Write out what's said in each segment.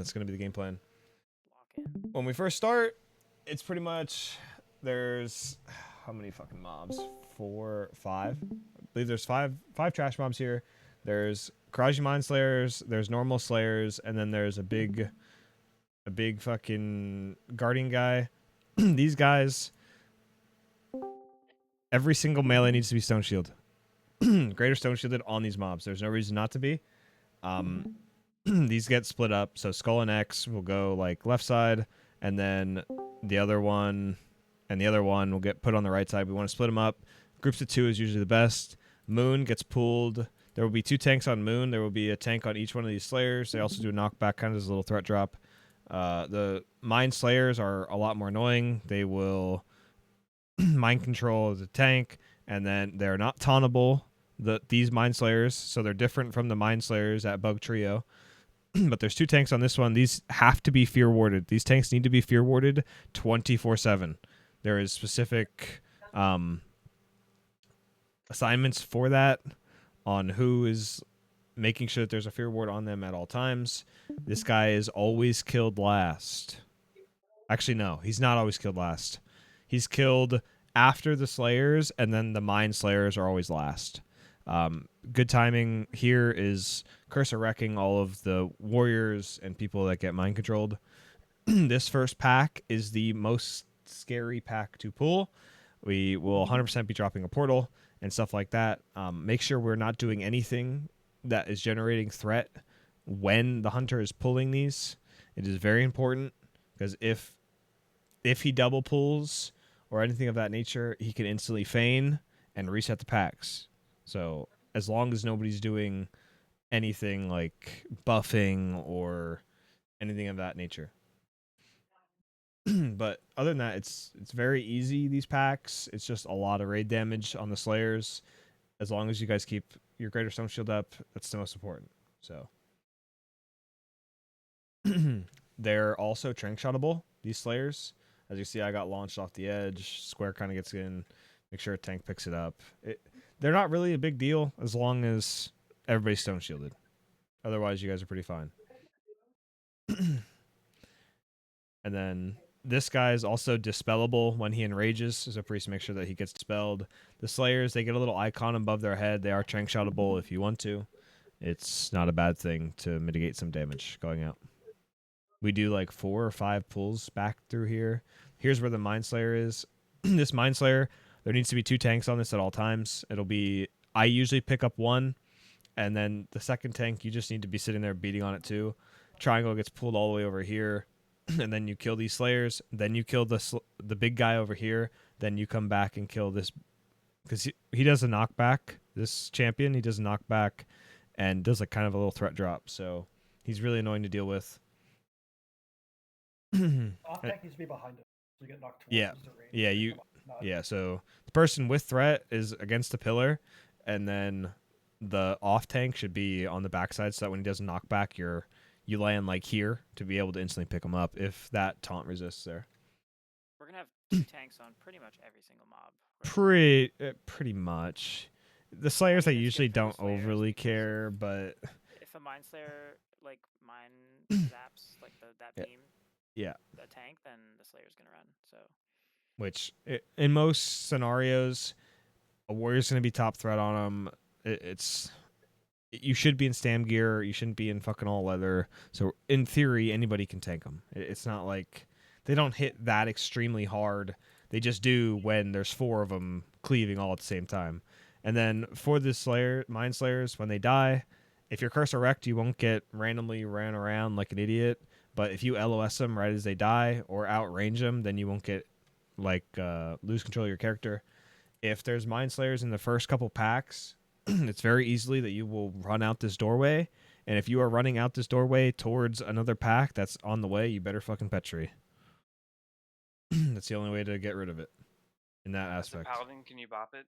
That's going to be the game plan. Lock in. When we first start, it's pretty much there's how many fucking mobs? 4, 5. I believe there's five trash mobs here. There's Karaji Mind Slayers, there's normal Slayers, and then there's a big fucking guardian guy. These guys, every single melee needs to be stone shield. Greater stone shielded on these mobs. There's no reason not to be. These get split up. So Skull and X will go like left side, and then the other one and the other one will get put on the right side. We want to split them up. Groups of 2 is usually the best. Moon gets pulled. There will be 2 tanks on Moon. There will be a tank on each one of these Slayers. They also do a knockback, kind of as a little threat drop. The Mind Slayers are a lot more annoying. They will mind control the tank, and then they're not tauntable. These Mind Slayers, so they're different from the Mind Slayers at Bug Trio. But there's 2 tanks on this one. These have to be fear warded. These tanks need to be fear warded 24/7. There is specific assignments for that on who is making sure that there's a fear ward on them at all times. This guy is always killed last. Actually, no, he's not always killed last. He's killed after the Slayers, and then the Mind Slayers are always last. Good timing here is Cursor wrecking all of the warriors and people that get mind controlled. This first pack is the most scary pack to pull. We will 100% be dropping a portal and stuff like that. Make sure we're not doing anything that is generating threat when the hunter is pulling these. It is very important because if he double pulls or anything of that nature, he can instantly feign and reset the packs. So as long as nobody's doing anything like buffing or anything of that nature. But other than that, it's very easy, these packs. It's just a lot of raid damage on the Slayers. As long as you guys keep your Greater Stone Shield up, that's the most important. So they're also trank shotable, these Slayers. As you see, I got launched off the edge. Square kind of gets in. Make sure a tank picks it up. They're not really a big deal as long as everybody's stone shielded. Otherwise, you guys are pretty fine. And then this guy is also dispellable when he enrages, so priest make sure that he gets dispelled. The Slayers, they get a little icon above their head. They are trank shotable if you want to. It's not a bad thing to mitigate some damage going out. We do like 4 or 5 pulls back through here. Here's where the Mind Slayer is. This Mind Slayer, there needs to be 2 tanks on this at all times. It'll be, I usually pick up 1, and then the second tank, you just need to be sitting there beating on it too. Triangle gets pulled all the way over here, and then you kill these Slayers. Then you kill the big guy over here. Then you come back and kill this, because he does a knockback. This champion, he does a knockback and does like kind of a little threat drop. So he's really annoying to deal with. Off tank needs to be behind it. So you get knocked towards Yeah. the range. Yeah, Not- yeah, so the person with threat is against the pillar, and then the off tank should be on the backside, so that when he does a knockback, you land like here to be able to instantly pick him up if that taunt resists there. We're gonna have 2 tanks on pretty much every single mob. Pretty much. The Slayers, I I mean, it's usually good for the don't Slayers overly because care, but if a Mind Slayer like mine zaps like that Yeah. beam, Yeah. the tank, then the Slayer's gonna run. So which in most scenarios, a warrior's going to be top threat on him. You should be in stam gear. You shouldn't be in fucking all leather. So in theory, anybody can tank them. It's not like they don't hit that extremely hard. They just do when there's 4 of them cleaving all at the same time. And then for the Mind Slayers, when they die, if you're cursor wrecked, you won't get randomly ran around like an idiot. But if you LOS them right as they die or outrange them, then you won't get lose control of your character. If there's Mind Slayers in the first couple packs, it's very easily that you will run out this doorway. And if you are running out this doorway towards another pack that's on the way, you better fucking Petri. That's the only way to get rid of it in that aspect. As a paladin, can you bop it?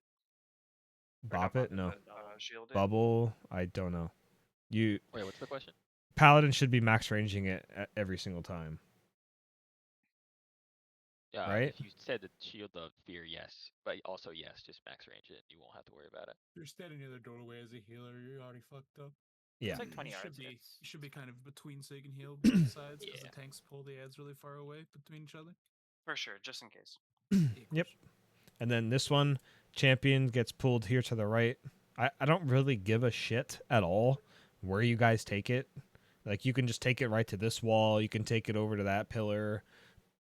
Bop it? No. Shield it? Bubble? I don't know. Wait, what's the question? Paladin should be max ranging it every single time. Yeah, right? If you said the shield of fear, yes, but also yes, just max range it. You won't have to worry about it. You're standing near the doorway as a healer. You're already fucked up. Yeah. It's like 20 You yards. should be It's- you should be kind of between Sig and Heal both sides because Yeah. the tanks pull the ads really far away between each other. For sure, just in case. Yep. And then this one, champion gets pulled here to the right. I don't really give a shit at all where you guys take it. Like, you can just take it right to this wall. You can take it over to that pillar.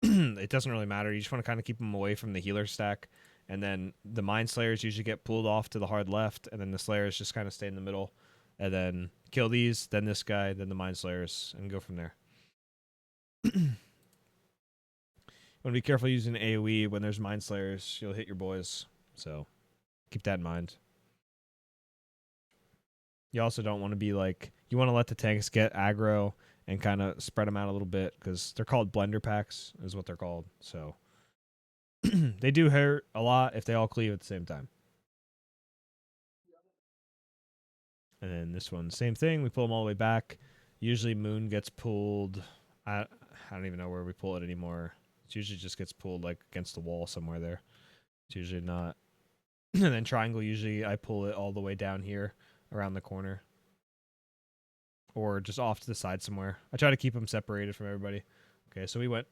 It doesn't really matter. You just want to kind of keep them away from the healer stack. And then the Mind Slayers usually get pulled off to the hard left. And then the Slayers just kind of stay in the middle. And then kill these, then this guy, then the Mind Slayers, and go from there. Want to be careful using AoE when there's Mind Slayers. You'll hit your boys. So keep that in mind. You also don't want to be like, you want to let the tanks get aggro and kind of spread them out a little bit because they're called blender packs is what they're called. So they do hurt a lot if they all cleave at the same time. And then this one, same thing. We pull them all the way back. Usually Moon gets pulled. I don't even know where we pull it anymore. It usually just gets pulled like against the wall somewhere there. It's usually not. And then Triangle, usually I pull it all the way down here around the corner. Or just off to the side somewhere. I try to keep them separated from everybody. Okay, so we went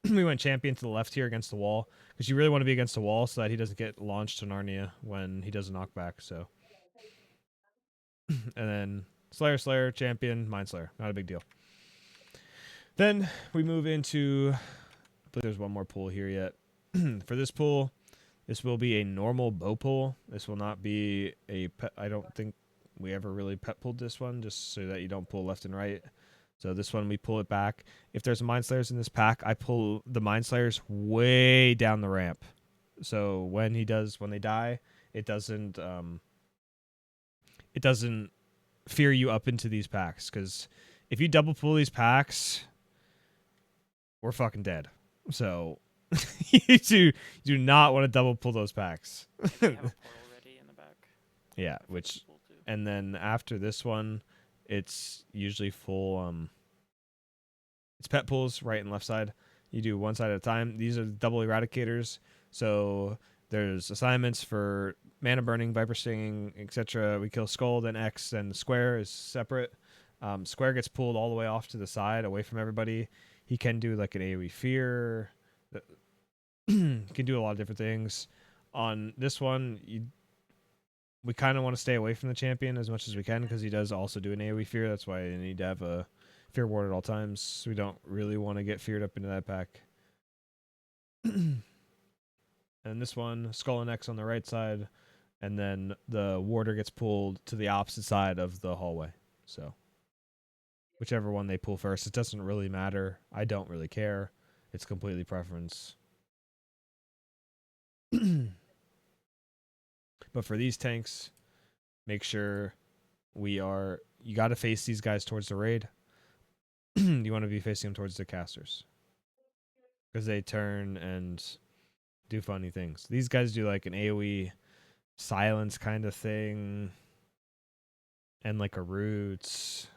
we went champion to the left here against the wall. Because you really want to be against the wall so that he doesn't get launched to Narnia when he does a knockback. So and then Slayer, champion, Mind Slayer. Not a big deal. Then we move into, I believe there's one more pool here yet. For this pool, this will be a normal bow pull. This will not be a pet. I don't think we ever really pet pulled this one, just so that you don't pull left and right. So this one, we pull it back. If there's Mind Slayers in this pack, I pull the Mind Slayers way down the ramp. So when they die, it doesn't fear you up into these packs. Because if you double pull these packs, we're fucking dead. So you do not want to double pull those packs. They have a portal ready in the back. Yeah, for which, people too. and then after this one, it's usually full. It's pet pulls right and left side. You do one side at a time. These are double eradicators. So there's assignments for mana burning, viper stinging, etc. We kill skull, then X, then the square is separate. Square gets pulled all the way off to the side, away from everybody. He can do like an AoE fear. He can do a lot of different things. On this one, we kind of want to stay away from the champion as much as we can because he does also do an AoE fear. That's why you need to have a fear ward at all times. We don't really want to get feared up into that pack. And this one, Skull and X on the right side, and then the warder gets pulled to the opposite side of the hallway. So whichever one they pull first, it doesn't really matter. I don't really care. It's completely preference. But for these tanks, make sure you got to face these guys towards the raid. You want to be facing them towards the casters because they turn and do funny things. These guys do like an AoE silence kind of thing and like a roots.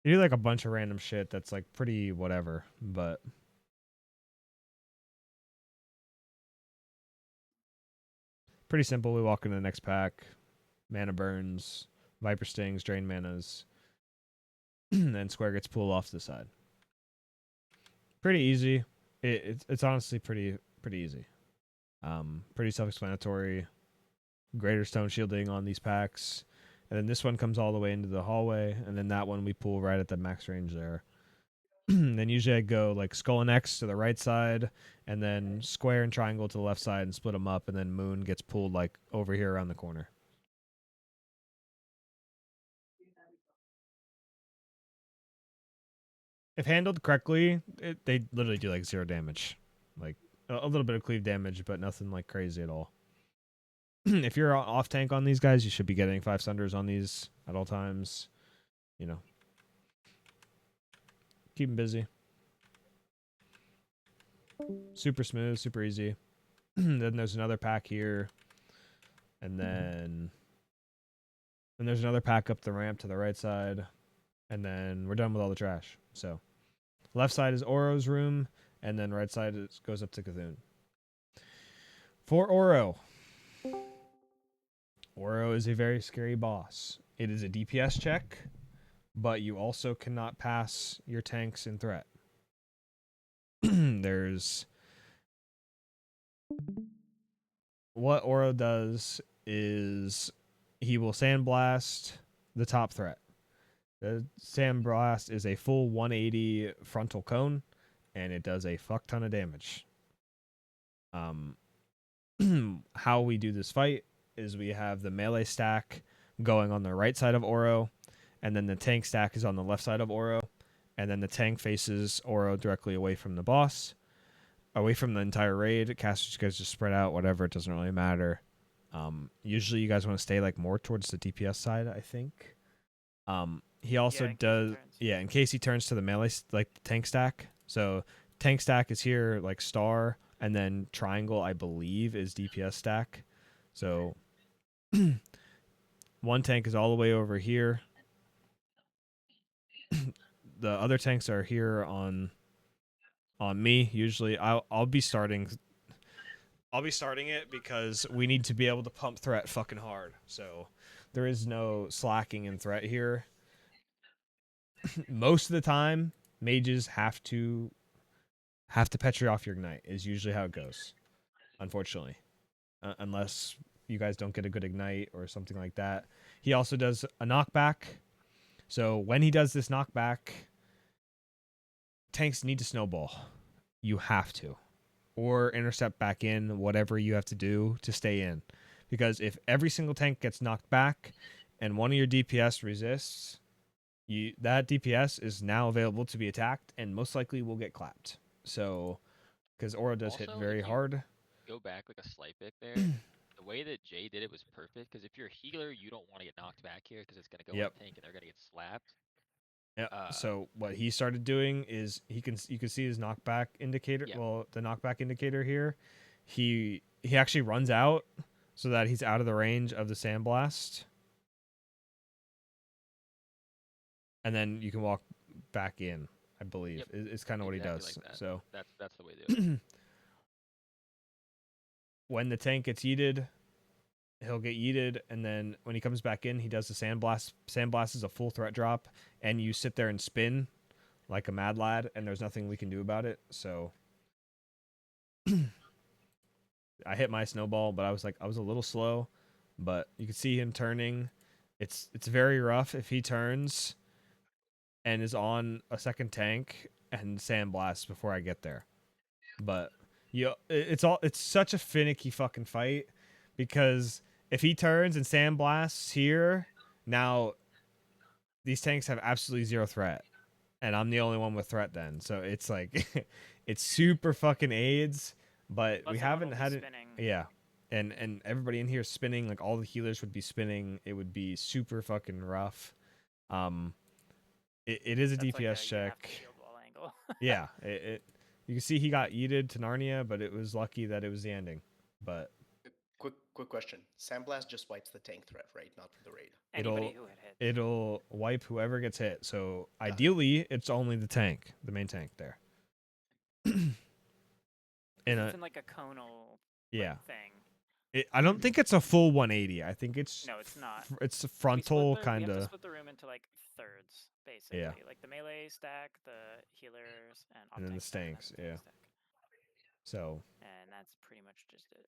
They do like a bunch of random shit that's like pretty whatever, but pretty simple. We walk into the next pack. Mana burns, Viper stings, drain manas. Then square gets pulled off to the side. Pretty easy. It's honestly pretty easy. Pretty self-explanatory. Greater stone shielding on these packs. And then this one comes all the way into the hallway. And then that one we pull right at the max range there. Then usually I go like skull and X to the right side. And then square and triangle to the left side and split them up. And then moon gets pulled like over here around the corner. If handled correctly, they literally do like 0 damage. Like a little bit of cleave damage, but nothing like crazy at all. If you're off tank on these guys, you should be getting 5 sunders on these at all times. You know, keep them busy. Super smooth, super easy. Then there's another pack here. And then there's another pack up the ramp to the right side. And then we're done with all the trash. So left side is Ouro's room. And then right side goes up to Cthun. For Ouro. Ouro is a very scary boss. it is a DPS check, but you also cannot pass your tanks in threat. There's what Ouro does is he will sandblast the top threat. The sandblast is a full 180 frontal cone, and it does a fuck ton of damage. How we do this fight is we have the melee stack going on the right side of Ouro, and then the tank stack is on the left side of Ouro, and then the tank faces Ouro directly away from the boss, away from the entire raid. Casters, you guys just spread out, whatever, it doesn't really matter. Usually you guys want to stay like more towards the DPS side, I think. He also does, in case he turns to the melee, like the tank stack. So tank stack is here, like star, and then triangle, I believe, is DPS stack. So one tank is all the way over here. The other tanks are here on me. Usually, I'll be starting it because we need to be able to pump threat fucking hard. So there is no slacking in threat here. Most of the time, mages have to petri off your ignite is usually how it goes. Unfortunately, unless you guys don't get a good ignite or something like that. He also does a knockback. So when he does this knockback, tanks need to snowball. You have to. Or intercept back in, whatever you have to do to stay in. Because if every single tank gets knocked back and one of your DPS resists, that DPS is now available to be attacked and most likely will get clapped. So, because Ouro does hit very hard. Go back like a slight bit there. The way that Jay did it was perfect, because if you're a healer, you don't want to get knocked back here because it's going to go on tank and they're going to get slapped. Yeah. So what he started doing is you can see his knockback indicator. Yeah. Well, the knockback indicator here, he actually runs out so that he's out of the range of the sandblast, and then you can walk back in. I believe it's kind of what he does. Like so that's the way to do it. When the tank gets yeeted, he'll get yeeted, and then when he comes back in, he does the sandblast. Sandblast is a full threat drop, and you sit there and spin like a mad lad, and there's nothing we can do about it. So I hit my snowball, but I was a little slow, but you can see him turning. It's very rough if he turns and is on a second tank and sandblasts before I get there. But it's such a finicky fucking fight, because if he turns and sandblasts here, now these tanks have absolutely zero threat, and I'm the only one with threat then. So it's like it's super fucking AIDS, but we haven't had it. Yeah. And everybody in here is spinning, like all the healers would be spinning. It would be super fucking rough. It is a DPS check. Yeah, you can see he got yeeted to Narnia, but it was lucky that it was the ending. But quick question: Sandblast just wipes the tank threat, right? Not the raid. It'll wipe whoever gets hit. So ideally, it's only the tank, the main tank there. It's in like a conal thing. I don't think it's a full 180. I think it's it's not. It's a frontal kind of. We have to of. split the room into like thirds, basically. Yeah. Like the melee stack, the healers, and then the stanks. Yeah. So. And that's pretty much just it.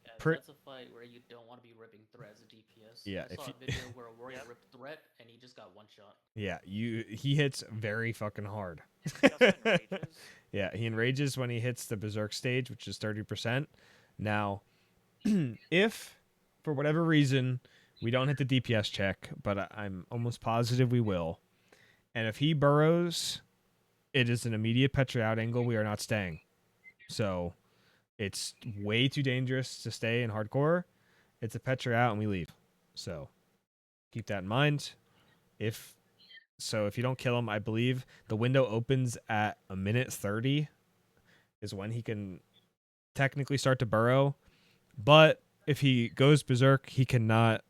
Yeah, that's a fight where you don't want to be ripping threat as a DPS. Yeah. I saw a video where a warrior ripped threat and he just got one shot. Yeah, he hits very fucking hard. He also enrages. Yeah, he enrages when he hits the berserk stage, which is 30%. Now, if for whatever reason we don't hit the DPS check, but I'm almost positive we will, and if he burrows, it is an immediate petri out angle. We are not staying. So it's way too dangerous to stay in hardcore. It's a petri out and we leave. So keep that in mind. If you don't kill him, I believe the window opens at a minute 30 is when he can technically start to burrow. But if he goes berserk, he cannot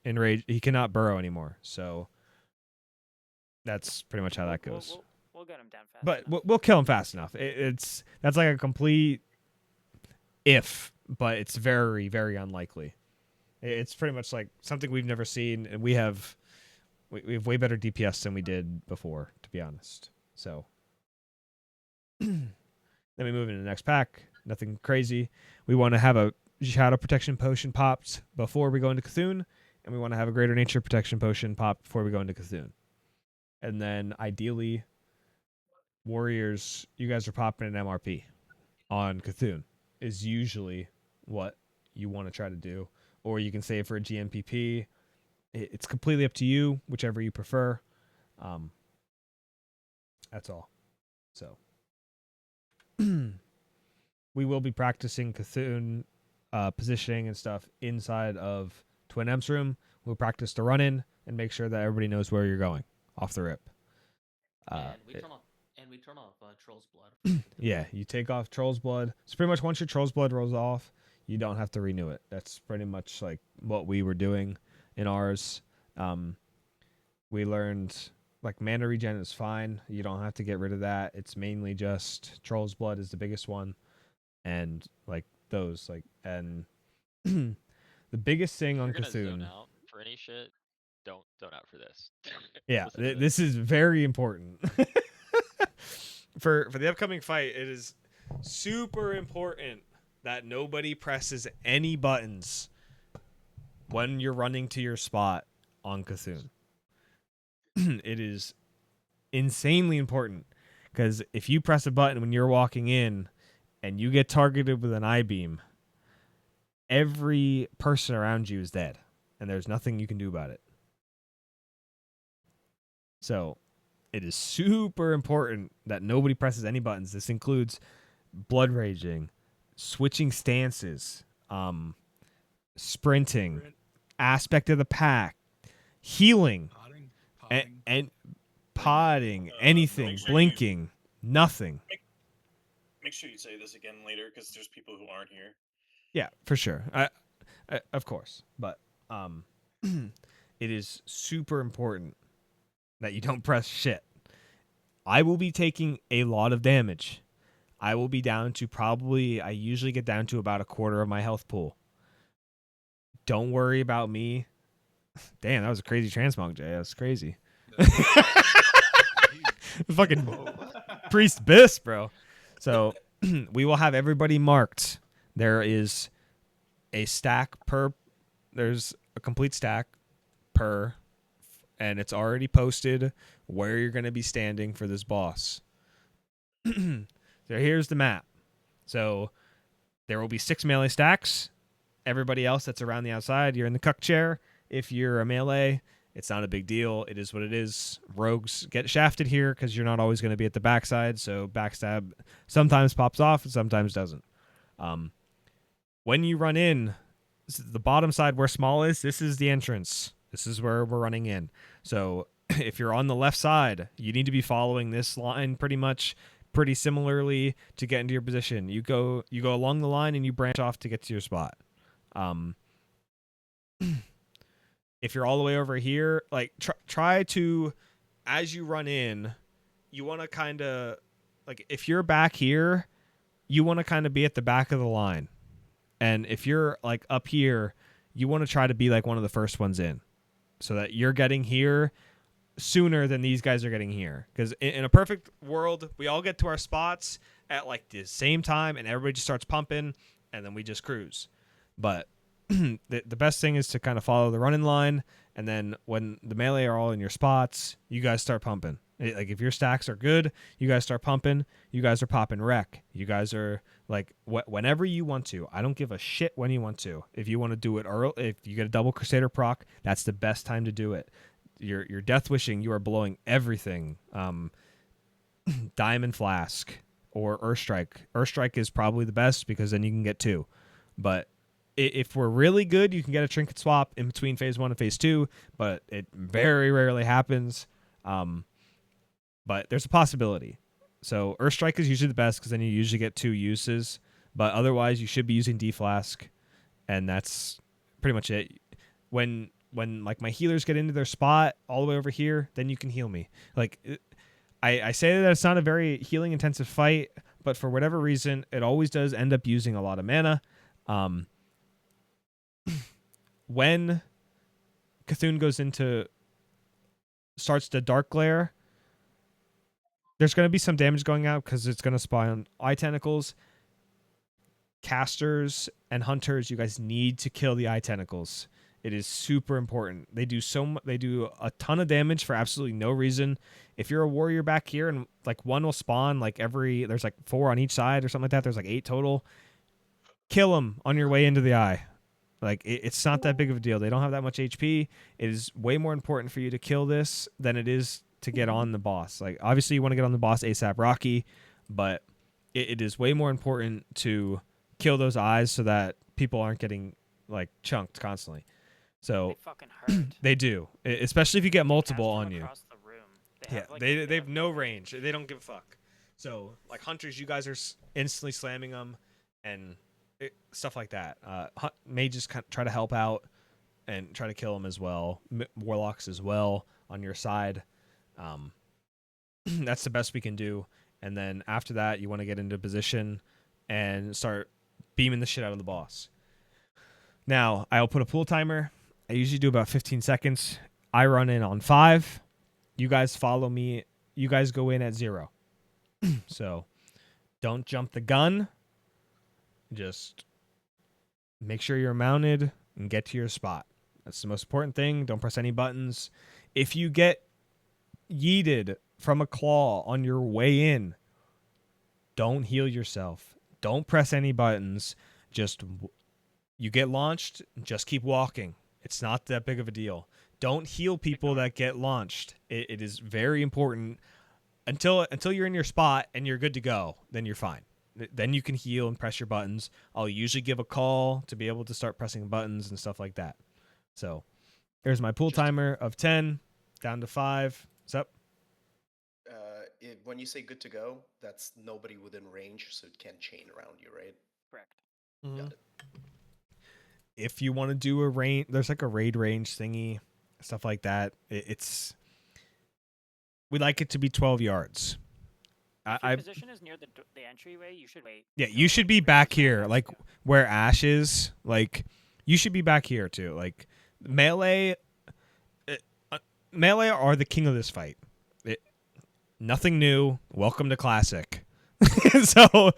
enrage. He cannot burrow anymore. So that's pretty much how that goes. We'll get him down fast. But we'll kill him fast enough. That's like a complete if, but it's very, very unlikely. It's pretty much like something we've never seen, and we have way better DPS than we did before, to be honest. So then we move into the next pack. Nothing crazy. We want to have a shadow protection potion popped before we go into Cthulhu, and we want to have a greater nature protection potion popped before we go into Cthulhu. And then ideally, warriors, you guys are popping an MRP on Cthulhu is usually what you want to try to do. Or you can save for a GMPP. It's completely up to you, whichever you prefer. That's all. So we will be practicing Cthulhu positioning and stuff inside of Twin M's room. We'll practice the run in and make sure that everybody knows where you're going off the rip. And we turn off Troll's Blood. Yeah, you take off Troll's Blood. So pretty much once your Troll's Blood rolls off, you don't have to renew it. That's pretty much like what we were doing in ours. We learned like mana regen is fine. You don't have to get rid of that. It's mainly just Troll's Blood is the biggest one, and like those like and the biggest thing on If you're gonna zone Cthulhu. out for any shit, don't zone out for this. Yeah, Listen to this is very important. For the upcoming fight, it is super important that nobody presses any buttons when you're running to your spot on Cthulhu. It is insanely important because if you press a button when you're walking in and you get targeted with an I-beam, every person around you is dead, and there's nothing you can do about it. So it is super important that nobody presses any buttons. This includes blood raging, switching stances, sprinting, aspect of the pack, healing, and podding, anything, blinking, nothing. Make sure you say this again later because there's people who aren't here. Yeah, for sure. I of course, but it is super important that you don't press shit. I will be taking a lot of damage. I will be down to I usually get down to about a quarter of my health pool. Don't worry about me. Damn, that was a crazy transmog, Jay. That's crazy. Fucking priest bis, bro. So we will have everybody marked. There is a stack per. There's a complete stack per, and it's already posted where you're going to be standing for this boss. So here's the map. So there will be 6 melee stacks. Everybody else that's around the outside, you're in the cuck chair. If you're a melee, it's not a big deal. It is what it is. Rogues get shafted here because you're not always going to be at the backside. So backstab sometimes pops off and sometimes doesn't. When you run in, the bottom side where small is, this is the entrance. This is where we're running in. So if you're on the left side, you need to be following this line pretty similarly to get into your position. You go along the line and you branch off to get to your spot. If you're all the way over here, like try to, as you run in, you want to kind of, like if you're back here, you want to kind of be at the back of the line. And if you're like up here, you want to try to be like one of the first ones in so that you're getting here sooner than these guys are getting here. Because in a perfect world, we all get to our spots at like the same time and everybody just starts pumping and then we just cruise. But the best thing is to kind of follow the running line, and then when the melee are all in your spots, you guys start pumping. Like if your stacks are good, you guys start pumping. You guys are popping wreck. You guys are like whenever you want to. I don't give a shit when you want to. If you want to do it early, if you get a double Crusader proc, that's the best time to do it. You're death wishing. You are blowing everything. Diamond Flask or Earthstrike. Earthstrike is probably the best because then you can get 2. But if we're really good, you can get a trinket swap in between phase 1 and phase 2, but it very rarely happens. But there's a possibility. So Earthstrike is usually the best because then you usually get 2 uses. But otherwise, you should be using D-Flask, and that's pretty much it. When like my healers get into their spot all the way over here, then you can heal me. Like I say that it's not a very healing intensive fight, but for whatever reason, it always does end up using a lot of mana. when Cthulhu goes into starts to dark glare, there's going to be some damage going out because it's going to spawn eye tentacles. Casters and hunters, you guys need to kill the eye tentacles. It is super important. They do a ton of damage for absolutely no reason. If you're a warrior back here and like one will spawn like there's like 4 on each side or something like that. There's like 8 total. Kill them on your way into the eye. Like it's not that big of a deal. They don't have that much HP. It is way more important for you to kill this than it is to get on the boss. Like obviously you want to get on the boss ASAP Rocky, but it is way more important to kill those eyes so that people aren't getting like chunked constantly. So They fucking hurt. they do, especially if you get multiple Cast them on you. across the room. Yeah, have, like, they have have no range. They don't give a fuck. So like hunters, you guys are instantly slamming them and stuff like that. Mages try to help out and try to kill them as well. Warlocks as well on your side. That's the best we can do. And then after that, you want to get into position and start beaming the shit out of the boss. Now, I'll put a pool timer. I usually do about 15 seconds. I run in on 5. You guys follow me. You guys go in at 0. So don't jump the gun. Just make sure you're mounted and get to your spot. That's the most important thing. Don't press any buttons. If you get yeeted from a claw on your way in, don't heal yourself. Don't press any buttons. Just you get launched, just keep walking. It's not that big of a deal. Don't heal people that get launched. It is very important until you're in your spot and you're good to go. Then you're fine. Then you can heal and press your buttons. I'll usually give a call to be able to start pressing buttons and stuff like that. So there's my pool timer of 10 down to 5. What's up? When you say good to go, that's nobody within range, so it can't chain around you, right? Correct. Got it. If you want to do a raid, there's like a raid range thingy, stuff like that. We like it to be 12 yards. If your position is near the entryway, you should wait. Yeah, you should be back here, like where Ash is. Like, you should be back here too. Like, melee are the king of this fight. Nothing new. Welcome to Classic. So,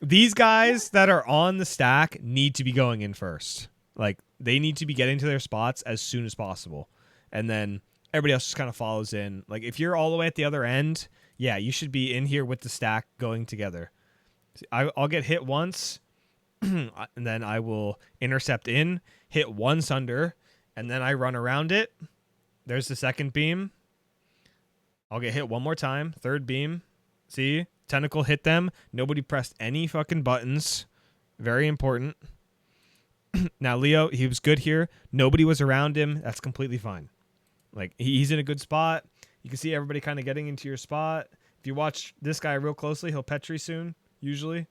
these guys that are on the stack need to be going in first. Like, they need to be getting to their spots as soon as possible. And then everybody else just kind of follows in. Like, if you're all the way at the other end, yeah, you should be in here with the stack going together. I'll get hit once, and then I will intercept in, hit once under, and then I run around it. There's the second beam. I'll get hit one more time. Third beam. See? Tentacle hit them. Nobody pressed any fucking buttons. Very important. Now, Leo, he was good here. Nobody was around him. That's completely fine. Like, he's in a good spot. You can see everybody kind of getting into your spot. If you watch this guy real closely, he'll petri soon, usually.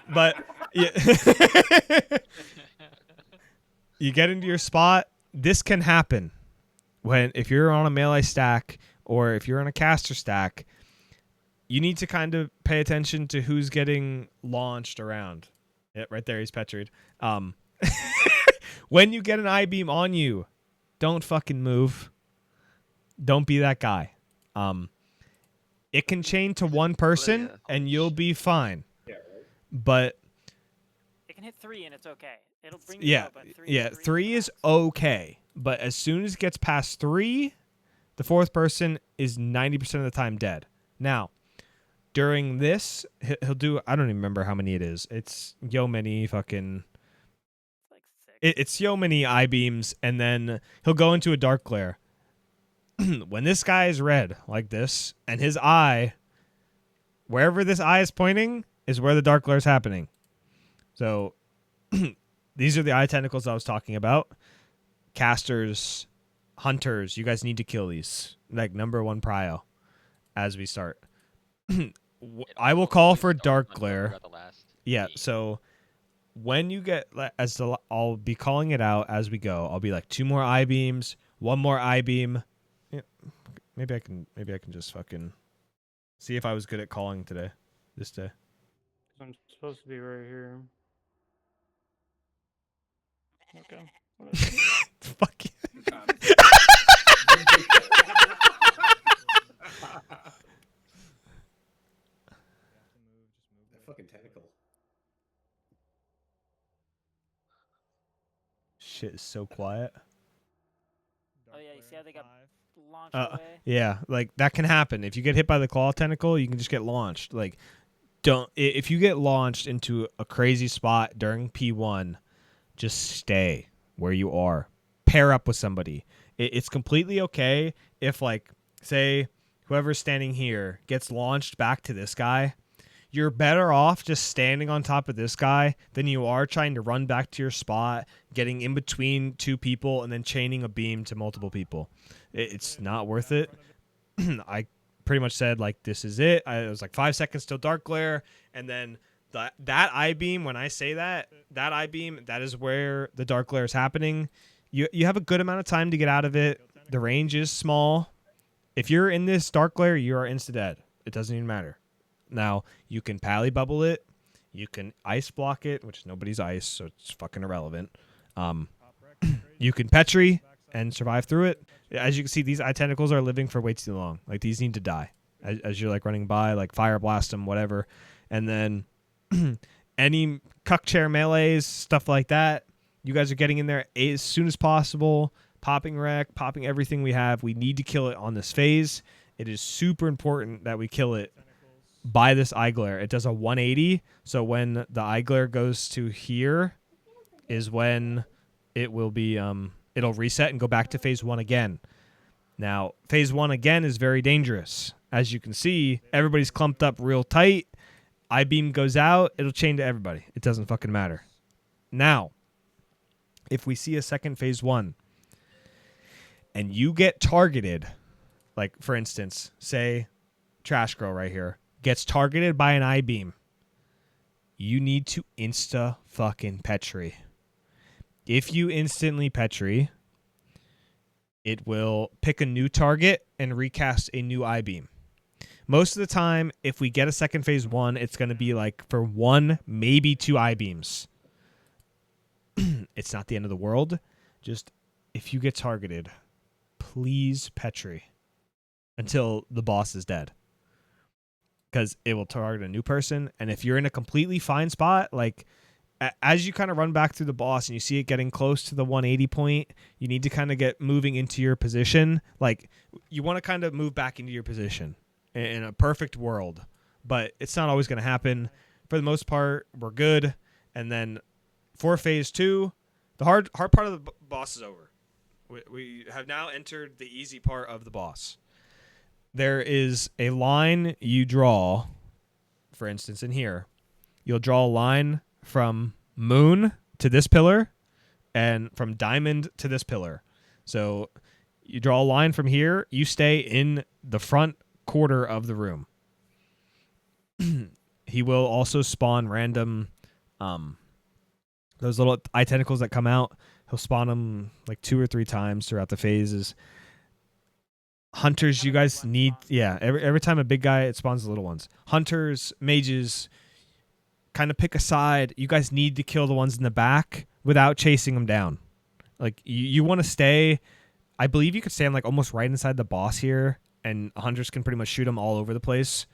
But yeah. You get into your spot. This can happen if you're on a melee stack or if you're on a caster stack. You need to kind of pay attention to who's getting launched around. Yeah, right there, he's petried. When you get an I-beam on you, don't fucking move. Don't be that guy. It can chain to one person and you'll be fine. Yeah, right. But it can hit 3 and it's okay. It'll bring you up, but 3 is okay. But as soon as it gets past 3, the fourth person is 90% of the time dead. Now, during this, he'll do, I don't even remember how many it is. It's yo many fucking... Like 6. It's yo many I-beams, and then he'll go into a dark glare. When this guy is red, like this, and his eye, wherever this eye is pointing, is where the dark glare is happening. So, these are the eye tentacles I was talking about. Casters, hunters, you guys need to kill these. Like, number 1 prio as we start. I will call for dark glare. Yeah, so when you get I'll be calling it out as we go. I'll be like 2 more I-beams, 1 more I-beam. Yeah, maybe I can just fucking see if I was good at calling this day. I'm supposed to be right here. Okay. Fuck you. That fucking tentacle. Shit is so quiet. Oh yeah, you see how they got launched Uh, away? yeah, like that can happen. If you get hit by the claw tentacle, you can just get launched. Like, if you get launched into a crazy spot during P1, just stay where you are. Pair up with somebody. It's completely okay if, like, say whoever's standing here gets launched back to this guy. You're better off just standing on top of this guy than you are trying to run back to your spot, getting in between two people, and then chaining a beam to multiple people. It's not worth it. I pretty much said, like, this is it. It was like 5 seconds till dark glare, and then that I-beam, when I say that I-beam, that is where the dark glare is happening. You have a good amount of time to get out of it. The range is small. If you're in this dark glare, you are insta-dead. It doesn't even matter. Now, you can pally bubble it. You can ice block it, which nobody's ice, so it's fucking irrelevant. You can Petri and survive through it. As you can see, these eye tentacles are living for way too long. Like, these need to die. As you're, like, running by, like, fire blast them, whatever. And then any cuck chair melees, stuff like that, you guys are getting in there as soon as possible, popping wreck, popping everything we have. We need to kill it on this phase. It is super important that we kill it by this eye glare. It does a 180, so when the eye glare goes to here is when it will be it'll reset and go back to phase 1 again. Now, phase 1 again is very dangerous. As you can see, everybody's clumped up real tight. Eye beam goes out, it'll chain to everybody. It doesn't fucking matter. Now, if we see a second phase 1 and you get targeted, like, for instance, say Trash Girl right here gets targeted by an I-beam, you need to insta-fucking-Petri. If you instantly Petri, it will pick a new target and recast a new I-beam. Most of the time, if we get a second phase 1, it's going to be like for 1, maybe 2 I-beams. It's not the end of the world. Just, if you get targeted, please Petri until the boss is dead. Because it will target a new person. And if you're in a completely fine spot, like, as you kind of run back through the boss and you see it getting close to the 180 point, you need to kind of get moving into your position. Like, you want to kind of move back into your position in a perfect world. But it's not always going to happen. For the most part, we're good. And then for phase 2, the hard part of the boss is over. We have now entered the easy part of the boss. There is a line you draw, for instance, in here. You'll draw a line from moon to this pillar and from diamond to this pillar. So you draw a line from here. You stay in the front quarter of the room. He will also spawn random, those little eye tentacles that come out. He'll spawn them like 2 or 3 times throughout the phases. Hunters, you guys need, yeah, every time a big guy, it spawns the little ones. Hunters, mages, kind of pick a side. You guys need to kill the ones in the back without chasing them down. Like, you want to stay, I believe you could stand like almost right inside the boss here, and hunters can pretty much shoot them all over the place.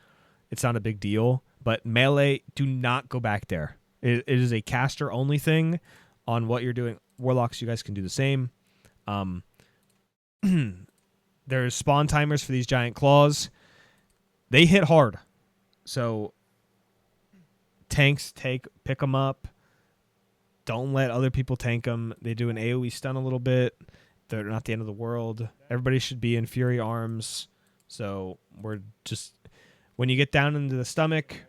It's not a big deal. But melee, do not go back there. It is a caster only thing on what you're doing. Warlocks, you guys can do the same. There's spawn timers for these giant claws. They hit hard. So tanks pick them up. Don't let other people tank them. They do an AoE stun a little bit. They're not the end of the world. Everybody should be in Fury Arms. So we're just, when you get down into the stomach,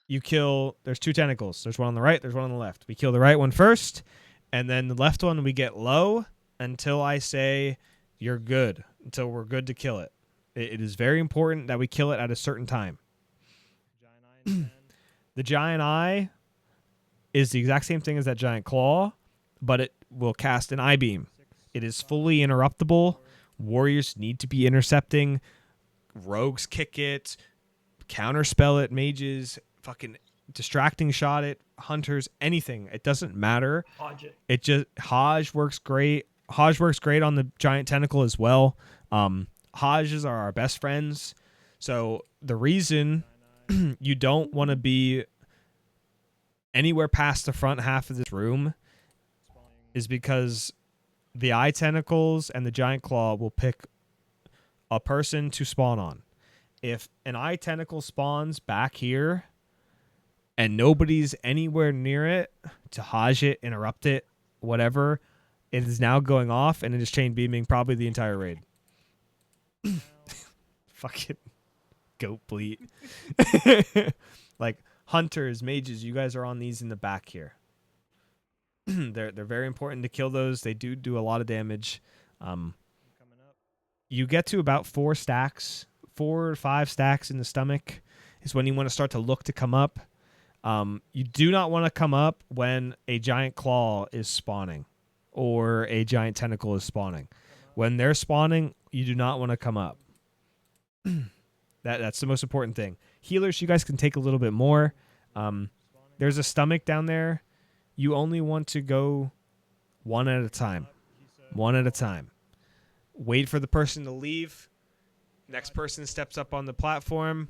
you kill, there's 2 tentacles. There's one on the right, there's one on the left. We kill the right one first, and then the left one we get low until I say you're good, until we're good to kill it. It is very important that we kill it at a certain time. The giant eye is the exact same thing as that giant claw, but it will cast an eye beam. It is fully interruptible. Warriors need to be intercepting. Rogues kick it, counterspell it, mages, fucking distracting shot it, hunters, anything. It doesn't matter. Hodge it. It just Hajj works great. Hajj works great on the giant tentacle as well. Hajj are our best friends. So the reason you don't want to be anywhere past the front half of this room is because the eye tentacles and the giant claw will pick a person to spawn on. If an eye tentacle spawns back here and nobody's anywhere near it to Hajj it, interrupt it, whatever, it is now going off and it is chain beaming probably the entire raid. Fucking goat bleat. Like hunters, mages, you guys are on these in the back here. They're very important to kill those. They do a lot of damage. You get to about 4 or 5 stacks in the stomach is when you want to start to look to come up. You do not want to come up when a giant claw is spawning or a giant tentacle is spawning. When they're spawning, you do not want to come up. That's the most important thing. Healers, you guys can take a little bit more. There's a stomach down there. You only want to go one at a time. One at a time. Wait for the person to leave. Next person steps up on the platform.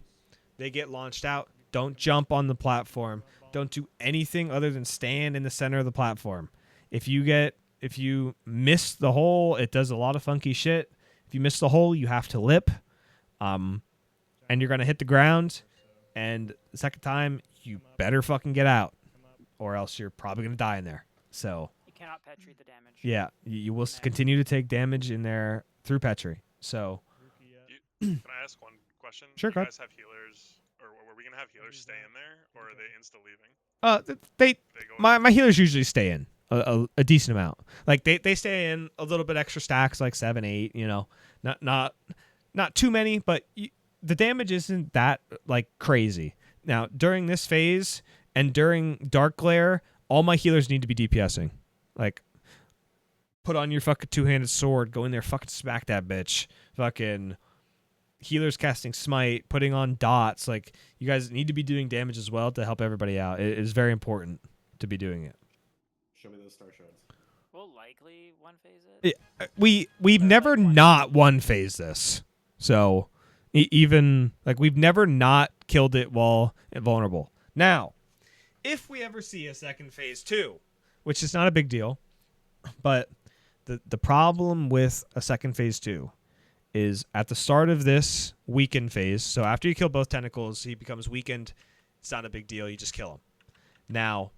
They get launched out. Don't jump on the platform. Don't do anything other than stand in the center of the platform. If you miss the hole, it does a lot of funky shit. If you miss the hole, you have to lip. And you're going to hit the ground. And the second time, you better fucking get out. Or else you're probably going to die in there. So You cannot Petri the damage. yeah, you will continue to take damage in there through Petri. So Can I ask one question? Sure, You go guys have healers, or were we gonna have healers stay in there, or are they insta leaving? they go my healers usually stay in a decent amount. Like they stay in a little bit extra stacks, like 7, 8. You know, not too many, but the damage isn't that like crazy. Now during this phase and during Dark Glare, all my healers need to be DPSing. Like, put on your fucking 2-handed sword, go in there, fucking smack that bitch. Fucking healers casting smite, putting on dots. Like, you guys need to be doing damage as well to help everybody out. It is very important to be doing it. Show me those star shards. We'll likely one phase it. We've never not one phase this. So even like we've never not killed it while invulnerable. Now, if we ever see a second phase 2, which is not a big deal, but the problem with a second phase 2 is at the start of this weakened phase. So after you kill both tentacles, he becomes weakened. It's not a big deal. You just kill him. Now,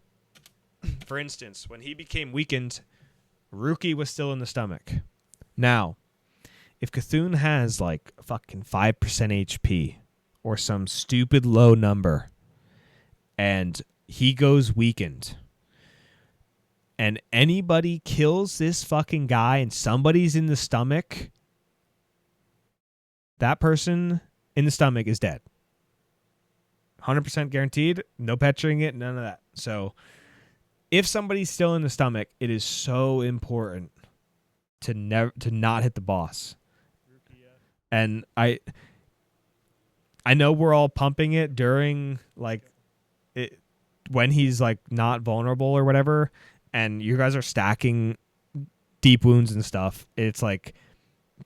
for instance, when he became weakened, Rookie was still in the stomach. Now, if Cthun has like fucking 5% HP or some stupid low number and he goes weakened and anybody kills this fucking guy and somebody's in the stomach, that person in the stomach is dead. 100% guaranteed. No petching it, none of that. So if somebody's still in the stomach, it is so important to not hit the boss. And I know we're all pumping it during like it when he's like not vulnerable or whatever, and you guys are stacking deep wounds and stuff. It's like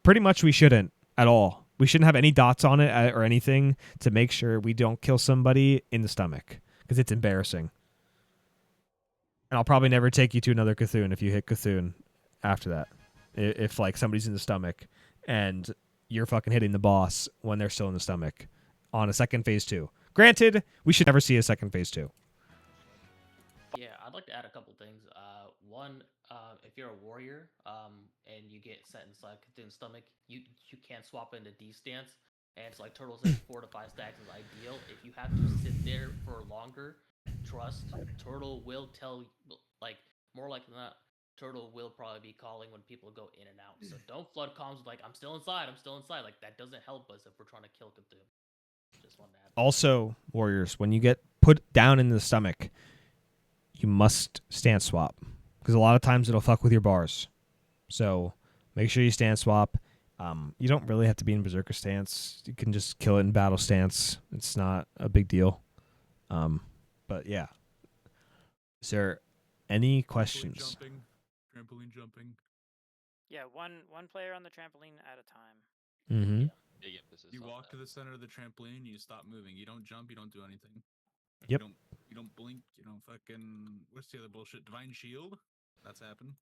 pretty much we shouldn't at all. We shouldn't have any dots on it or anything to make sure we don't kill somebody in the stomach because it's embarrassing. And I'll probably never take you to another Cthun if you hit Cthun after that. If like somebody's in the stomach and you're fucking hitting the boss when they're still in the stomach on a second phase 2. Granted, we should never see a second phase 2. Yeah, I'd like to add a couple things. One, if you're a warrior and you get set inside Cthulhu's stomach, you can't swap into D stance. And it's like Turtle says 4 to 5 stacks is ideal. If you have to sit there for longer, trust Turtle will tell you, like, more likely than not, Turtle will probably be calling when people go in and out. So don't flood comms with like, I'm still inside. Like, that doesn't help us if we're trying to kill Cthulhu. Just wanted to add that. Also, warriors, when you get put down in the stomach, you must stance swap because a lot of times it'll fuck with your bars. So make sure you stance swap. You don't really have to be in berserker stance. You can just kill it in battle stance. It's not a big deal. But yeah. Is there any Trampoline questions? Trampoline jumping. Yeah, one player on the trampoline at a time. Mm-hmm. Yeah, big emphasis. You on walk that. to the center of the trampoline, you stop moving. You don't jump, you don't do anything. Yep. You don't blink, you don't fucking what's the other bullshit? Divine shield? That's happened.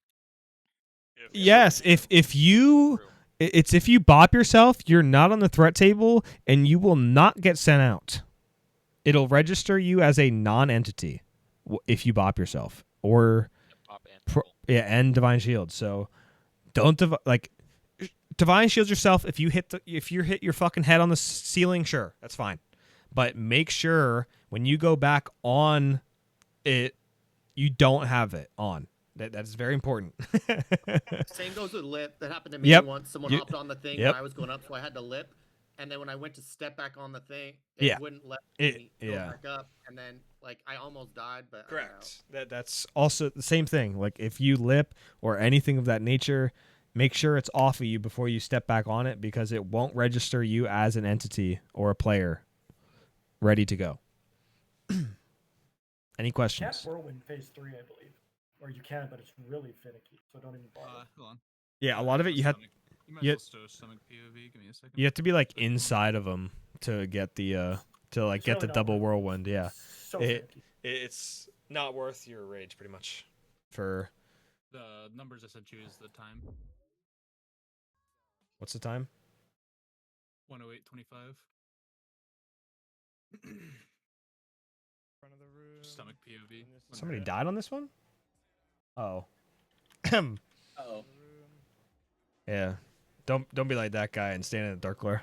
Yes, if you it's if you bop yourself, you're not on the threat table and you will not get sent out. It'll register you as a non-entity if you bop yourself or and divine shield. So don't divine shield yourself if you hit your fucking head on the ceiling, sure, that's fine. But make sure when you go back on it you don't have it on. That's very important. Same goes with lip. That happened to me Yep. once. Someone hopped on the thing Yep. when I was going up, so I had to lip. And then when I went to step back on the thing, Yeah. wouldn't let me go yeah. back up. And then I almost died, but correct. That's also the same thing. Like if you lip or anything of that nature, make sure it's off of you before you step back on it because it won't register you as an entity or a player ready to go. Any questions? You can't whirlwind phase 3, I believe. Or you can, but it's really finicky, so don't even bother. Hold on. Yeah, a lot of it you have. You might as well stomach POV. Give me a second. You have to be like inside of them to get the get the double whirlwind. Yeah, So it's not worth your rage pretty much. For the numbers I sent you is the time. What's the time? 1:08:25. Stomach POV. Somebody died on this one? Oh. Oh. Yeah. Don't be like that guy and stand in the dark glare.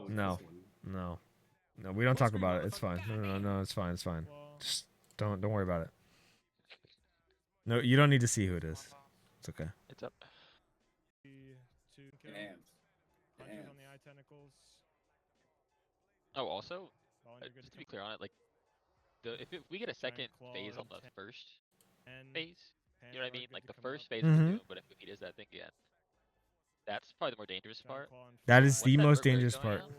No. No. No, we don't talk about it. It's fine. No, it's fine. It's fine. Just don't worry about it. No, you don't need to see who it is. It's okay. It's up. Damn. Oh, also, just to be clear on it, like, if we get a second phase on the first phase, you know what I mean? Like the first phase we're doing, but if he does that thing again, that's probably the more dangerous part. That is Once the that most Urker is dangerous going part. out-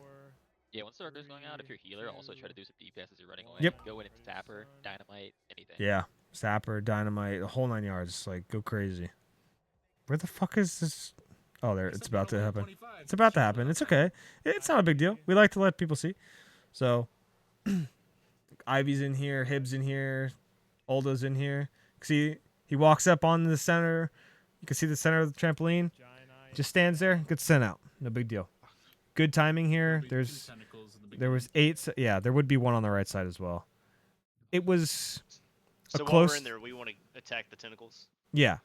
yeah, once the Urker is going out, if you're healer, also try to do some DPS as you're running away. Yep. Go in and Sapper, Dynamite, anything. Yeah. Sapper, Dynamite, the whole 9 yards. Like, go crazy. Where the fuck is this? Oh, there. It's about to happen. It's about to happen. It's okay. It's not a big deal. We like to let people see. So, Ivy's in here. Hibb's in here. Oldo's in here. See, he walks up on the center. You can see the center of the trampoline. Just stands there. Gets sent out. No big deal. Good timing here. There was 8. Yeah, there would be one on the right side as well. It was a So close. while we're in there, we want to attack the tentacles. Yeah.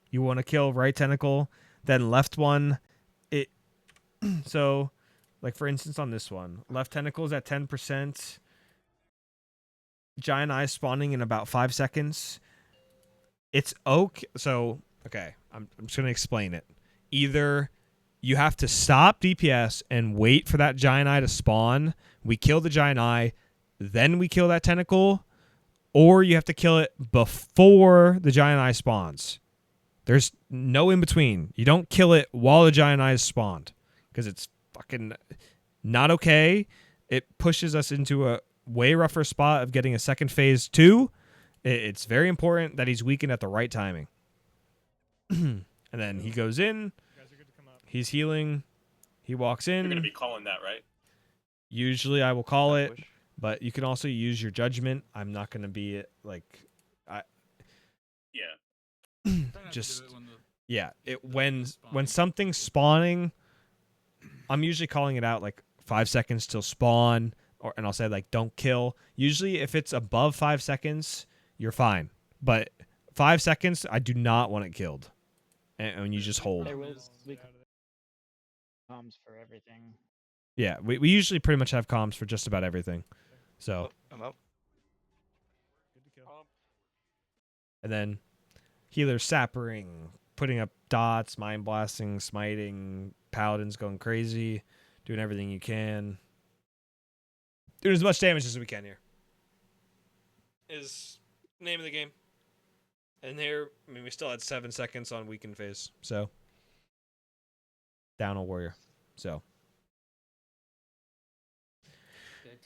You want to kill right tentacle, then left one. So, like for instance on this one, left tentacle is at 10%. Giant eye spawning in about 5 seconds. It's okay. So, okay, I'm just gonna explain it. Either you have to stop DPS and wait for that giant eye to spawn. We kill the giant eye, then we kill that tentacle, or you have to kill it before the giant eye spawns. There's no in between. You don't kill it while the giant eye is spawned because it's fucking not okay. It pushes us into a way rougher spot of getting a second phase 2. It's very important that he's weakened at the right timing. And then he goes in. He's healing. He walks in. You're gonna be calling that, right? Usually I will call it, but you can also use your judgment. I'm not going to be like Yeah. just yeah, when something's spawning, I'm usually calling it out like 5 seconds till spawn, and I'll say like don't kill. Usually if it's above 5 seconds, you're fine. But 5 seconds, I do not want it killed. And you just hold. There was comms for everything. Yeah, we usually pretty much have comms for just about everything. So I'm up. and then healer sappering, putting up dots, mind blasting, smiting, paladins going crazy, doing everything you can. Doing as much damage as we can here. Is name of the game. And here, I mean, we still had 7 seconds on weakened phase, so down a warrior. So Good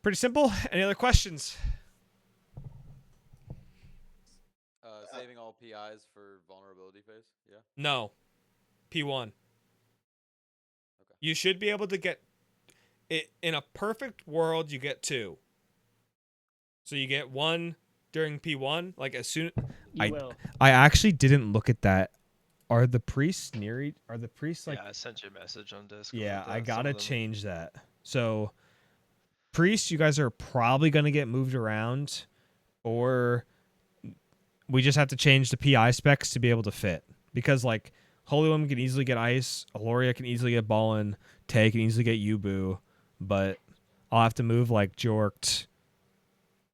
Pretty simple. Any other questions? Saving all PIs for vulnerability phase. Yeah. No. P1. Okay. You should be able to get it in a perfect world. You get 2. So you get 1 during P1. Like as soon. You will. I actually didn't look at that. Are the priests near? Are the priests like? Yeah, I sent you a message on Discord. Yeah, I Some gotta of them- change that. So, priests, you guys are probably gonna get moved around, or we just have to change the PI specs to be able to fit. Because like Holy Woman can easily get Ice, Aloria can easily get Ballin, Tay can easily get Yubu, but I'll have to move like Jorkt.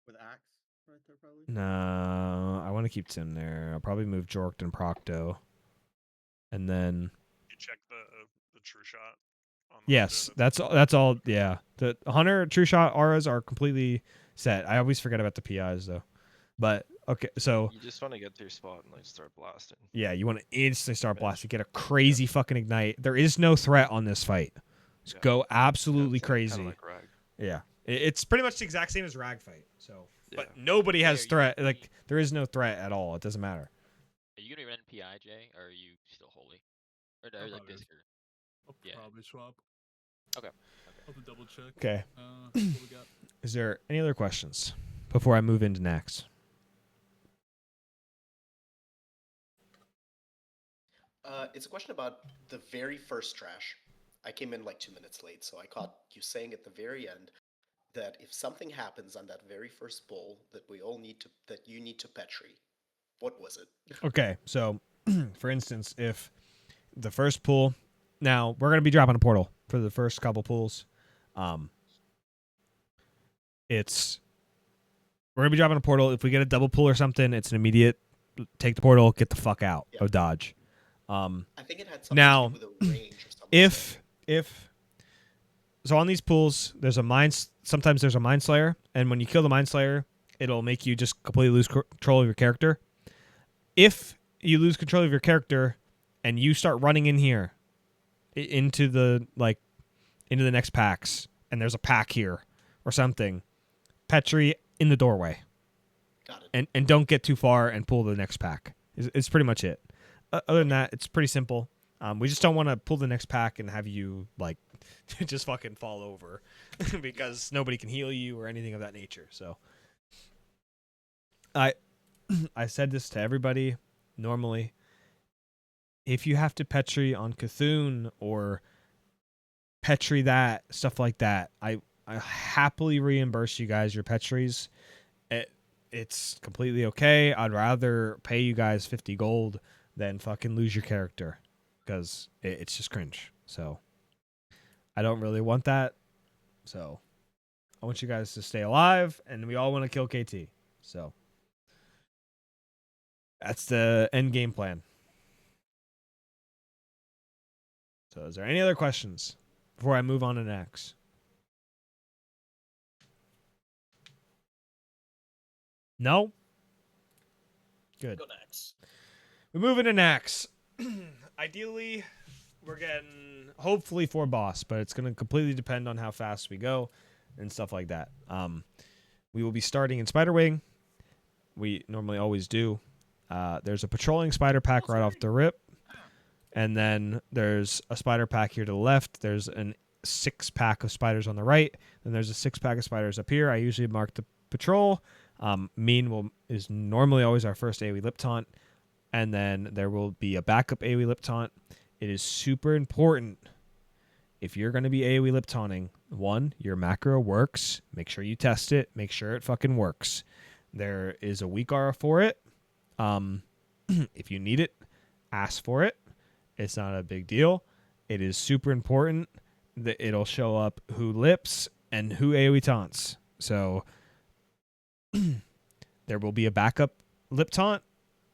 With Axe right there, probably. No, I want to keep Tim there. I'll probably move Jorkt and Procto, and then. You check the true shot. On the Yes, Hunter, that's all. Yeah, the Hunter, True Shot, auras are completely set. I always forget about the PIs though. But okay, so You just want to get to your spot and like start blasting. yeah, you want to instantly start blasting, get a crazy fucking ignite. There is no threat on this fight. Just go absolutely crazy. Kinda like Rag. Yeah, it's pretty much the exact same as Rag fight. So, but Yeah. nobody has Hey, are threat. you- Like there is no threat at all. It doesn't matter. Are you gonna run PI, Jay, or are you still holy? Or I'll like probably- Discord? I'll Yeah. probably swap. Okay. I'll have to double check. Okay. What we got? Is there any other questions before I move into Naxx? It's a question about the very first trash. I came in like 2 minutes late, so I caught you saying at the very end that if something happens on that very first pull, that you need to Petri. What was it? Okay, so for instance, if the first pool, now we're gonna be dropping a portal for the first couple pools. We're gonna be dropping a portal. If we get a double pull or something, it's an immediate take the portal, get the fuck out of Dodge. I think it had something Now, to do with a range or something. if so on these pools, there's a sometimes there's a Mind Slayer, and when you kill the Mind Slayer, it'll make you just completely lose control of your character. If you lose control of your character and you start running in here into the next packs, and there's a pack here or something, Petri in the doorway. Got it. And don't get too far and pull the next pack. It's pretty much it. Other than that, it's pretty simple. We just don't want to pull the next pack and have you like just fucking fall over because nobody can heal you or anything of that nature. So I said this to everybody normally. If you have to Petri on Cthun or Petri that, stuff like that, I happily reimburse you guys your Petris. It's completely okay. I'd rather pay you guys 50 gold than fucking lose your character because it's just cringe. So I don't really want that. So I want you guys to stay alive, and we all want to kill KT. So that's the end game plan. So is there any other questions before I move on to Naxx? No? Good. Go next. We're moving to Naxx. Ideally, we're getting hopefully 4 boss, but it's going to completely depend on how fast we go and stuff like that. We will be starting in Spiderwing. We normally always do. There's a patrolling spider pack right off the rip. And then there's a spider pack here to the left. There's a 6-pack of spiders on the right. Then there's a 6-pack of spiders up here. I usually mark the patrol. Mean is normally always our first AoE lip taunt. And then there will be a backup AoE lip taunt. It is super important if you're going to be AoE lip taunting. 1, your macro works. Make sure you test it. Make sure it fucking works. There is a weak aura for it. If you need it, ask for it. It's not a big deal. It is super important that it'll show up who lips and who AoE taunts. So there will be a backup lip taunt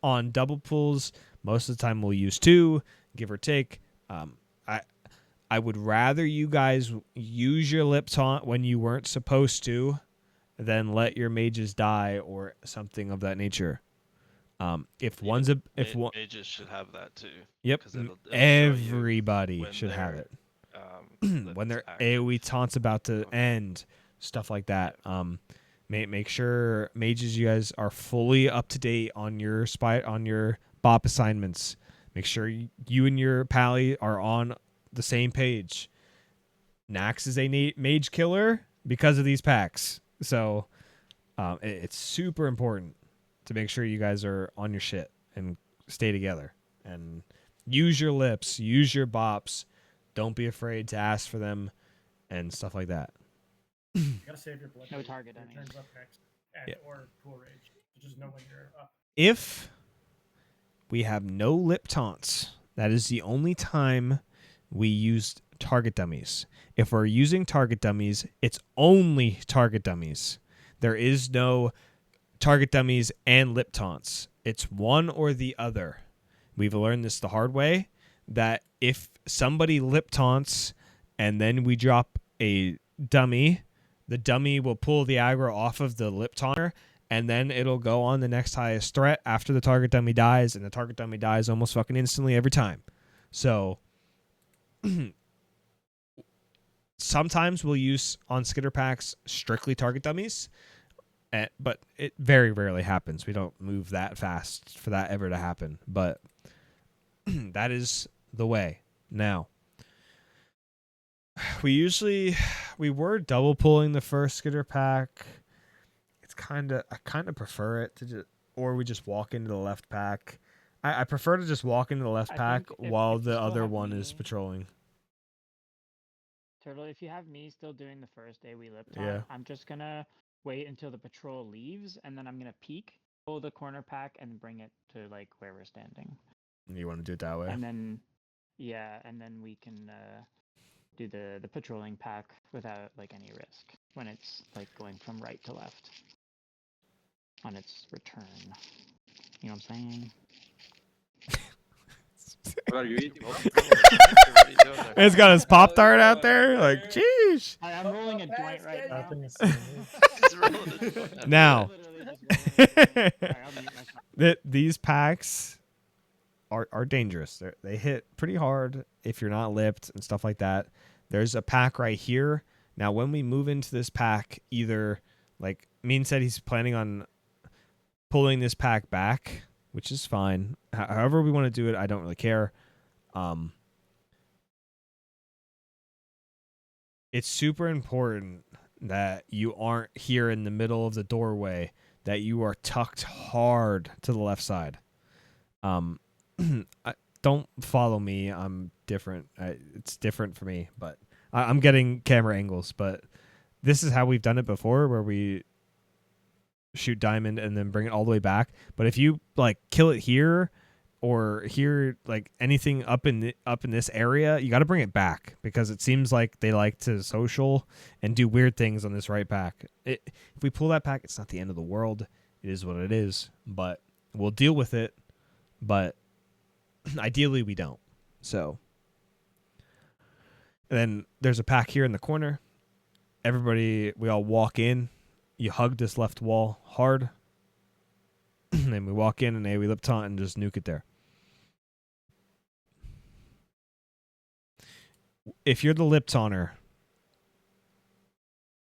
on double pulls. Most of the time we'll use 2, give or take. I would rather you guys use your lip taunt when you weren't supposed to than let your mages die or something of that nature. If one's a if one mages should have that too. Yep, 'Cause it'll show you everybody when should have they're, it. When their AoE taunt's about to end, stuff like that. Make sure mages, you guys are fully up to date on your bop assignments. Make sure you and your pally are on the same page. Naxx is a mage killer because of these packs, so it's super important to make sure you guys are on your shit and stay together and use your lips, use your bops. Don't be afraid to ask for them and stuff like that. You gotta save your blood. No target Your any. turns up next, Yeah. or pool rage. So just know when you're up. If we have no lip taunts, that is the only time we used target dummies. If we're using target dummies, it's only target dummies. There is no target dummies and lip taunts. It's one or the other. We've learned this the hard way, that if somebody lip taunts and then we drop a dummy, the dummy will pull the aggro off of the lip taunter, and then it'll go on the next highest threat after the target dummy dies, and the target dummy dies almost fucking instantly every time. So sometimes we'll use on skitter packs strictly target dummies, but it very rarely happens. We don't move that fast for that ever to happen, but that is the way. Now, we were double pulling the first skitter pack. I kind of prefer it to just, or we just walk into the left pack. I prefer to just walk into the left I pack think if while you the still other have one is me- patrolling. Turtle, if you have me still doing the first day we lip taunt, Yeah. I'm just gonna wait until the patrol leaves, and then I'm gonna peek, pull the corner pack, and bring it to like where we're standing. You want to do it that way? And then, yeah, and then we can do the patrolling pack without like any risk when it's like going from right to left on its return. You know what I'm saying? What are you eating? It's got his Pop Tart out there. Like, jeez. I'm rolling a joint right now. Now, Literally just rolling a joint. Alright, I'll mute myself. these packs are dangerous. They hit pretty hard if you're not lipped and stuff like that. There's a pack right here. Now, when we move into this pack, either like Mean said he's planning on pulling this pack back, which is fine. However we want to do it, I don't really care. It's super important that you aren't here in the middle of the doorway, that you are tucked hard to the left side. Don't follow me. I'm different. It's different for me, but I'm getting camera angles. But this is how we've done it before, where we shoot diamond and then bring it all the way back. But if you like kill it here or here, like anything up in this area, you got to bring it back, because it seems like they like to social and do weird things on this right pack. If we pull that pack, it's not the end of the world. It is what it is, but we'll deal with it. But ideally we don't. So, and then there's a pack here in the corner. Everybody, we all walk in. You hug this left wall hard. And then we walk in and we lip taunt and just nuke it there. If you're the lip taunter,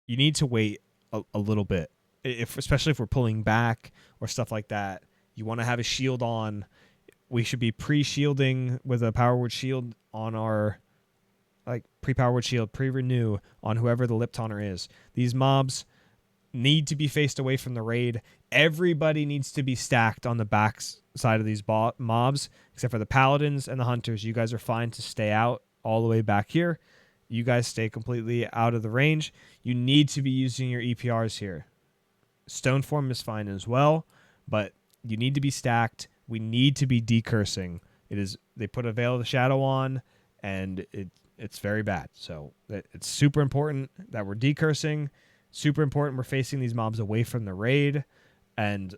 you need to wait a little bit. Especially if we're pulling back or stuff like that, you want to have a shield on. We should be pre-shielding with a power word shield on our, like, pre-power word shield, pre-renew on whoever the lip taunter is. These mobs need to be faced away from the raid. Everybody needs to be stacked on the back side of these mobs, except for the paladins and the hunters. You guys are fine to stay out all the way back here. You guys stay completely out of the range. You need to be using your EPRs here. Stone form is fine as well, but you need to be stacked. We need to be decursing. They put a Veil of the Shadow on, and it's very bad. So it's super important that we're decursing. Super important we're facing these mobs away from the raid, and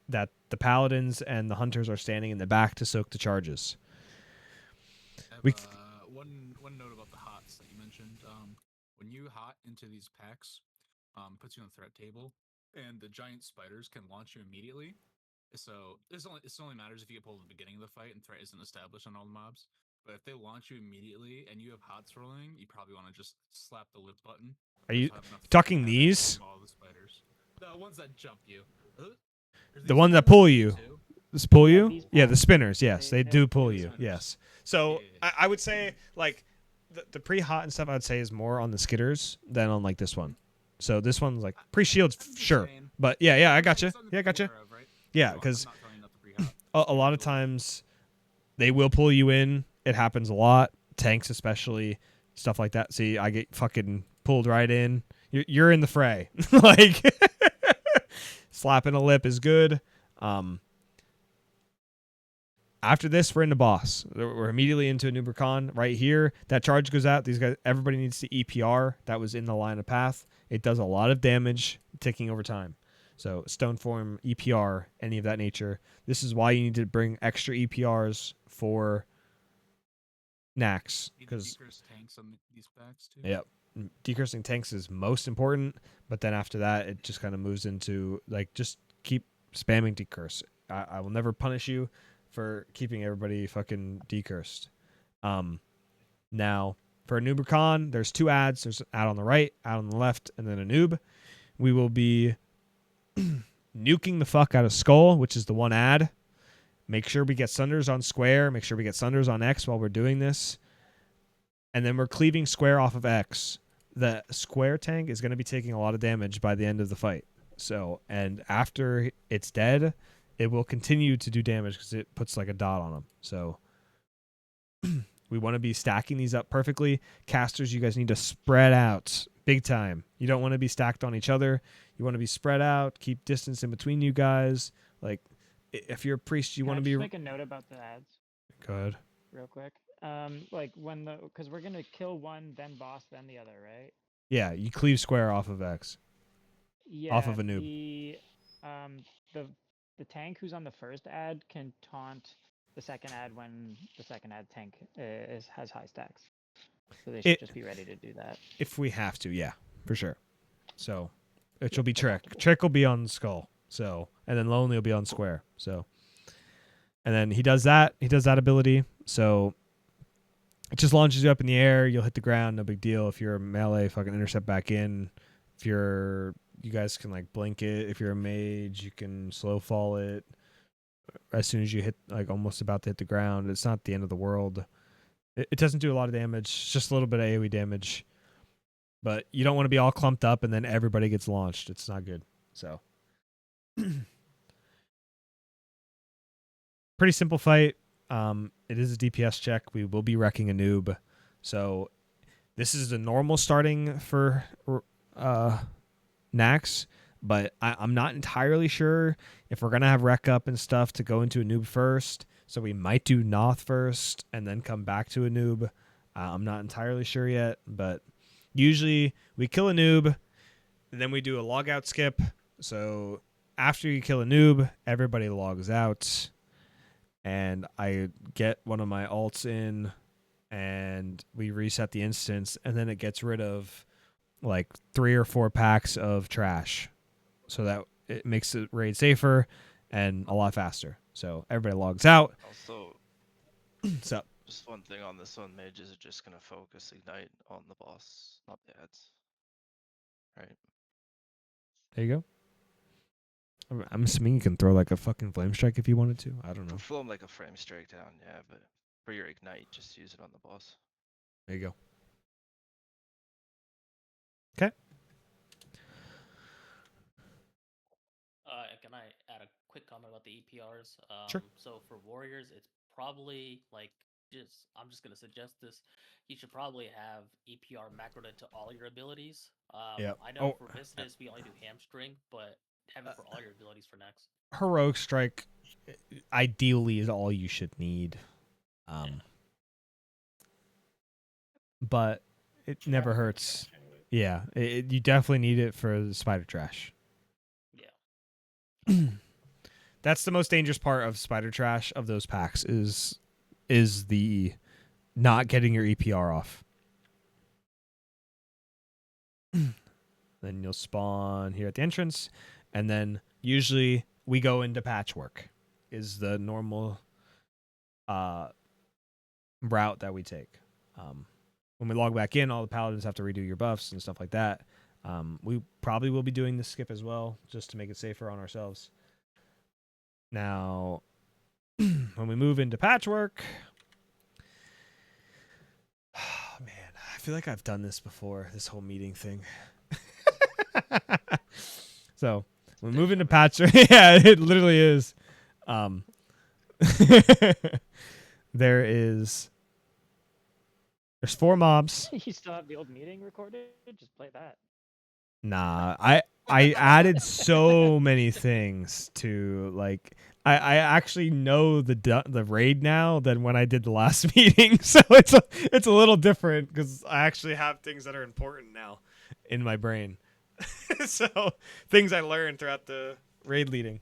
that the paladins and the hunters are standing in the back to soak the charges. One note about the hots that you mentioned. When you hot into these packs, puts you on the threat table, and the giant spiders can launch you immediately. So it only matters if you get pulled at the beginning of the fight and threat isn't established on all the mobs. But if they launch you immediately and you have hots rolling, you probably want to just slap the lip button. Are you so have enough talking damage these? from all the spiders. The ones that jump you. The ones that pull you. This pull Yeah, you? these Yeah, the packs, spinners. Yes, they do they'll pull do you. it. Yes. So Yeah. I would say like the pre-hot and stuff. I would say is more on the skitters than on like this one. So this one's like pre-shields, sure. saying. But yeah, I It's got you. something to Yeah, I be got you. aware of, right? Yeah, So because I'm not telling you not to pre-hot. a lot of times they will pull you in. It happens a lot. Tanks especially, stuff like that. See, I get fucking pulled right in. You're in the fray. Like slapping a lip is good. After this, we're into boss. We're immediately into a Nubercon right here. That charge goes out. These guys, everybody needs to EPR. That was in the line of path. It does a lot of damage, ticking over time. So stone form, EPR, any of that nature. This is why you need to bring extra EPRs for Naxx, because tanks on these packs too. yep, decursing tanks is most important. But then after that, it just kind of moves into like just keep spamming decurse. I will never punish you for keeping everybody fucking decursed. Now for a Nubercon, there's 2 ads. There's an ad on the right, ad on the left, and then a noob. We will be nuking the fuck out of Skull, which is the 1 ad. Make sure we get Sunders on square. Make sure we get Sunders on X while we're doing this. And then we're cleaving square off of X. The square tank is going to be taking a lot of damage by the end of the fight. So, and after it's dead, it will continue to do damage because it puts like a dot on them. So we want to be stacking these up perfectly. Casters, you guys need to spread out big time. You don't want to be stacked on each other. You want to be spread out. Keep distance in between you guys. Like, if you're a priest, you want to be. Make a note about the ads. Go ahead. Real quick. Like when because we're gonna kill one, then boss, then the other, right? Yeah, you cleave square off of X. Yeah. Off of a noob. The tank who's on the first ad can taunt the second ad when the second ad tank has high stacks. So they should just be ready to do that. If we have to, yeah, for sure. So it will be Trick. Trick will be on Skull. So, and then Lonely will be on Square. So, and then he does that. He does that ability. So it just launches you up in the air. You'll hit the ground. No big deal. If you're a melee, fucking intercept back in. If you guys can like blink it. If you're a mage, you can slow fall it. As soon as you hit, like almost about to hit the ground, it's not the end of the world. It doesn't do a lot of damage. It's just a little bit of AoE damage. But you don't want to be all clumped up and then everybody gets launched. It's not good. So pretty simple fight. It is a DPS check. We will be wrecking a noob. So this is the normal starting for Naxx, but I'm not entirely sure if we're going to have wreck up and stuff to go into a noob first. So we might do Noth first and then come back to a noob. I'm not entirely sure yet, but usually we kill a noob, and then we do a logout skip. So after you kill a noob, everybody logs out, and I get one of my alts in, and we reset the instance, and then it gets rid of like 3 or 4 packs of trash, so that it makes the raid safer and a lot faster. So everybody logs out. Also, so just one thing on this one, mages are just gonna focus ignite on the boss, not the ads. Right. There you go. I'm assuming you can throw like a fucking flame strike if you wanted to. I don't know. Flow 'em like a frame strike down, yeah, but for your ignite, just use it on the boss. There you go. Okay. Can I add a quick comment about the EPRs? Sure. So for warriors, it's probably like I'm just gonna suggest this. You should probably have EPR macroed into all your abilities. Yep. I know for Vistas we only do hamstring, but have it for all your abilities for Naxx. Heroic strike, ideally, is all you should need. But it never hurts. Yeah, you definitely need it for the spider trash. Yeah. That's the most dangerous part of spider trash of those packs is the not getting your EPR off. Then you'll spawn here at the entrance, and then usually we go into patchwork is the normal route that we take. When we log back in, all the paladins have to redo your buffs and stuff like that. We probably will be doing the skip as well, just to make it safer on ourselves. Now, when we move into patchwork, oh, man, I feel like I've done this before, this whole meeting thing. So, when we move into patchwork, yeah, it literally is. There's 4 mobs. You still have the old meeting recorded? Just play that. Nah, I added so many things to like. I actually know the raid now than when I did the last meeting, so it's a little different because I actually have things that are important now in my brain. So things I learned throughout the raid leading.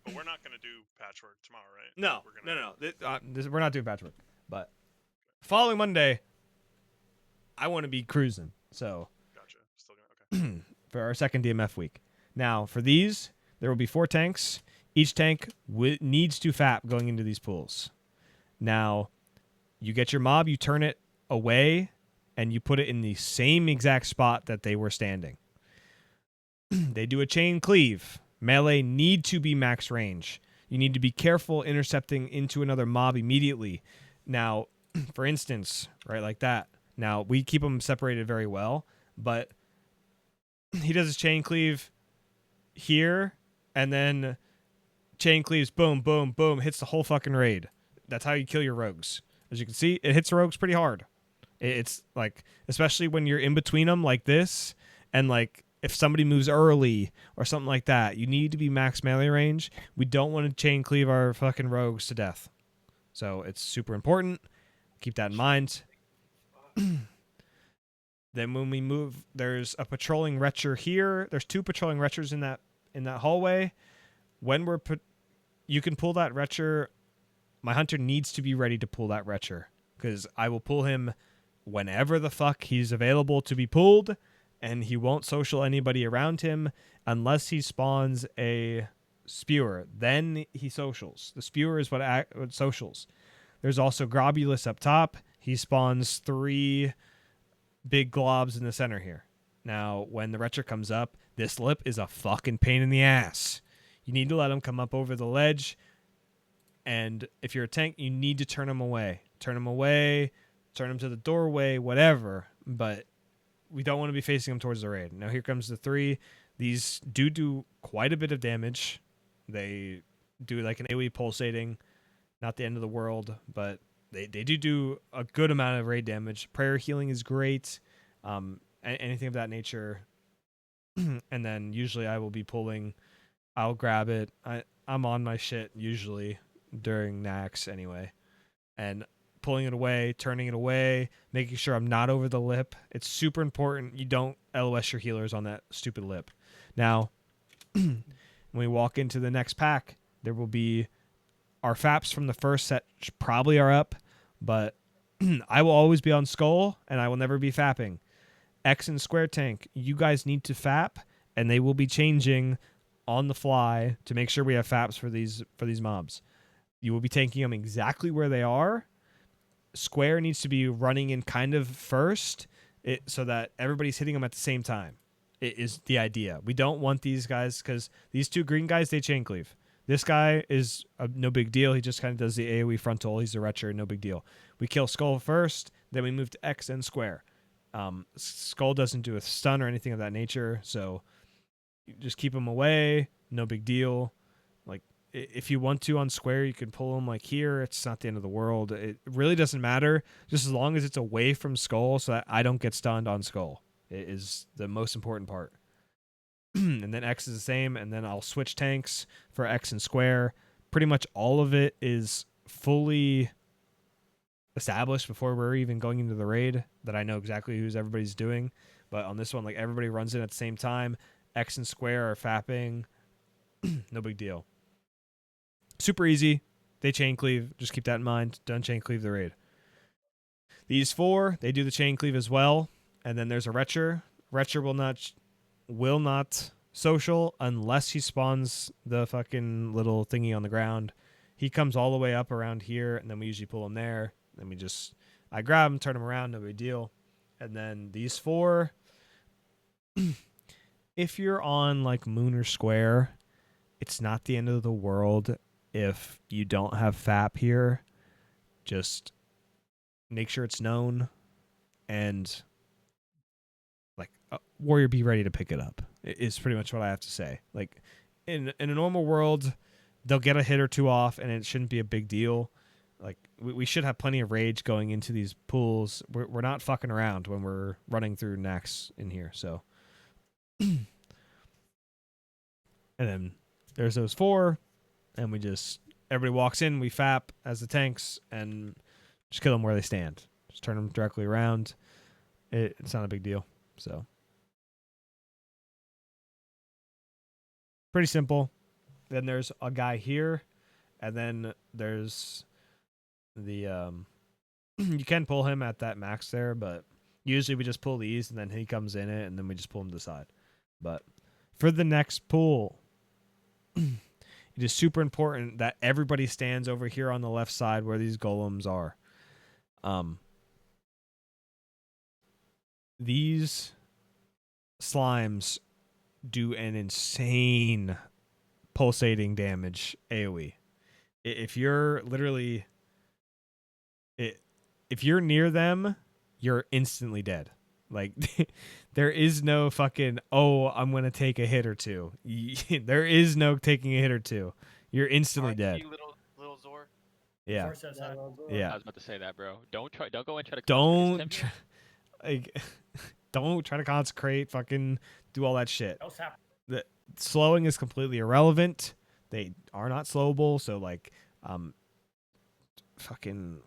But we're not gonna do patchwork tomorrow, right? No, We're gonna... no. We're not doing patchwork, but following Monday, I want to be cruising. So Gotcha. Still gonna... Okay. for our second DMF week. Now, for these, there will be 4 tanks. Each tank needs to FAP going into these pools. Now, you get your mob, you turn it away, and you put it in the same exact spot that they were standing. They do a chain cleave. Melee need to be max range. You need to be careful intercepting into another mob immediately. Now, for instance, right like that. Now, we keep them separated very well, but he does his chain cleave here, and then chain cleaves, boom, boom, boom, hits the whole fucking raid. That's how you kill your rogues. As you can see, it hits rogues pretty hard. It's like, especially when you're in between them like this, and like if somebody moves early or something like that, you need to be max melee range. We don't want to chain cleave our fucking rogues to death. So it's super important. Keep that in mind. Then when we move, there's a patrolling retcher here. There's 2 patrolling retchers in that hallway. When you can pull that retcher. My hunter needs to be ready to pull that retcher because I will pull him whenever the fuck he's available to be pulled, and he won't social anybody around him unless he spawns a spewer. Then he socials. The spewer is what socials. There's also Grobulus up top. He spawns 3 big globs in the center here. Now, when the retcher comes up, this lip is a fucking pain in the ass. You need to let him come up over the ledge, and if you're a tank, you need to turn him away. Turn him away, turn him to the doorway, whatever, but we don't want to be facing him towards the raid. Now, here comes the 3. These do quite a bit of damage. They do like an AoE pulsating, not the end of the world, but they do a good amount of raid damage. Prayer healing is great, anything of that nature. And then usually I will be pulling, I'll grab it. I'm on my shit usually during Naxx anyway, and pulling it away, turning it away, making sure I'm not over the lip. It's super important you don't LOS your healers on that stupid lip. Now, when we walk into the next pack, there will be our FAPs from the first set probably are up, but I will always be on Skull, and I will never be fapping. X and Square Tank, you guys need to FAP, and they will be changing on the fly to make sure we have FAPs for these mobs. You will be tanking them exactly where they are. Square needs to be running in kind of first, so that everybody's hitting them at the same time. It is the idea. We don't want these guys, because these 2 green guys, they chain cleave. This guy is no big deal. He just kind of does the AoE frontal. He's a retcher, no big deal. We kill Skull first, then we move to X and Square. Skull doesn't do a stun or anything of that nature, so you just keep him away, no big deal. Like, if you want to on Square, you can pull him like here. It's not the end of the world. It really doesn't matter, just as long as it's away from Skull so that I don't get stunned on Skull. It is the most important part. And then X is the same, and then I'll switch tanks for X and Square. Pretty much all of it is fully established before we're even going into the raid, that I know exactly who's everybody's doing. But on this one, like, everybody runs in at the same time. X and Square are fapping. No big deal. Super easy. They chain cleave. Just keep that in mind. Don't chain cleave the raid. These 4, they do the chain cleave as well. And then there's a retcher. Retcher will not social unless he spawns the fucking little thingy on the ground. He comes all the way up around here, and then we usually pull him there. Then I grab them, turn them around, no big deal. And then these 4, if you're on like Moon or Square, it's not the end of the world if you don't have FAP here. Just make sure it's known, and like Warrior, be ready to pick it up. Is pretty much what I have to say. Like in a normal world, they'll get a hit or 2 off, and it shouldn't be a big deal. Like we should have plenty of rage going into these pools. We're not fucking around when we're running through Naxx in here. So, and then there's those 4, and everybody walks in. We FAP as the tanks and just kill them where they stand. Just turn them directly around. It's not a big deal. So pretty simple. Then there's a guy here, and then there's the you can pull him at that max there, but usually we just pull these, and then he comes in it, and then we just pull him to the side. But for the next pool, it is super important that everybody stands over here on the left side where these golems are. These slimes do an insane pulsating damage AoE. If you're literally... if you're near them, you're instantly dead. Like, there is no fucking, oh, I'm going to take a hit or 2. There is no taking a hit or 2. You're instantly dead. Little Zor. Yeah. Zor says hi. Yeah. I was about to say that, bro. Don't go and try to Don't don't try to consecrate, fucking do all that shit. The slowing is completely irrelevant. They are not slowable, so like fucking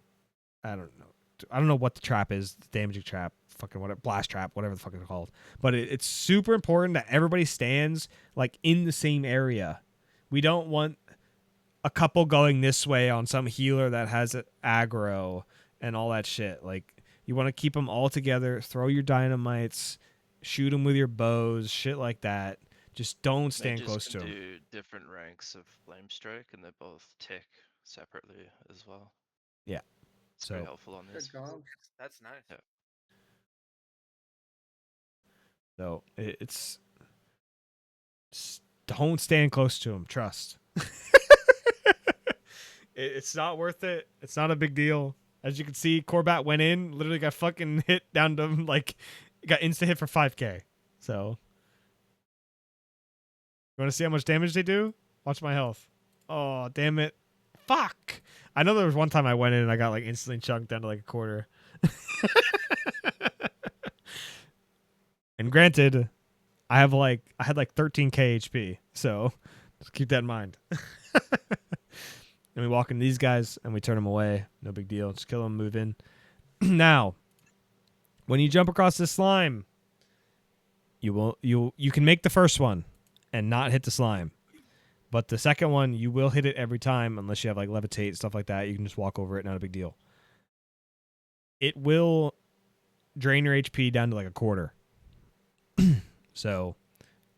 I don't know what the trap is, the damaging trap, fucking whatever, blast trap, whatever the fuck it's called. But it's super important that everybody stands like in the same area. We don't want a couple going this way on some healer that has aggro and all that shit. Like, you want to keep them all together, throw your dynamites, shoot them with your bows, shit like that. Just don't stand close to them. Do different ranks of flame strike, and they both tick separately as well. Yeah. It's very helpful on this. That's nice. Yeah. So don't stand close to them. Trust. It's not worth it. It's not a big deal. As you can see, Corbat went in, literally got fucking hit down to like, got insta hit for 5k. So, you want to see how much damage they do? Watch my health. Oh, damn it. Fuck. I know there was one time I went in and I got like instantly chunked down to like a quarter. And granted, I had like 13k HP, so just keep that in mind. And we walk into these guys and we turn them away. No big deal. Just kill them, move in. Now, when you jump across this slime, you can make the first one and not hit the slime. But the second one, you will hit it every time unless you have like levitate, stuff like that. You can just walk over it, not a big deal. It will drain your HP down to like a quarter. So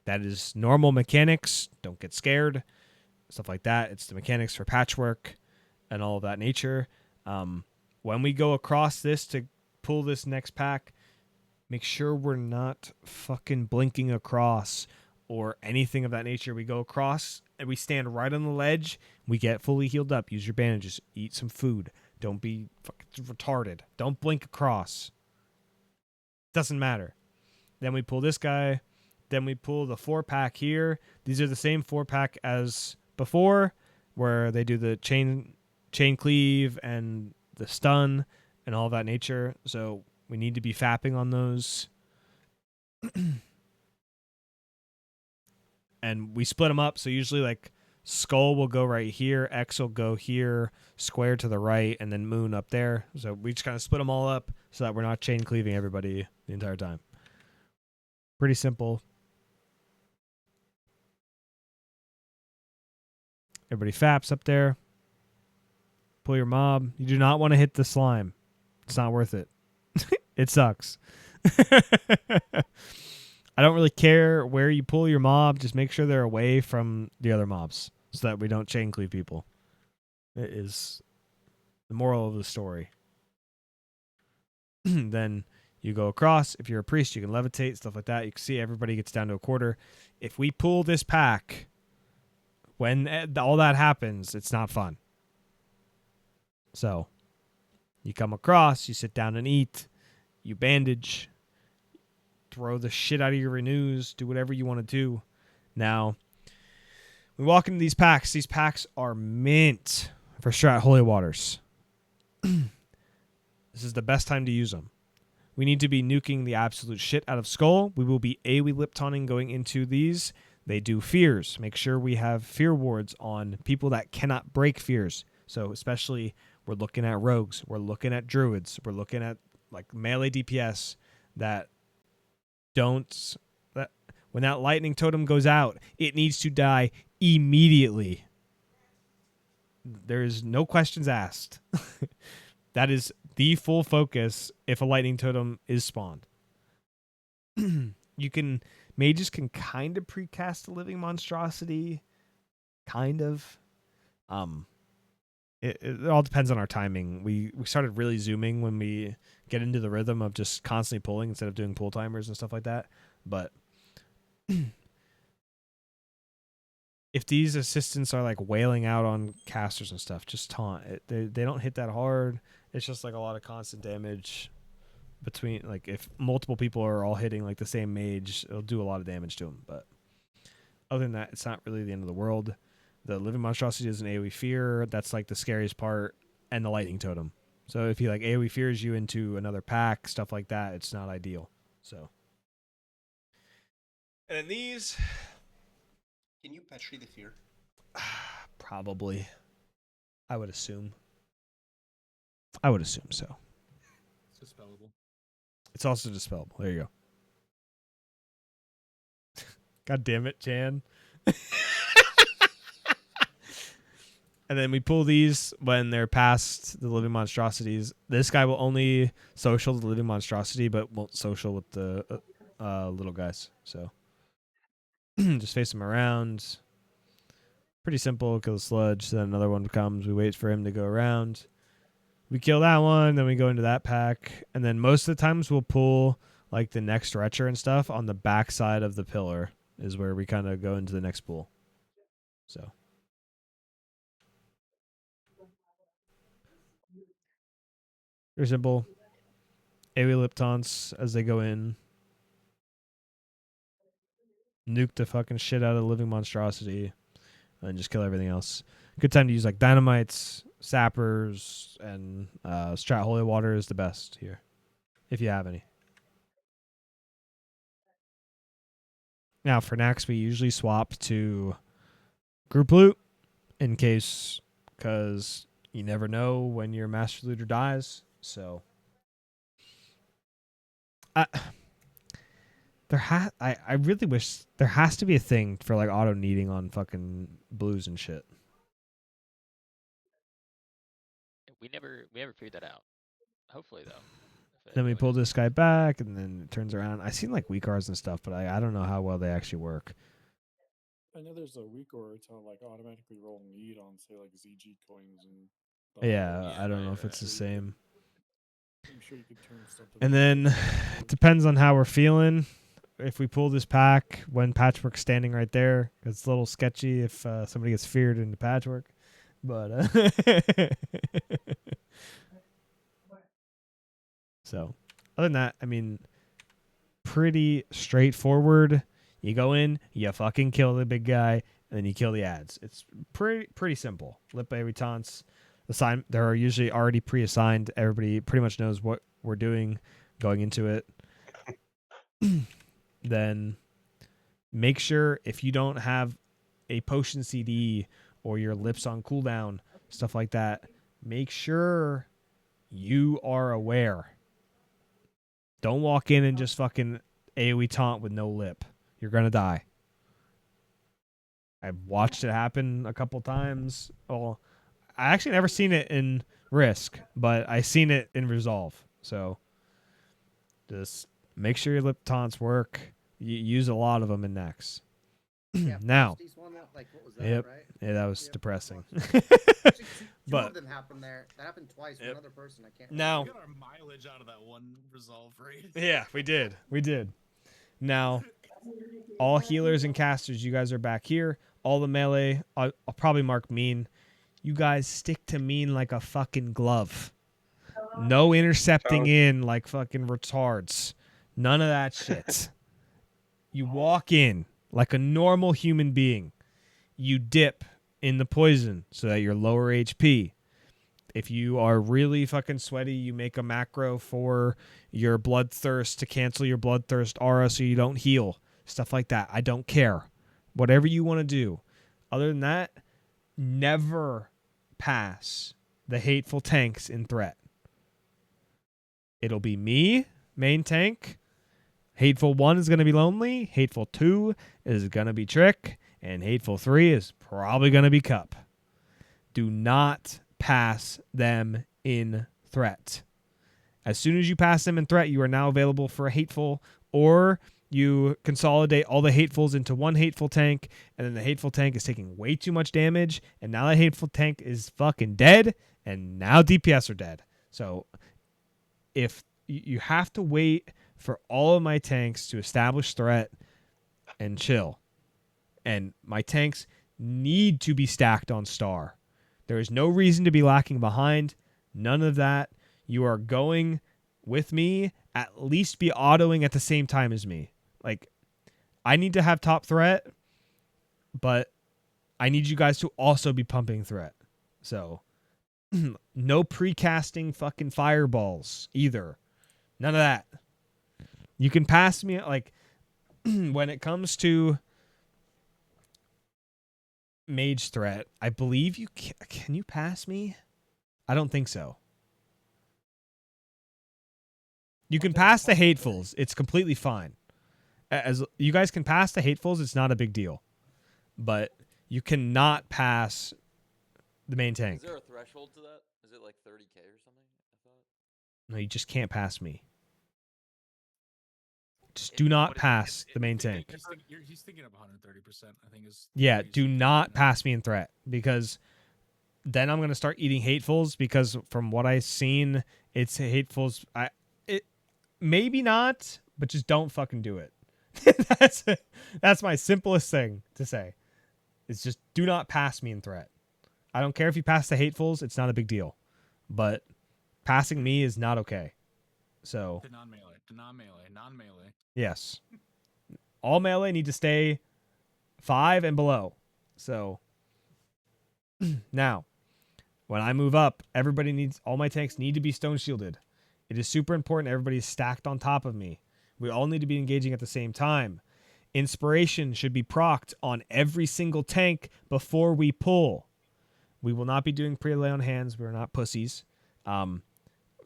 that is normal mechanics. Don't get scared. Stuff like that. It's the mechanics for patchwork and all of that nature. When we go across this to pull this next pack, make sure we're not fucking blinking across or anything of that nature. We go across and we stand right on the ledge. We get fully healed up. Use your bandages. Eat some food. Don't be fucking retarded. Don't blink across. Doesn't matter. Then we pull this guy. Then we pull the 4-pack here. These are the same 4-pack as before, where they do the chain cleave and the stun and all of that nature. So we need to be fapping on those. And we split them up. So usually like Skull will go right here, X will go here, Square to the right, and then Moon up there. So we just kind of split them all up so that we're not chain cleaving everybody the entire time. Pretty simple. Everybody faps up there. Pull your mob. You do not want to hit the slime. It's not worth it. It sucks. I don't really care where you pull your mob. Just make sure they're away from the other mobs so that we don't chain cleave people. It is the moral of the story. Then you go across. If you're a priest, you can levitate, stuff like that. You can see everybody gets down to a quarter. If we pull this pack, when all that happens, it's not fun. So you come across, you sit down and eat, you bandage, throw the shit out of your renews, do whatever you want to do. Now, we walk into these packs. These packs are mint for Strat Holy Waters. This is the best time to use them. We need to be nuking the absolute shit out of Skull. We will be AoE Liptoning going into these. They do fears. Make sure we have fear wards on people that cannot break fears. So especially we're looking at rogues. We're looking at druids. We're looking at like melee DPS that don't... that when that lightning totem goes out, it needs to die immediately. There is no questions asked. That is the full focus if a lightning totem is spawned. Mages can kind of precast a living monstrosity. Kind of. It all depends on our timing. We started really zooming when we get into the rhythm of just constantly pulling instead of doing pull timers and stuff like that. But if these assistants are like wailing out on casters and stuff, just taunt. They don't hit that hard. It's just like a lot of constant damage between, like, if multiple people are all hitting like the same mage, it'll do a lot of damage to them. But other than that, it's not really the end of the world. The living monstrosity is an AoE fear. That's like the scariest part, and the lightning totem. So if he like AoE fears you into another pack, stuff like that, it's not ideal. So, and then these, Can you Petri the fear? probably, I would assume. I would assume so. It's dispellable. It's also dispellable. There you go. God damn it, Chan. And then we pull these when they're past the living monstrosities. This guy will only social the living monstrosity, but won't social with the little guys. So just face him around. Pretty simple. Kill the sludge. Then another one comes. We wait for him to go around. We kill that one. Then we go into that pack. And then most of the times we'll pull like the next stretcher and stuff on the back side of the pillar is where we kind of go into the next pool. So. Very simple. AoE lip taunts as they go in. Nuke the fucking shit out of the living monstrosity. And just kill everything else. Good time to use like dynamites, sappers, and Strat Holy Water is the best here. If you have any. Now for Naxx, we usually swap to group loot in case, because you never know when your master looter dies. So I really wish there has to be a thing for like auto needing on fucking blues and shit. We never figured that out. Hopefully though. Then we pull this guy back, and then it turns around. I've seen like weak cards and stuff, but I don't know how well they actually work. I know there's a weak aura to like automatically roll need on, say, like ZG coins and. Yeah, I don't know if it's the same. I'm sure you could turn something. And then it depends on how we're feeling. If we pull this pack when Patchwork's standing right there, it's a little sketchy if somebody gets feared into Patchwork. But so other than that, I mean, pretty straightforward. You go in, you fucking kill the big guy, and then you kill the ads. It's pretty simple. Lip AoE taunts. There are usually already pre-assigned. Everybody pretty much knows what we're doing going into it. Then make sure if you don't have a potion CD or your lips on cooldown, stuff like that, make sure you are aware. Don't walk in and just fucking AoE taunt with no lip. You're going to die. I've watched it happen a couple times. Well, I actually never seen it in Risk, but I seen it in Resolve. So just make sure your lip taunts work. You use a lot of them in Naxx. Now, Like, what was that, Yep. right? Yeah, that was Yep. depressing. Actually, two But of them happened there. That happened twice with another person. I can't now, We got our mileage out of that one resolve raid. yeah, we did. We did. Now, all healers and casters, you guys are back here. All the melee, I'll probably mark mean. You guys stick to mean like a fucking glove. No intercepting in like fucking retards. None of that shit. You walk in like a normal human being. You dip in the poison so that you're lower HP. If you are really fucking sweaty, you make a macro for your bloodthirst to cancel your bloodthirst aura so you don't heal. Stuff like that. I don't care. Whatever you want to do. Other than that, never pass the hateful tanks in threat. It'll be me, main tank. Hateful 1 is going to be Lonely. Hateful 2 is going to be Trick. And Hateful 3 is probably going to be Cup. Do not pass them in threat. As soon as you pass them in threat, you are now available for a Hateful, or you consolidate all the Hatefuls into one Hateful tank, and then the Hateful tank is taking way too much damage, and now that Hateful tank is fucking dead, and now DPS are dead. So if you have to wait for all of my tanks to establish threat and chill. And my tanks need to be stacked on star. There is no reason to be lacking behind. None of that. You are going with me, at least be autoing at the same time as me. Like, I need to have top threat, but I need you guys to also be pumping threat. So, no precasting fucking fireballs either. None of that. You can pass me, like, when it comes to mage threat, I believe you can you pass me? I don't think so. You can pass the hatefuls. It's completely fine. As you guys can pass the hatefuls, it's not a big deal. But you cannot pass the main tank. Is there a threshold to that? Is it like 30k or something? I thought. No, you just can't pass me. Just do not pass the main tank. He's thinking of 130%. I think is. Yeah, do not pass me in threat, because then I'm gonna start eating hatefuls, because from what I've seen, it's hatefuls. Maybe not, but just don't fucking do it. That's my simplest thing to say. It's just do not pass me in threat. I don't care if you pass the hatefuls; it's not a big deal. But passing me is not okay. So non-melee. yes, all melee need to stay 5 and below. So now, when I move up, all my tanks need to be stone shielded. It is super important everybody is stacked on top of me. We all need to be engaging at the same time. Inspiration should be procced on every single tank before we pull. We will not be doing pre-lay on hands. We're not pussies.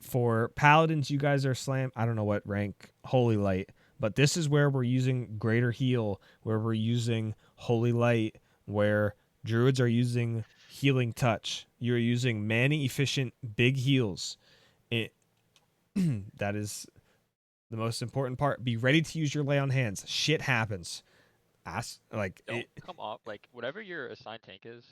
For paladins, you guys are I don't know what rank, Holy Light. But this is where we're using Greater Heal, where we're using Holy Light, where druids are using Healing Touch. You're using mana-efficient big heals. That is the most important part. Be ready to use your lay on hands. Shit happens. Don't come off, like, whatever your assigned tank is,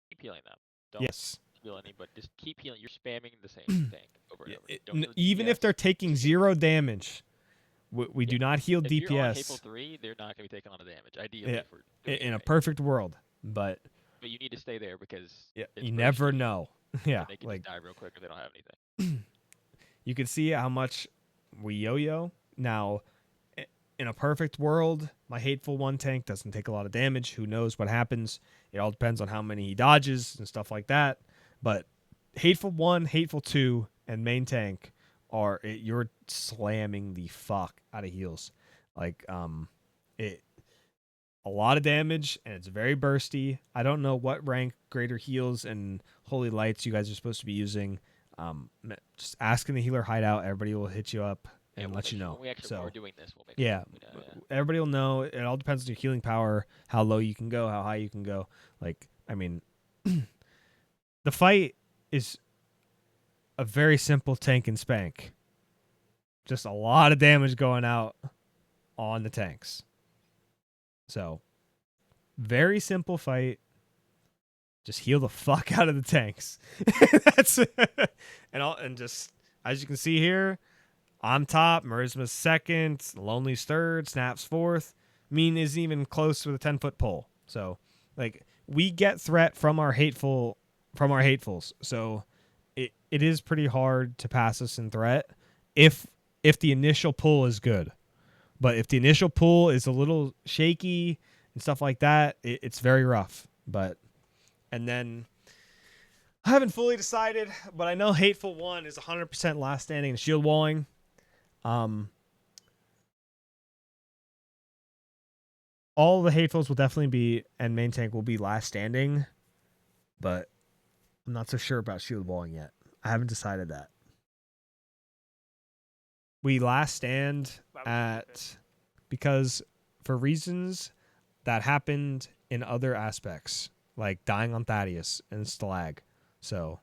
keep healing them. Don't heal any, but just keep healing. You're spamming the same tank over and over. Don't heal Even if DPS. they're taking 0 damage, we do not heal if DPS. If you're on Hateful 3, they're not going to be taking a lot of damage, ideally. Yeah. In a perfect world, but you need to stay there, because you never know. Yeah, they can just die real quick if they don't have anything. You can see how much we yo-yo. Now, in a perfect world, my Hateful 1 tank doesn't take a lot of damage. Who knows what happens? It all depends on how many he dodges and stuff like that. But Hateful 1, Hateful 2, and main tank you're slamming the fuck out of heals. Like, a lot of damage, and it's very bursty. I don't know what rank Greater Heals and Holy Lights you guys are supposed to be using. Just ask in the healer hideout. Everybody will hit you up and let you know. When we actually are doing this, we'll make sure everybody will know. It all depends on your healing power, how low you can go, how high you can go. Like, I mean, the fight is a very simple tank and spank. Just a lot of damage going out on the tanks. So Very simple fight. Just heal the fuck out of the tanks. That's and just as you can see here, I'm top, Merisma's second, Lonely's third, Snap's fourth. Mean isn't even close with a 10-foot pole. So, like, we get threat from our hatefuls. So, it is pretty hard to pass us in threat if the initial pull is good. But if the initial pull is a little shaky and stuff like that, it's very rough. And then I haven't fully decided, but I know Hateful 1 is 100% last standing and shield walling. All the Hatefuls will definitely be, and main tank will be last standing, but I'm not so sure about shield walling yet. I haven't decided that. We last stand at, because for reasons that happened in other aspects, like dying on Thaddeus and Stalag. So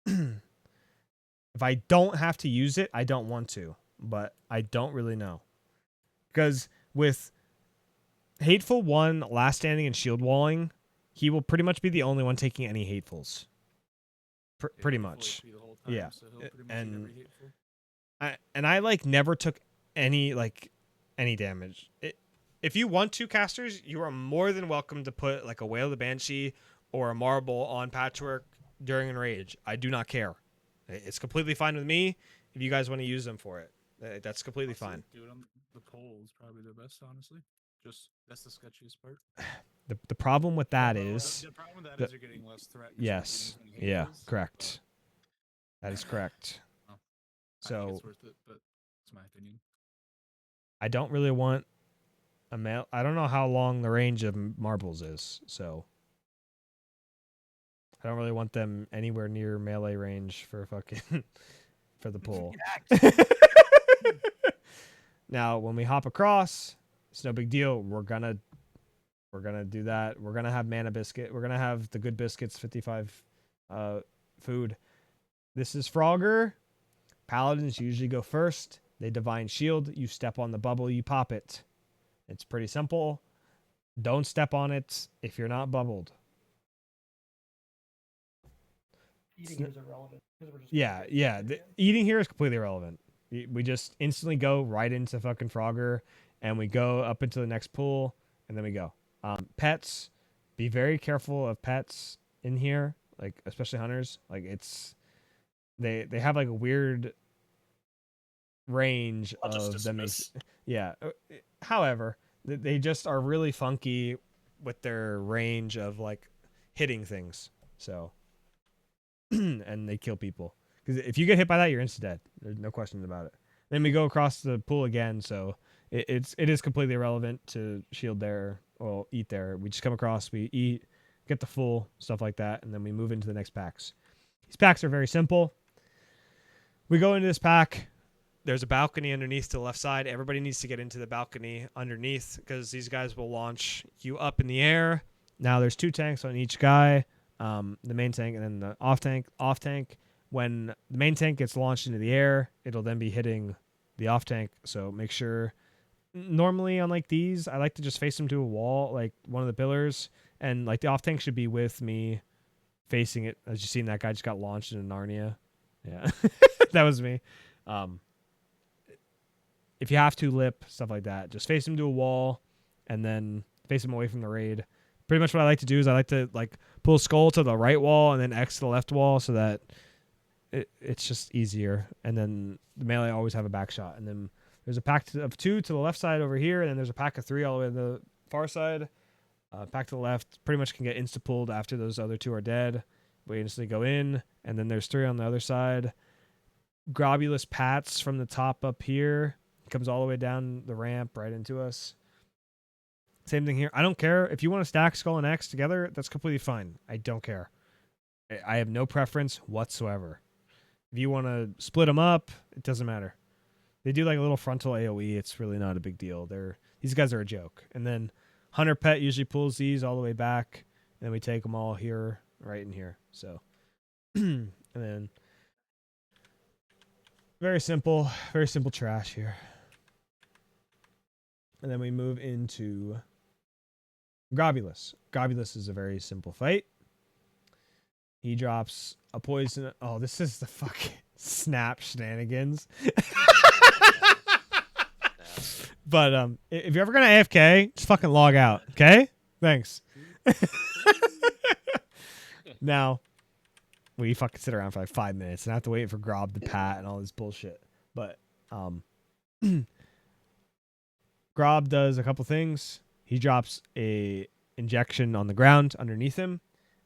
if I don't have to use it, I don't want to, but I don't really know. Because with Hateful 1 last standing and shield walling, he will pretty much be the only one taking any Hatefuls. Pretty much. Time, yeah. So he'll pretty much eat every hateful. I like never took any damage. If you want to, casters, you are more than welcome to put like a Wail of the Banshee or a Marble on Patchwork during Enrage. I do not care. It's completely fine with me if you guys want to use them for it. That's completely fine. Do it on the pole is probably the best, honestly. Just that's the sketchiest part. The problem with that is the problem with that is you're getting less threat. Yes. Yeah. Correct. That is correct. Well, I so think it's worth it, but it's my opinion. I don't really want a mail. I don't know how long the range of marbles is, so I don't really want them anywhere near melee range for fucking for the pull. Now, when we hop across, it's no big deal. We're gonna do that. We're gonna have mana biscuit. We're gonna have the good biscuits 55 food. This is Frogger. Paladins usually go first. They divine shield. You step on the bubble, you pop it. It's pretty simple. Don't step on it if you're not bubbled. Eating is irrelevant. Yeah. The eating here is completely irrelevant. We just instantly go right into fucking Frogger, and we go up into the next pool, and then we go. Pets, be very careful of pets in here, like especially hunters. Like it's they have like a weird range of them. Yeah. However, they just are really funky with their range of like hitting things. So and they kill people. Because if you get hit by that, you're insta dead. There's no question about it. Then we go across the pool again, so it is completely irrelevant to shield there or eat there. We just come across, we eat, get the full, stuff like that, and then we move into the next packs. These packs are very simple. We go into this pack. There's a balcony underneath to the left side. Everybody needs to get into the balcony underneath because these guys will launch you up in the air. Now there's 2 tanks on each guy, the main tank and then the off tank. When the main tank gets launched into the air, it'll then be hitting the off tank. So make sure. Normally on like these, I like to just face them to a wall, like one of the pillars, and like the off tank should be with me, facing it. As you seen, that guy just got launched into Narnia. Yeah, that was me. If you have to lip stuff like that, just face him to a wall, and then face him away from the raid. Pretty much what I like to do is I like to like pull skull to the right wall and then X to the left wall so that it's just easier. And then the melee always have a back shot. And then there's a pack of 2 to the left side over here, and then there's a pack of 3 all the way to the far side. Pack to the left pretty much can get insta pulled after those other 2 are dead. We instantly go in, and then there's 3 on the other side. Grobulous Pats from the top up here comes all the way down the ramp right into us. Same thing here. I don't care if you want to stack Skull and X together. That's completely fine. I don't care. I have no preference whatsoever. If you want to split them up, it doesn't matter. They do like a little frontal AoE. It's really not a big deal. These guys are a joke. And then Hunter Pet usually pulls these all the way back, and then we take them all here, right in here. So, and then very simple trash here. And then we move into Grobulus. Grobulus is a very simple fight. He drops a poison. Oh, this is the fucking snap shenanigans. But if you're ever gonna AFK, just fucking log out, okay? Thanks. Now, we fucking sit around for like 5 minutes and have to wait for Grob to pat and all this bullshit. But Grob does a couple things. He drops a injection on the ground underneath him,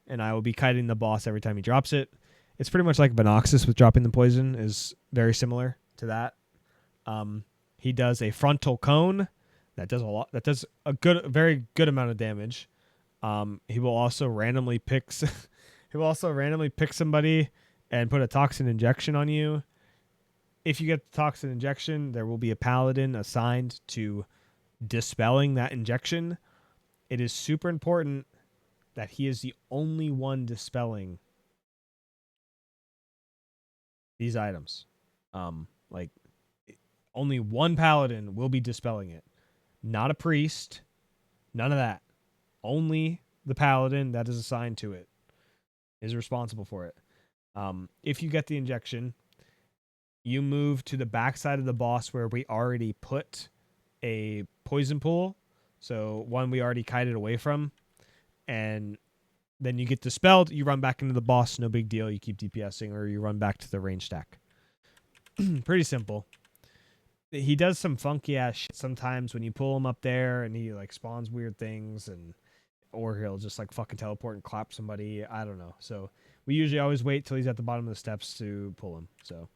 and I will be kiting the boss every time he drops it. It's pretty much like Benoxus with dropping the poison is very similar to that. He does a frontal cone that does a lot. That does a very good amount of damage. He will also randomly pick. He will also randomly pick somebody and put a toxin injection on you. If you get the toxin injection, there will be a paladin assigned to dispelling that injection. It is super important that he is the only one dispelling these items. Like only one paladin will be dispelling it. Not a priest. None of that. Only the paladin that is assigned to it is responsible for it. If you get the injection, you move to the backside of the boss where we already put a poison pool. So one we already kited away from. And then you get dispelled. You run back into the boss. No big deal. You keep DPSing or you run back to the range stack. Pretty simple. He does some funky ass shit sometimes when you pull him up there and he like spawns weird things or he'll just like fucking teleport and clap somebody. I don't know. So we usually always wait till he's at the bottom of the steps to pull him. So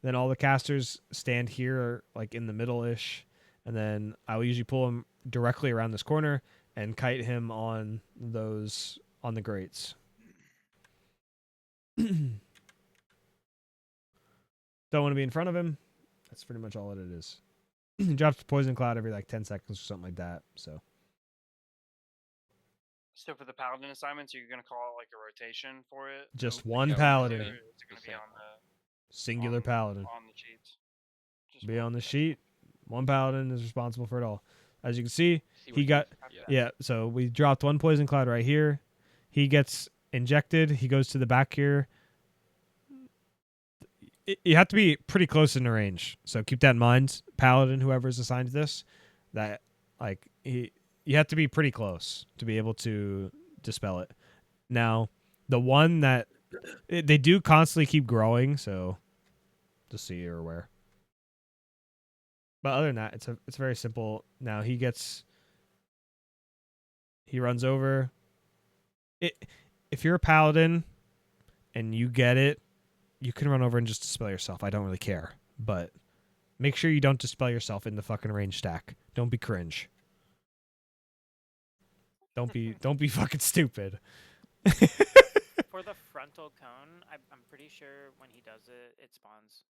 then all the casters stand here like in the middle-ish, and then I will usually pull him directly around this corner and kite him on the grates. Don't want to be in front of him. That's pretty much all it is. He drops the poison cloud every like 10 seconds or something like that. So for the paladin assignments, you're gonna call it like a rotation for it. just one paladin. Is it gonna be on the Singular paladin. on the sheets? Be on the sheet. One paladin is responsible for it all. As you can see, he got so we dropped one poison cloud right here. He gets injected. He goes to the back here. You have to be pretty close in the range, so keep that in mind. Paladin, whoever's assigned to this, that like you have to be pretty close to be able to dispel it. Now, the one that they do constantly keep growing, so just so you're aware. But other than that, it's very simple. Now he runs over. If you're a paladin and you get it, you can run over and just dispel yourself. I don't really care. But make sure you don't dispel yourself in the fucking range stack. Don't be cringe. Don't be fucking stupid. For the frontal cone, I'm pretty sure when he does it, it spawns.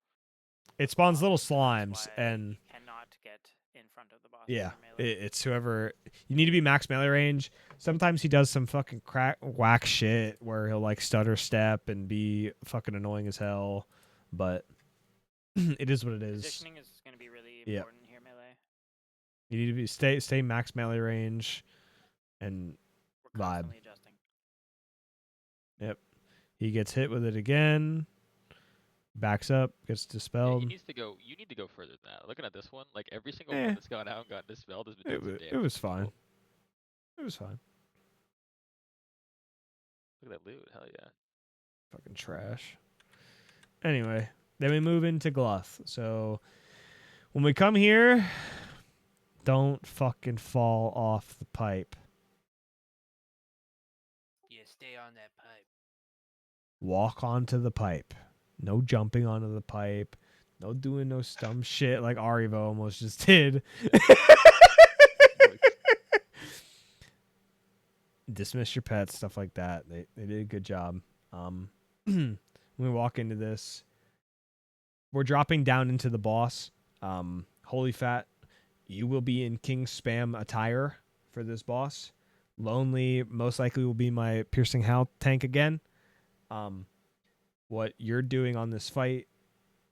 It spawns little slimes and you cannot get in front of the boss. Yeah, it's whoever. You need to be max melee range. Sometimes he does some fucking whack shit where he'll like stutter step and be fucking annoying as hell. But it is what it is. Positioning is going to be really important here, melee. You need to be stay max melee range and We're vibe. constantly adjusting. Yep. He gets hit with it again. Backs up, gets dispelled. You need to go further than that. Looking at this one, like every single one that's gone out and got dispelled has been doing some damage. It was fine. It was fine. Look at that loot. Hell yeah. Fucking trash. Anyway, then we move into Gluth. So when we come here, don't fucking fall off the pipe. Yeah, stay on that pipe. Walk onto the pipe. No jumping onto the pipe. No doing no dumb shit like Arivo almost just did. Dismiss your pets, stuff like that. They did a good job. When we walk into this, we're dropping down into the boss. Holy fat, you will be in King Spam attire for this boss. Lonely most likely will be my piercing howl tank again. What you're doing on this fight,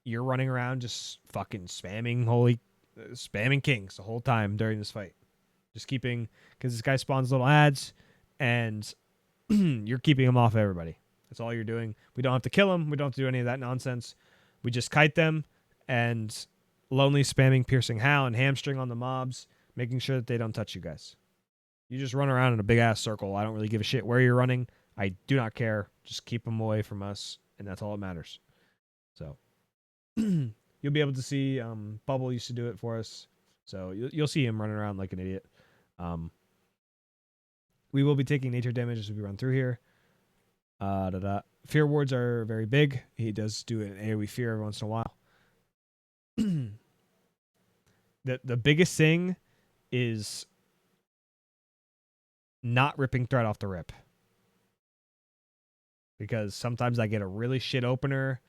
you're running around just fucking spamming spamming kings the whole time during this fight. Just keeping, because this guy spawns little ads, and you're keeping him off everybody. That's all you're doing. We don't have to kill him. We don't have to do any of that nonsense. We just kite them, and lonely spamming piercing howl and hamstring on the mobs, making sure that they don't touch you guys. You just run around in a big ass circle. I don't really give a shit where you're running. I do not care. Just keep them away from us, and that's all that matters. So you'll be able to see Bubble used to do it for us. So you'll see him running around like an idiot. We will be taking nature damage as we run through here. Fear wards are very big. He does do an AoE fear every once in a while. The biggest thing is not ripping threat off the rip. Because sometimes I get a really shit opener,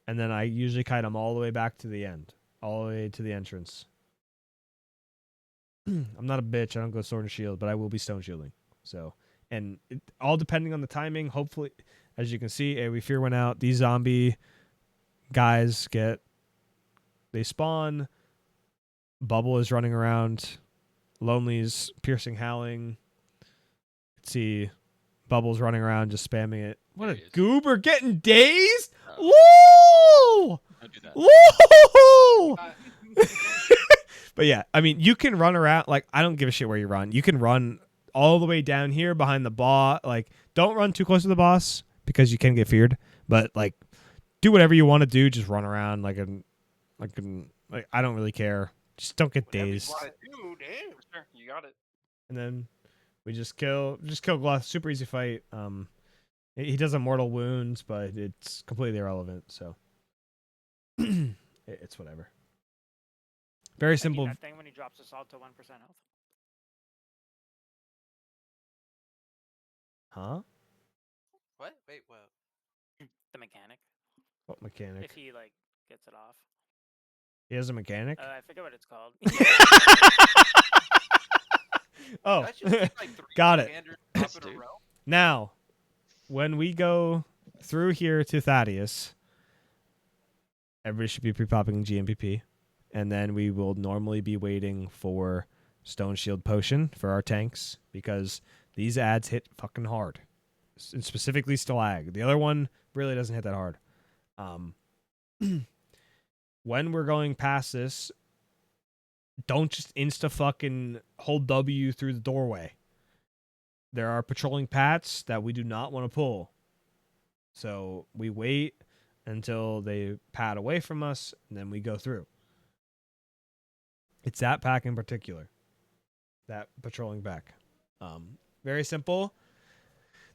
and then I usually kite them all the way back to the end. All the way to the entrance. I'm not a bitch. I don't go sword and shield, but I will be stone shielding. So, and all depending on the timing, hopefully, as you can see, AoE fear went out. These zombie guys they spawn. Bubble is running around. Lonely's piercing howling. See Bubbles running around just spamming it. What a goober, getting dazed. Woo! Don't do that. Woo! But yeah, I mean, you can run around. Like, I don't give a shit where you run. You can run all the way down here behind the boss. Like, don't run too close to the boss because you can get feared. But like, do whatever you want to do. Just run around like I don't really care. Just don't get dazed. Dude, damn. Sure, you got it. And then we just kill Gloth. Super easy fight. He does a mortal wounds, but it's completely irrelevant. So it's whatever. Very simple. That thing when he drops assault to 1% health. Huh? What? Wait, what? The mechanic. What mechanic? If he like gets it off. He has a mechanic? I forget what it's called. Oh, That should be like 3 got it. standard up in a row. Now, when we go through here to Thaddeus, everybody should be pre-popping GMPP, and then we will normally be waiting for Stone Shield Potion for our tanks, because these ads hit fucking hard, and specifically Stalag. The other one really doesn't hit that hard. When we're going past this, don't just insta fucking hold W through the doorway. There are patrolling pats that we do not want to pull. So we wait until they pat away from us, and then we go through. It's that pack in particular. That patrolling pack. Very simple.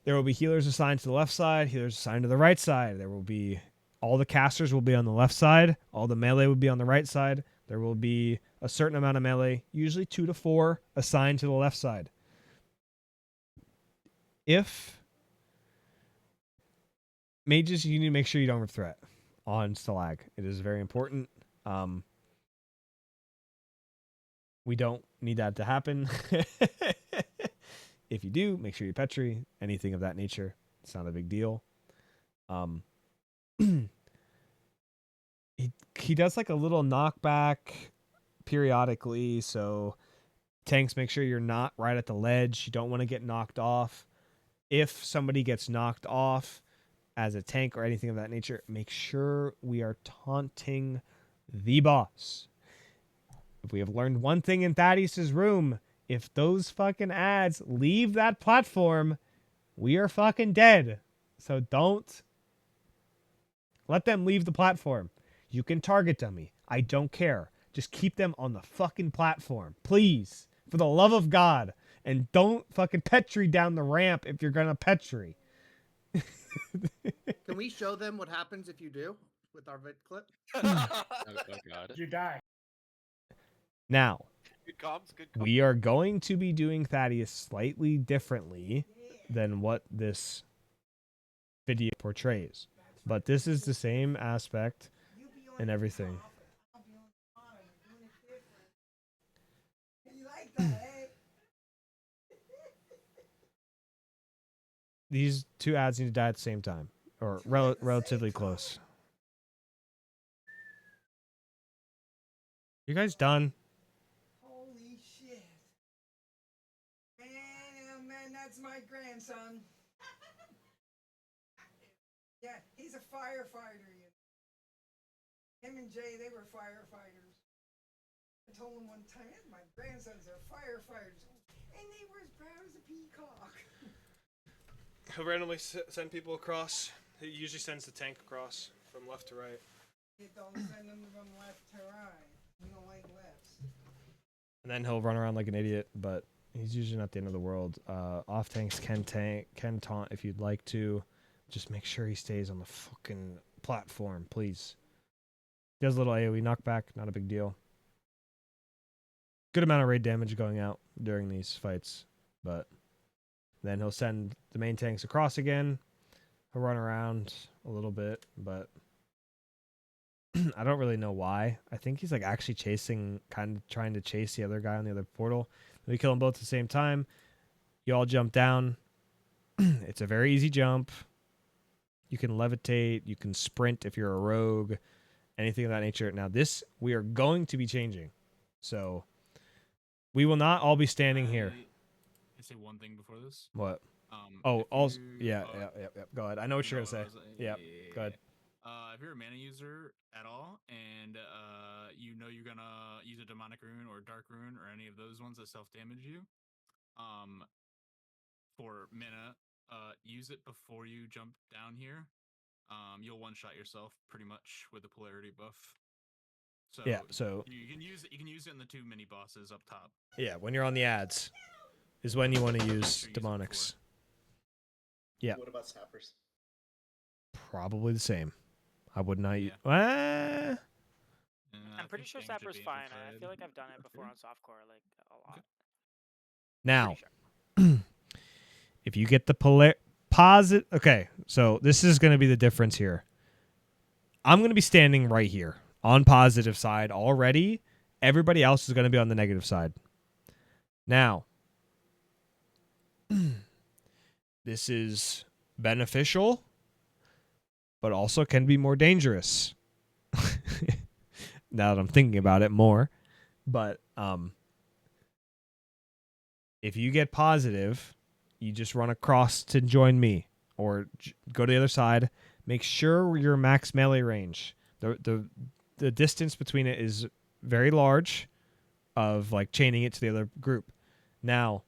There will be healers assigned to the left side, healers assigned to the right side. There will be all the casters will be on the left side, all the melee will be on the right side. There will be a certain amount of melee, usually 2 to 4, assigned to the left side. If mages, you need to make sure you don't rip threat on Stalag. It is very important. We don't need that to happen. If you do, make sure you Petri, anything of that nature. It's not a big deal. He does like a little knockback periodically, so tanks, make sure you're not right at the ledge. You don't want to get knocked off. If somebody gets knocked off as a tank or anything of that nature, make sure we are taunting the boss. If we have learned one thing in Thaddeus' room, if those fucking ads leave that platform, we are fucking dead. So don't let them leave the platform. You can target dummy. I don't care. Just keep them on the fucking platform. Please. For the love of God. And don't fucking Petri down the ramp if you're gonna Petri. Can we show them what happens if you do with our vid clip? Oh God. You die. Now, Good comms, good comms. we are going to be doing Thaddeus slightly differently than what this video portrays. But this is the same aspect and everything. These two ads need to die at the same time, or relatively close. You guys done? grandson. Yeah, he's a firefighter. You know. Him and Jay, they were firefighters. I told him one time, my grandsons are firefighters, and they were as proud as a peacock. He'll randomly send people across. He usually sends the tank across from left to right. You don't send them from left to right. We don't like lefts. And then he'll run around like an idiot, but he's usually not the end of the world. Off tanks can taunt if you'd like to. Just make sure he stays on the fucking platform, please. He does a little AoE knockback, not a big deal. Good amount of raid damage going out during these fights, but then he'll send the main tanks across again. He'll run around a little bit, but I don't really know why. I think he's like actually kind of trying to chase the other guy on the other portal. We kill them both at the same time. You all jump down. It's a very easy jump. You can levitate. You can sprint if you're a rogue. Anything of that nature. Now this, we are going to be changing. So we will not all be standing here. Can I say one thing before this? What? If also, you- yeah. Go ahead. I know what you're going to say. Yeah, go ahead. If you're a mana user at all, and you know you're gonna use a demonic rune or dark rune or any of those ones that self-damage you, for mana, use it before you jump down here. You'll one-shot yourself pretty much with a polarity buff. So Yeah, so you can use it in the 2 mini bosses up top. yeah, when you're on the ads is when you want to use demonics. Yeah. What about sappers? Probably the same. I would not use. I'm pretty sure Sapper's fine. I feel like I've done it before on softcore, like a lot. Now, if you get the positive, okay, so this is going to be the difference here. I'm going to be standing right here on positive side already. Everybody else is going to be on the negative side. Now, this is beneficial, but also can be more dangerous. Now that I'm thinking about it more. But if you get positive, you just run across to join me or go to the other side. Make sure you're max melee range. The distance between it is very large of like chaining it to the other group. Now,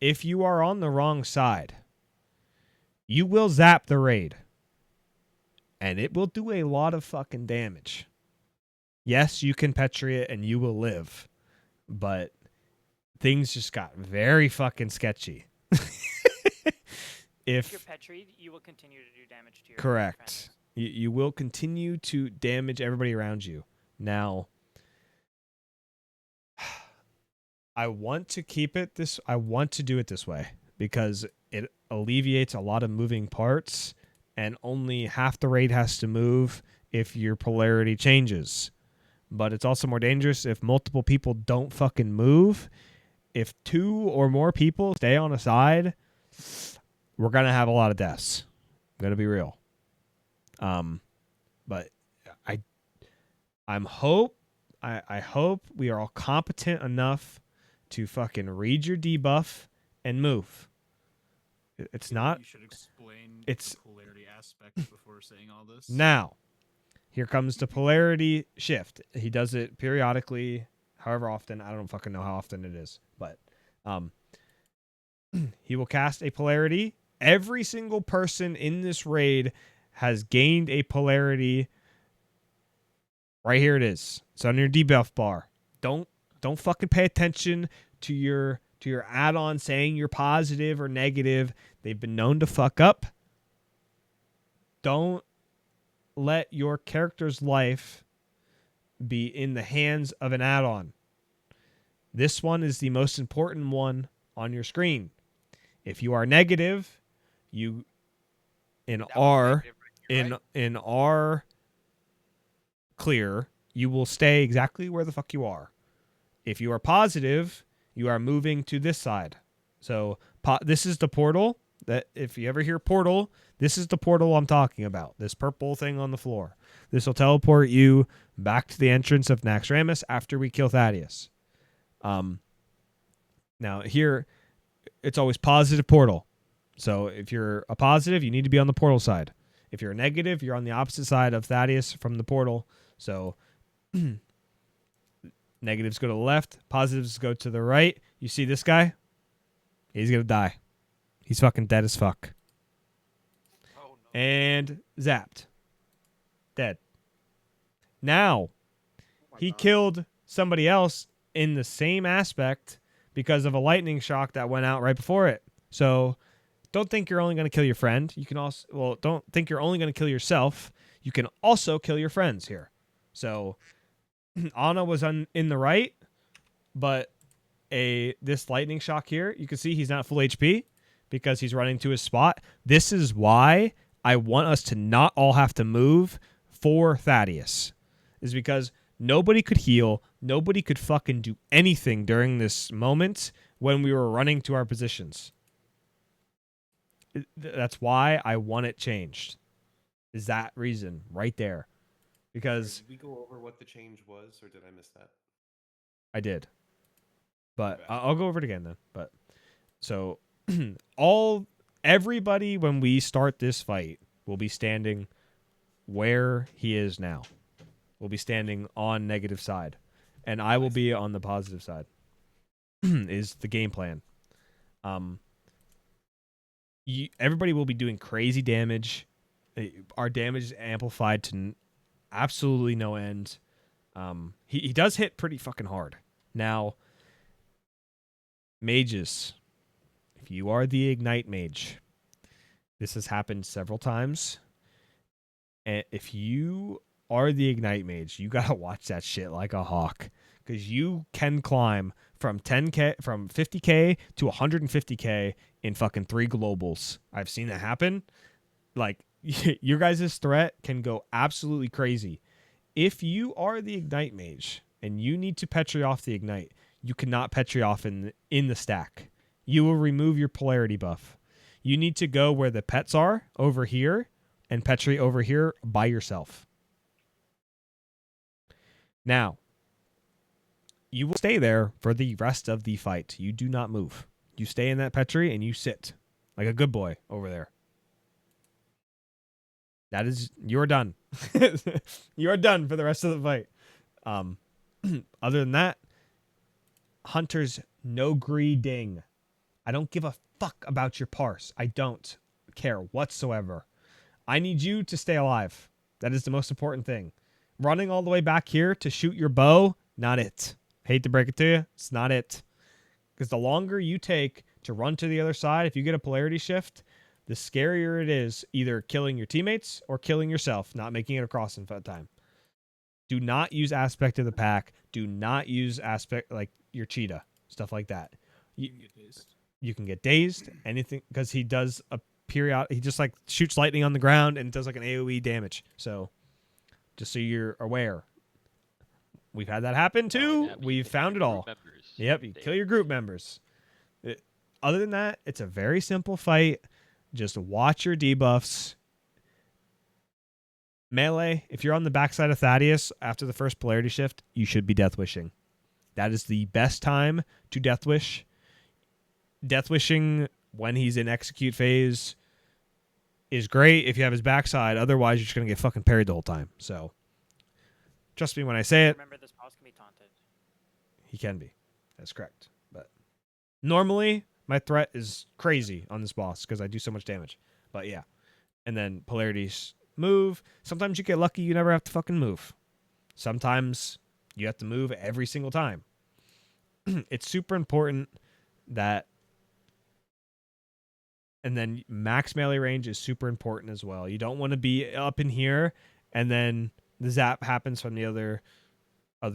if you are on the wrong side, you will zap the raid. And it will do a lot of fucking damage. Yes, you can Petri it and you will live. But things just got very fucking sketchy. If you're Petried, you will continue to do damage to your correct. You will continue to damage everybody around you. Now, I want to keep it this. I want to do it this way because it alleviates a lot of moving parts, and only half the raid has to move if your polarity changes. But it's also more dangerous if multiple people don't fucking move. If 2 or more people stay on a side, we're gonna have a lot of deaths. I'm gonna be real. But I hope we are all competent enough to fucking read your debuff and move. It's not. You should explain it's the polarity aspect before saying all this. Now, here comes the polarity shift. He does it periodically, however often. I don't fucking know how often it is, but he will cast a polarity. Every single person in this raid has gained a polarity. Right here it is. It's on your debuff bar. Don't fucking pay attention to your add-on saying you're positive or negative. They've been known to fuck up. Don't let your character's life be in the hands of an add-on. This one is the most important one on your screen. If you are negative, you in R clear, you will stay exactly where the fuck you are. If you are positive, you are moving to this side. So this is the portal. That if you ever hear portal, this is the portal I'm talking about. This purple thing on the floor. This will teleport you back to the entrance of Naxx after we kill Thaddeus. Now here, it's always positive portal. So if you're a positive, you need to be on the portal side. If you're a negative, you're on the opposite side of Thaddeus from the portal. So negatives go to the left, positives go to the right. You see this guy? He's going to die. He's fucking dead as fuck. Oh, no. And zapped. Dead. Now, he killed somebody else in the same aspect because of a lightning shock that went out right before it. So don't think you're only going to kill your friend. You can also, well, don't think you're only going to kill yourself. You can also kill your friends here. So Anna was in the right, but this lightning shock here, you can see he's not full HP because he's running to his spot. This is why I want us to not all have to move for Thaddeus, is because nobody could heal. Nobody could fucking do anything during this moment when we were running to our positions. That's why I want it changed. Is that reason right there. Because did we go over what the change was, or did I miss that? I did. But I'll go over it again then. But so everybody when we start this fight will be standing where he is now. We'll be standing on negative side. And I will be on the positive side. Is the game plan. Everybody will be doing crazy damage. Our damage is amplified to absolutely no end. He does hit pretty fucking hard. Now, mages, if you are the Ignite mage, this has happened several times. And if you are the Ignite mage, you gotta watch that shit like a hawk, because you can climb from 50k to 150k in fucking 3 globals. I've seen that happen. Like, your guys' threat can go absolutely crazy. If you are the Ignite mage and you need to Petri off the Ignite, you cannot Petri off in the stack. You will remove your polarity buff. You need to go where the pets are, over here, and Petri over here by yourself. Now, you will stay there for the rest of the fight. You do not move. You stay in that Petri and you sit like a good boy over there. That is, you're done. You are done for the rest of the fight. Other than that, hunters, no greeding. I don't give a fuck about your parse. I don't care whatsoever. I need you to stay alive. That is the most important thing. Running all the way back here to shoot your bow, not it. Hate to break it to you, it's not it. Because the longer you take to run to the other side, if you get a polarity shift, the scarier it is either killing your teammates or killing yourself, not making it across in time. Do not use aspect of the pack. Do not use aspect like your cheetah, stuff like that. You can get dazed, anything, because he does a period. He just like shoots lightning on the ground and does like an AoE damage. So just so you're aware. We've had that happen too. We've found it all. Yep, you kill your group members. Other than that, it's a very simple fight. Just watch your debuffs. Melee, if you're on the backside of Thaddeus after the first polarity shift, you should be Death Wishing. That is the best time to Death Wish. Death Wishing when he's in execute phase is great if you have his backside. Otherwise, you're just going to get fucking parried the whole time. So, trust me when I say it. Remember, this boss can be taunted. He can be. That's correct. But normally, my threat is crazy on this boss because I do so much damage. But yeah. And then polarities move. Sometimes you get lucky, you never have to fucking move. Sometimes you have to move every single time. It's super important that... And then max melee range is super important as well. You don't want to be up in here and then the zap happens from the other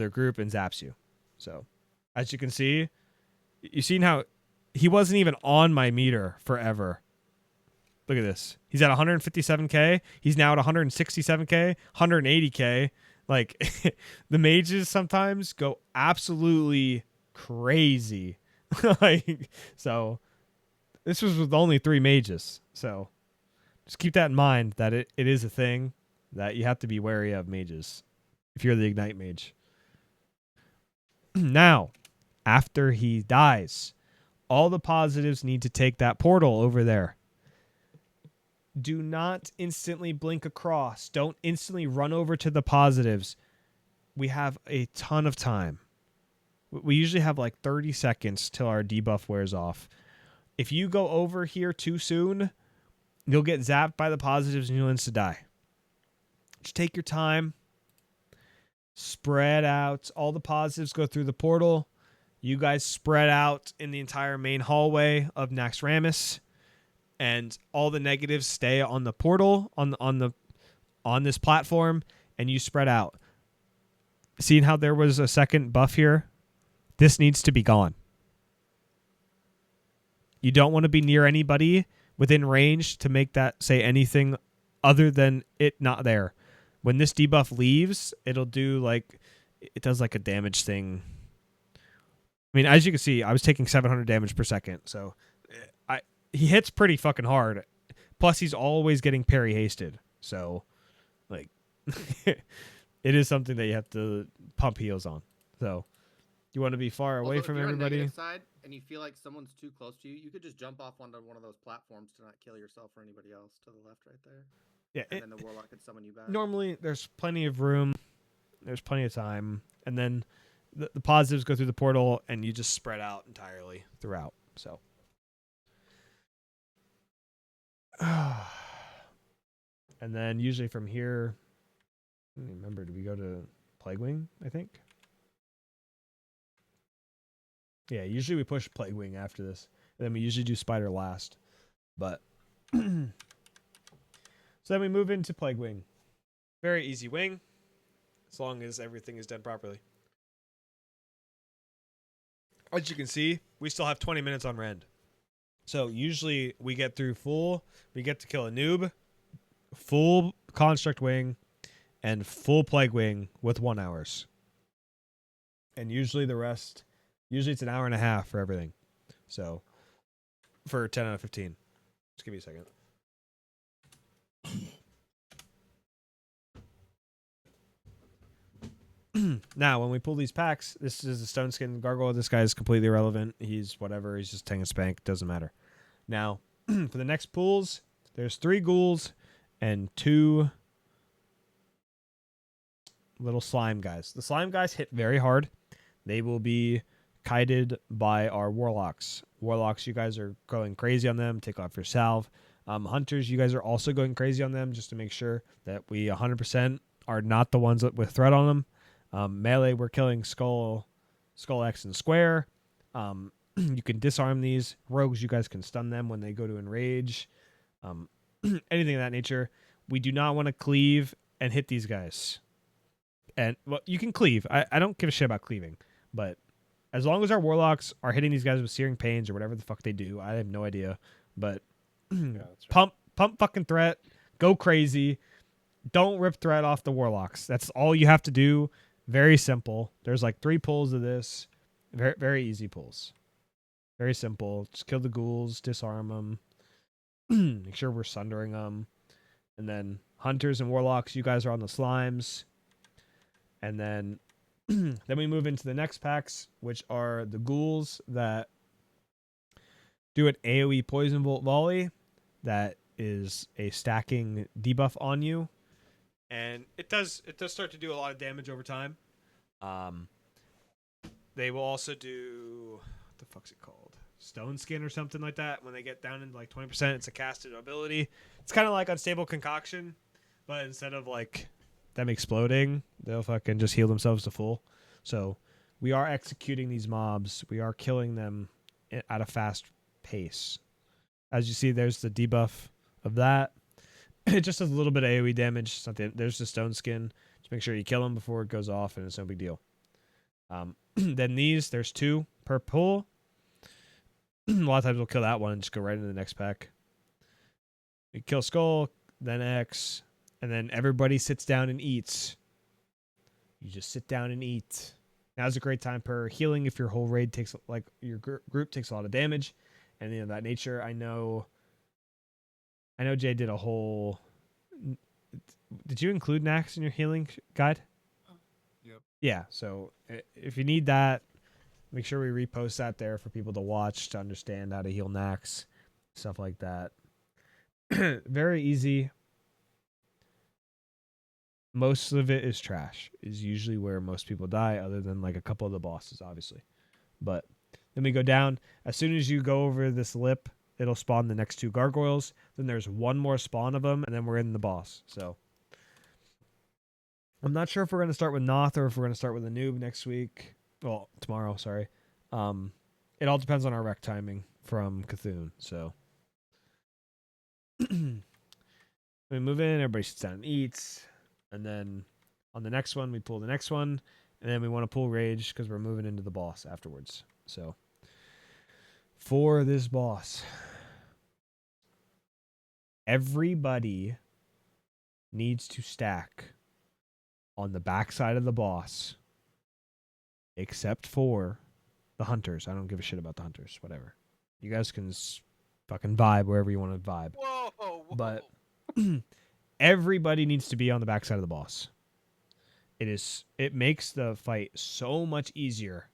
group and zaps you. So, as you can see, you've seen how he wasn't even on my meter forever. Look at this. He's at 157k. He's now at 167k, 180k. Like, the mages sometimes go absolutely crazy. Like, so this was with only 3 mages. So just keep that in mind that it is a thing that you have to be wary of mages if you're the Ignite mage. Now, after he dies, All the positives need to take that portal over there. Do not instantly blink across. Don't instantly run over to the positives. We have a ton of time. We usually have like 30 seconds till our debuff wears off. If you go over here too soon, you'll get zapped by the positives and you'll insta-die. Just take your time. Spread out. All the positives go through the portal. You guys spread out in the entire main hallway of Naxx, and all the negatives stay on the portal on this platform, and you spread out. Seeing how there was a second buff here, this needs to be gone. You don't want to be near anybody within range to make that say anything other than it not there. When this debuff leaves, it'll do like, it does like a damage thing. I mean, as you can see, I was taking 700 damage per second, so he hits pretty fucking hard. Plus, he's always getting parry hasted, so like it is something that you have to pump heals on. So you want to be far away Also, from if you're everybody. On negative side and you feel like someone's too close to you, you could just jump off onto one of those platforms to not kill yourself or anybody else to the left right there. Yeah, and then the warlock could summon you back. Normally, there's plenty of room. There's plenty of time, and then the positives go through the portal, and you just spread out entirely throughout. So. And then usually from here, remember, do we go to Plague Wing, I think? Yeah, usually we push Plague Wing after this. And then we usually do Spider last. But so then we move into Plague Wing. Very easy wing, as long as everything is done properly. As you can see, we still have 20 minutes on Rend. So usually we get through we get to kill a noob, full Construct Wing, and full Plague Wing with 1 hour. And usually the rest, it's an hour and a half for everything. So for 10 out of 15. Just give me a second. Now, when we pull these packs, this is a Stone Skin Gargoyle. This guy is completely irrelevant. He's whatever. He's just taking a spank. Doesn't matter. Now, for the next pulls, there's 3 ghouls and 2 little slime guys. The slime guys hit very hard. They will be kited by our warlocks. Warlocks, you guys are going crazy on them. Take off your salve. Hunters, you guys are also going crazy on them just to make sure that we 100% are not the ones with threat on them. Melee, we're killing Skull X and Square. You can disarm these. Rogues, you guys can stun them when they go to enrage. Anything of that nature. We do not want to cleave and hit these guys. And, well, you can cleave. I don't give a shit about cleaving. But as long as our warlocks are hitting these guys with Searing Pains or whatever the fuck they do, I have no idea. But yeah, that's right. pump fucking threat. Go crazy. Don't rip threat off the warlocks. That's all you have to do. Very simple. There's like 3 pulls of this. Very, very easy pulls. Very simple. Just kill the ghouls, disarm them. Make sure we're sundering them. And then hunters and warlocks, you guys are on the slimes. And then then we move into the next packs, which are the ghouls that do an AoE poison bolt volley. That is a stacking debuff on you. And it does start to do a lot of damage over time. They will also do, what the fuck's it called? Stone Skin or something like that. When they get down into like 20%, it's a casted ability. It's kind of like Unstable Concoction, but instead of like them exploding, they'll fucking just heal themselves to full. So we are executing these mobs. We are killing them at a fast pace. As you see, there's the debuff of that. It just does a little bit of AoE damage. Something. There's the Stone Skin. Just make sure you kill them before it goes off, and it's no big deal. Then there's 2 per pull. A lot of times we'll kill that one and just go right into the next pack. We kill Skull, then X, and then everybody sits down and eats. You just sit down and eat. Now's a great time for healing if your whole raid takes, like, your group takes a lot of damage, and of that nature. I know Jay did a whole. Did you include Naxx in your healing guide? Yep. Yeah. So if you need that, Make sure we repost that there for people to watch to understand how to heal Naxx, stuff like that. Very easy. Most of it is trash. Is usually where most people die, other than like a couple of the bosses, obviously. But then we go down. As soon as you go over this lip, it'll spawn the next 2 gargoyles. Then there's one more spawn of them, and then we're in the boss. So I'm not sure if we're going to start with Noth or if we're going to start with a noob next week. Well, tomorrow, sorry. It all depends on our rec timing from Cthun. So we move in, everybody sits down and eats. And then on the next one, we pull the next one. And then we want to pull Rage because we're moving into the boss afterwards. So for this boss, everybody needs to stack on the backside of the boss, except for the hunters. I don't give a shit about the hunters. Whatever. You guys can fucking vibe wherever you want to vibe. Whoa. But everybody needs to be on the backside of the boss. It makes the fight so much easier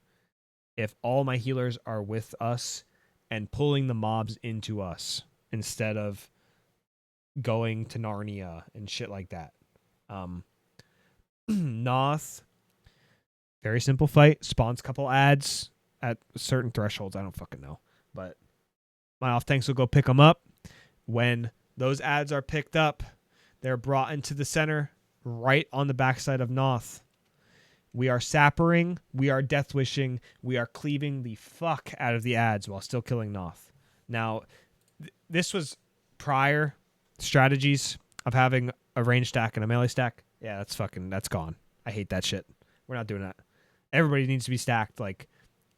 if all my healers are with us and pulling the mobs into us instead of going to Narnia and shit like that. Noth, very simple fight. Spawns a couple ads at certain thresholds. I don't fucking know. But my off tanks will go pick them up. When those ads are picked up, they're brought into the center right on the backside of Noth. We are sappering. We are death wishing. We are cleaving the fuck out of the ads while still killing Noth. Now, this was prior strategies of having a range stack and a melee stack. Yeah, that's gone. I hate that shit. We're not doing that. Everybody needs to be stacked. Like,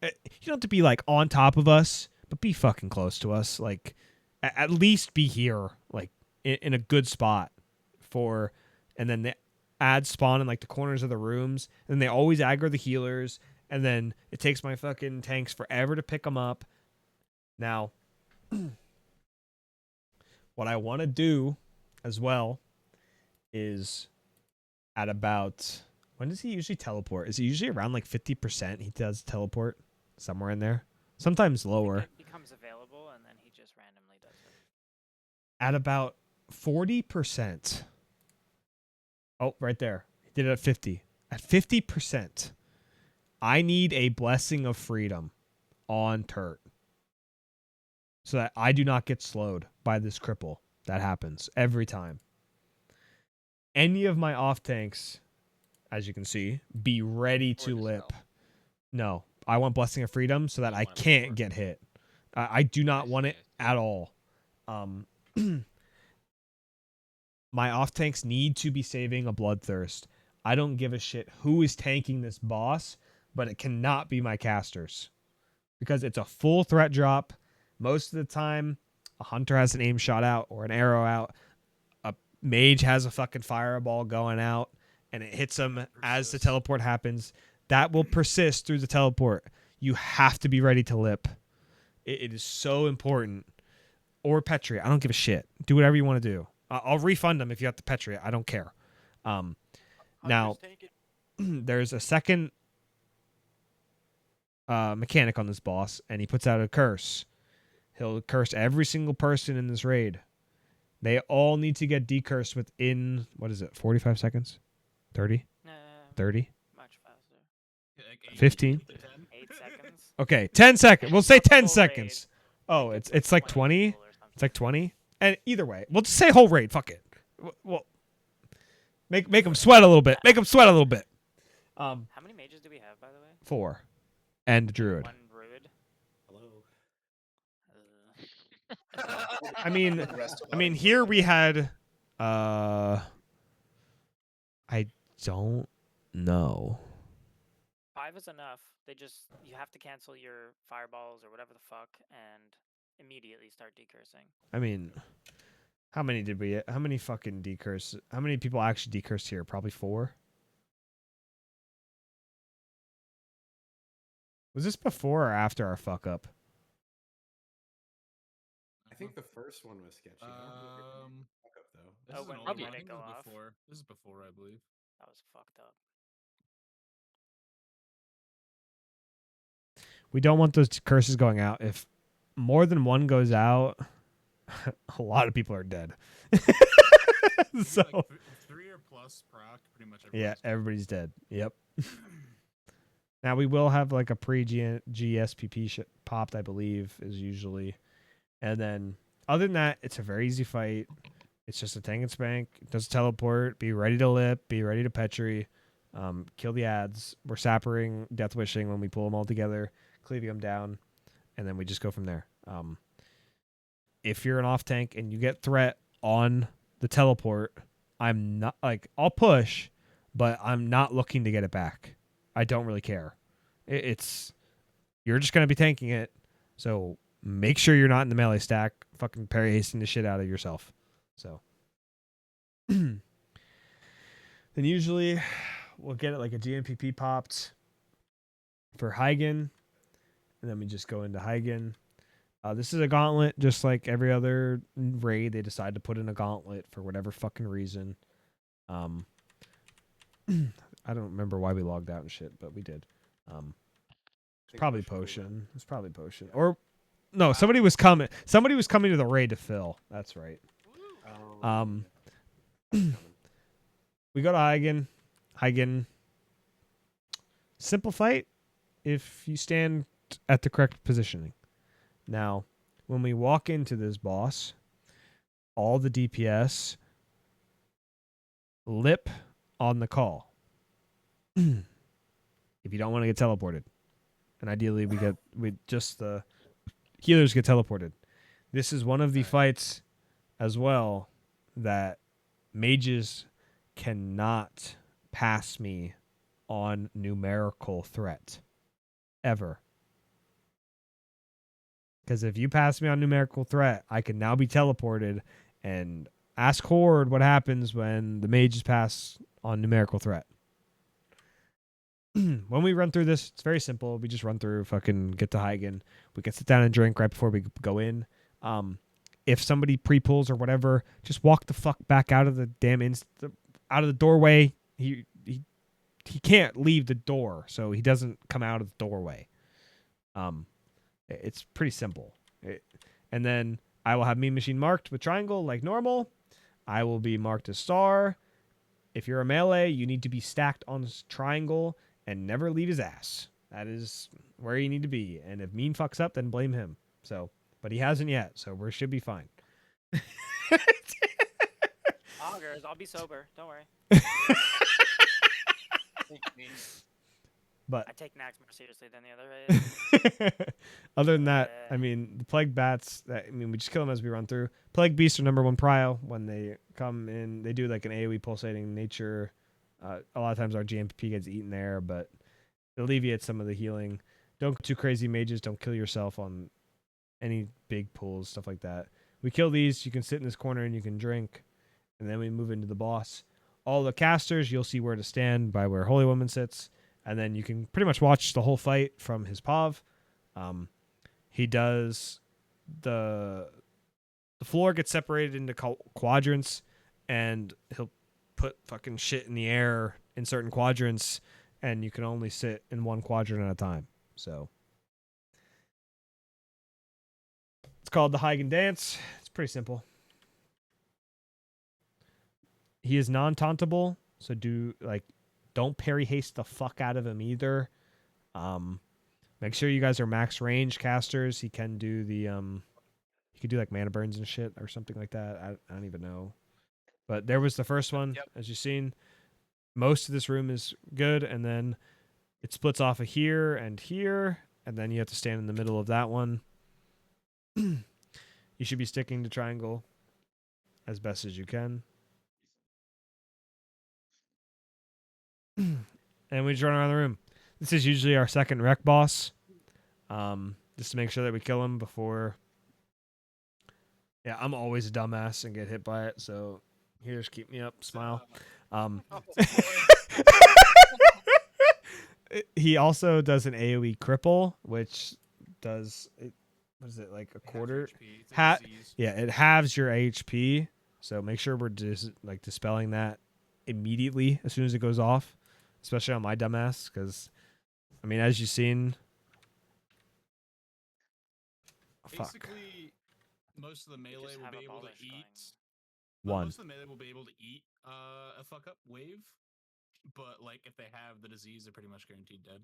you don't have to be like on top of us, but be fucking close to us. Like, at least be here, like in a good spot for, and then the ads spawn in like the corners of the rooms, and they always aggro the healers, and then it takes my fucking tanks forever to pick them up. Now, what I want to do as well is at about, when does he usually teleport? Is it usually around like 50% he does teleport? Somewhere in there. Sometimes lower. It becomes available and then he just randomly does it. At about 40%. Oh, right there. He did it at 50. At 50%, I need a blessing of freedom on Turt so that I do not get slowed by this cripple. That happens every time. Any of my off tanks, as you can see, be ready to lip. No, I want blessing of freedom so that I can't get hit. I do not want it at all. My off tanks need to be saving a bloodthirst. I don't give a shit who is tanking this boss, but it cannot be my casters because it's a full threat drop. Most of the time, a hunter has an aim shot out or an arrow out. A mage has a fucking fireball going out, and it hits them as the teleport happens. That will persist through the teleport. You have to be ready to lip. It is so important. Or Petri. I don't give a shit. Do whatever you want to do. I'll refund them if you have to Petri. I don't care. Now, there's a second mechanic on this boss, and he puts out a curse. He'll curse every single person in this raid. They all need to get decursed within, 45 seconds? 30? 30? Much faster. 15? 8 seconds. Okay, 10 seconds. We'll say 10 seconds. Oh, it's like 20? It's like 20? And either way, we'll just say whole raid. Fuck it. Well, make them sweat a little bit. Make them sweat a little bit. How many mages do we have, by the way? 4. And druid. 1 druid. I mean, here we had, I don't know. 5 is enough. You have to cancel your fireballs or whatever the fuck and immediately start decursing. I mean, how many fucking decurse? How many people actually decursed here? Probably 4. Was this before or after our fuck up? I think the first one was sketchy. I don't remember the fuck up though. This is when an we old let one. I it think go this is off. before. This is before, I believe. That was fucked up. We don't want those curses going out. If more than one goes out, a lot of people are dead. So like 3 or plus proc, pretty much everybody's dead. Yep. Now we will have like a GSPP popped, I believe, is usually, and then other than that, it's a very easy fight. It's just a tank and spank. It does teleport. Be ready to lip. Be ready to petri. Kill the ads. We're sappering, death wishing when we pull them all together, cleaving them down, and then we just go from there. If you're an off tank and you get threat on the teleport, I'm not like I'll push, but I'm not looking to get it back. I don't really care. It's you're just gonna be tanking it, so make sure you're not in the melee stack. Fucking parry hasting the shit out of yourself. So then usually we'll get it like a GMPP popped for Heigen, and then we just go into Heigen. This is a gauntlet, just like every other raid. They decide to put in a gauntlet for whatever fucking reason. I don't remember why we logged out and shit, but we did. It's probably potion. It's probably potion. Or no, somebody was coming. Somebody was coming to the raid to fill. That's right. We go to Heigen. Heigen. Simple fight if you stand at the correct positioning. Now, when we walk into this boss, all the DPS lip on the call. If you don't want to get teleported. And ideally we just the healers get teleported. This is one of the fights as well that mages cannot pass me on numerical threat. Ever. Because if you pass me on numerical threat, I can now be teleported and ask Horde what happens when the mages pass on numerical threat. When we run through this, it's very simple. We just run through, fucking get to Heigen. We can sit down and drink right before we go in. If somebody pre-pulls or whatever, just walk the fuck back out of the damn out of the doorway. He can't leave the door, so he doesn't come out of the doorway. It's pretty simple. And then I will have Mean Machine marked with triangle like normal. I will be marked as star. If you're a melee, you need to be stacked on this triangle and never leave his ass. That is where you need to be. And if Mean fucks up, then blame him. So, but he hasn't yet, so we should be fine. Augers, I'll be sober. Don't worry. But I take Naxx more seriously than the other raid. Other than that, I mean, the plague bats. We just kill them as we run through. Plague beasts are number one prio when they come in. They do like an AOE pulsating nature. A lot of times our GMP gets eaten there, but it alleviates some of the healing. Don't go too crazy, mages. Don't kill yourself on any big pulls, stuff like that. We kill these. You can sit in this corner and you can drink, and then we move into the boss. All the casters, you'll see where to stand by where Holy Woman sits. And then you can pretty much watch the whole fight from his POV. He does the floor gets separated into quadrants, and he'll put fucking shit in the air in certain quadrants, and you can only sit in one quadrant at a time. So it's called the Heigen Dance. It's pretty simple. He is non-tauntable, so don't parry haste the fuck out of him either. Make sure you guys are max range casters. He can do the he could do like mana burns and shit or something like that. I don't even know. But there was the first one, as you've seen. Most of this room is good, and then it splits off of here, and then you have to stand in the middle of that one. You should be sticking to triangle as best as you can. And we just run around the room. This is usually our second wreck boss. Just to make sure that we kill him before. Yeah, I'm always a dumbass and get hit by it, so here's keep me up, smile. He also does an AoE cripple, which does what is it, like a quarter? It halves your HP. So make sure we're dispelling that immediately as soon as it goes off. Especially on my dumbass, because, I mean, as you've seen, Fuck. Basically, most of the melee just will have be a able to abolish eat. One. Most of the melee will be able to eat a fuck up wave, but like if they have the disease, they're pretty much guaranteed dead.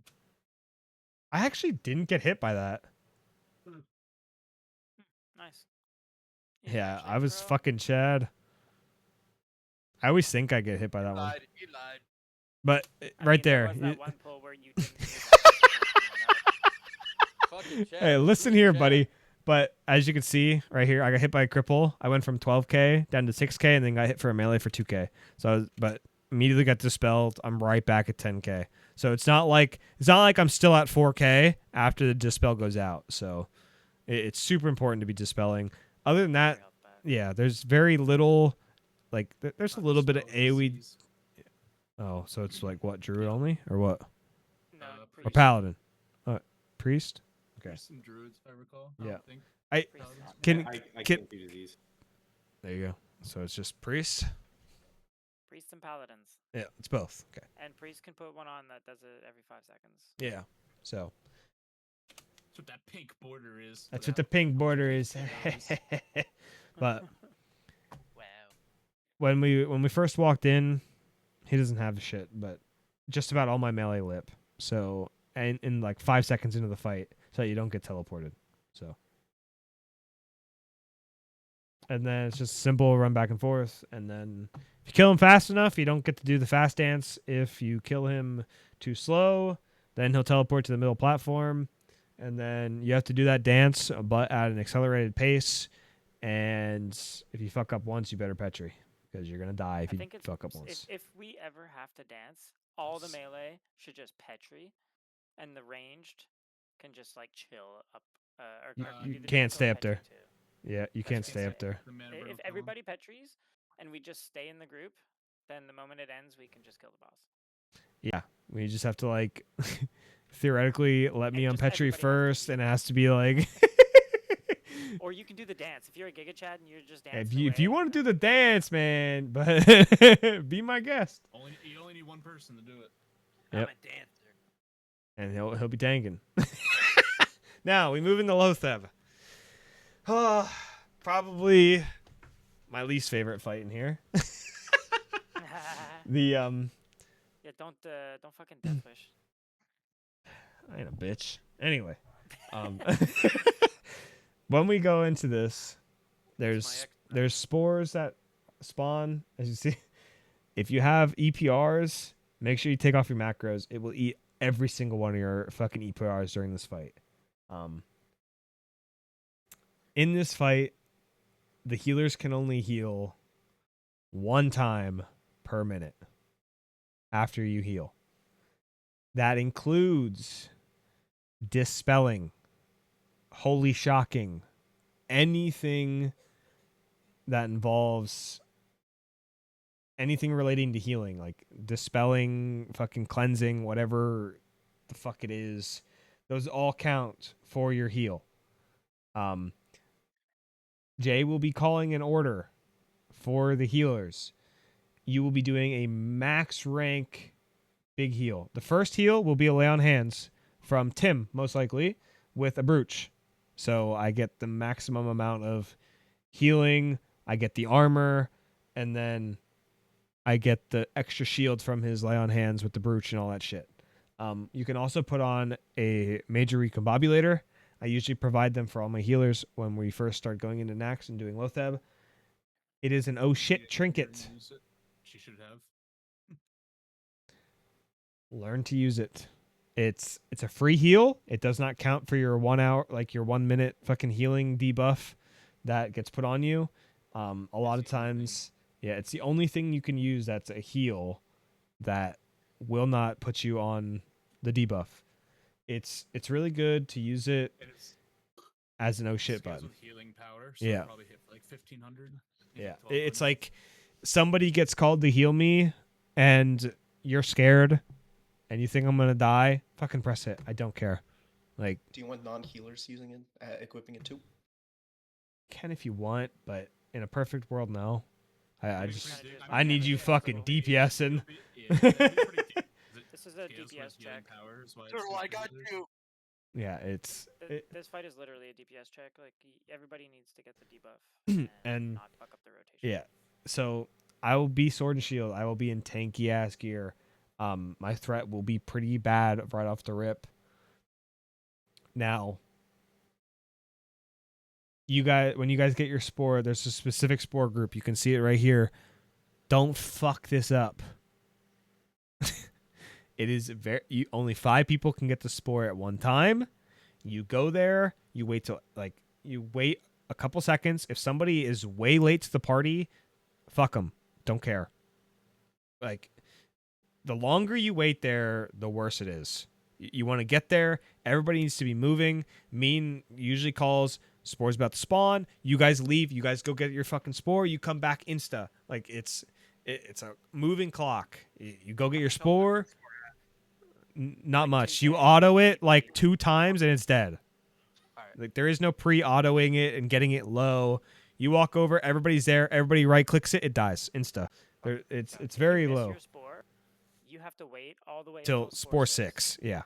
I actually didn't get hit by that. Nice. He's Yeah, actually I a was pro. fucking Chad. I always think I get hit by that one. He lied. But I right mean, there. was that one pull where you didn't. Fucking Chad. Hey, listen Freaking here, Chad. buddy. But as you can see right here, I got hit by a cripple. I went from 12k down to 6k, and then got hit for a melee for 2k. So, but immediately got dispelled. I'm right back at 10k. So it's not like I'm still at 4k after the dispel goes out. So it's super important to be dispelling. Other than that, yeah, there's very little. Like there's a little bit of AoE. Oh, so it's like what, druid only or what? No, or paladin. Priest. Okay. There's some druids, if I recall. Yeah. Think. I Paladins. I can. can't do disease. There you go. So it's just priest. Priests and paladins. Yeah, it's both. Okay. And priest can put one on that does it every 5 seconds. Yeah. So That's what that pink border is. that's what the pink border is. But Wow. when we first walked in, he doesn't have the shit, but just about all my melee lip. So and in like 5 seconds into the fight, so you don't get teleported. So. And then it's just simple run back and forth. And then if you kill him fast enough, you don't get to do the fast dance. If you kill him too slow, then he'll teleport to the middle platform. And then you have to do that dance, but at an accelerated pace. And if you fuck up once, you better Petri. Because you're going to die if you fuck up once. If we ever have to dance, all the melee should just Petri. And the ranged can just like chill up. Or You do the can't dance stay or up there. Petri too. Yeah, you can't stay up there. If everybody Petries and we just stay in the group, then the moment it ends, we can just kill the boss. Yeah, we just have to like theoretically let me on just Petri everybody first, and it has to be like. Or you can do the dance if you're a Giga Chad and you're just dancing. If you want to do the dance, man, but be my guest. You only need one person to do it. Yep. I'm a dancer. And he'll be tanking. Now we move into Lotheb. Probably my least favorite fight in here. The Yeah, don't fucking death wish. I ain't a bitch. Anyway, when we go into this, there's spores that spawn, as you see. If you have EPRs, make sure you take off your macros. It will eat every single one of your fucking EPRs during this fight. In this fight, the healers can only heal one time per minute after you heal. That includes dispelling, holy shocking, anything that involves anything relating to healing, like dispelling, fucking cleansing, whatever the fuck it is. Those all count for your heal. Jay will be calling an order for the healers. You will be doing a max rank big heal. The first heal will be a lay on hands from Tim, most likely, with a brooch. So I get the maximum amount of healing, I get the armor, and then I get the extra shield from his lay on hands with the brooch and all that shit. You can also put on a major recombobulator. I usually provide them for all my healers when we first start going into Naxx and doing Lotheb. It is an oh shit trinket. She should have. Learn to use it. It's a free heal. It does not count for your 1 hour, like your 1 minute fucking healing debuff that gets put on you. A lot of times, yeah, it's the only thing you can use that's a heal that will not put you on the debuff. It's really good to use it as an oh shit button. With healing power, so Yeah. probably hit like 1500. Yeah, it's like somebody gets called to heal me, and you're scared, and you think I'm gonna die. Fucking press it. I don't care. Like, Do you want non-healers using it, equipping it too? can if you want, but in a perfect world, no. I need you fucking DPSing. This is a DPS check. Turtle, I got you. Yeah, it's This fight is literally a DPS check. Like everybody needs to get the debuff and not fuck up the rotation. yeah. So I will be sword and shield. I will be in tanky ass gear. My threat will be pretty bad right off the rip. Now, when you guys get your spore, there's a specific spore group. You can see it right here. Don't fuck this up. It is only 5 people can get the spore at one time. You go there, you wait a couple seconds. If somebody is way late to the party, fuck them. Don't care. Like, the longer you wait there, the worse it is. You want to get there. Everybody needs to be moving. Mean usually calls, spore's about to spawn. You guys leave. You guys go get your fucking spore. You come back insta. Like, it's a moving clock. You go get your spore. Not much. You auto it like 2 times and it's dead. Like, there is no pre-autoing it and getting it low. You walk over, everybody's there, everybody right clicks it, it dies insta. It's very If you miss low. your spore, you have to wait all the way Till until spore 6. Yeah.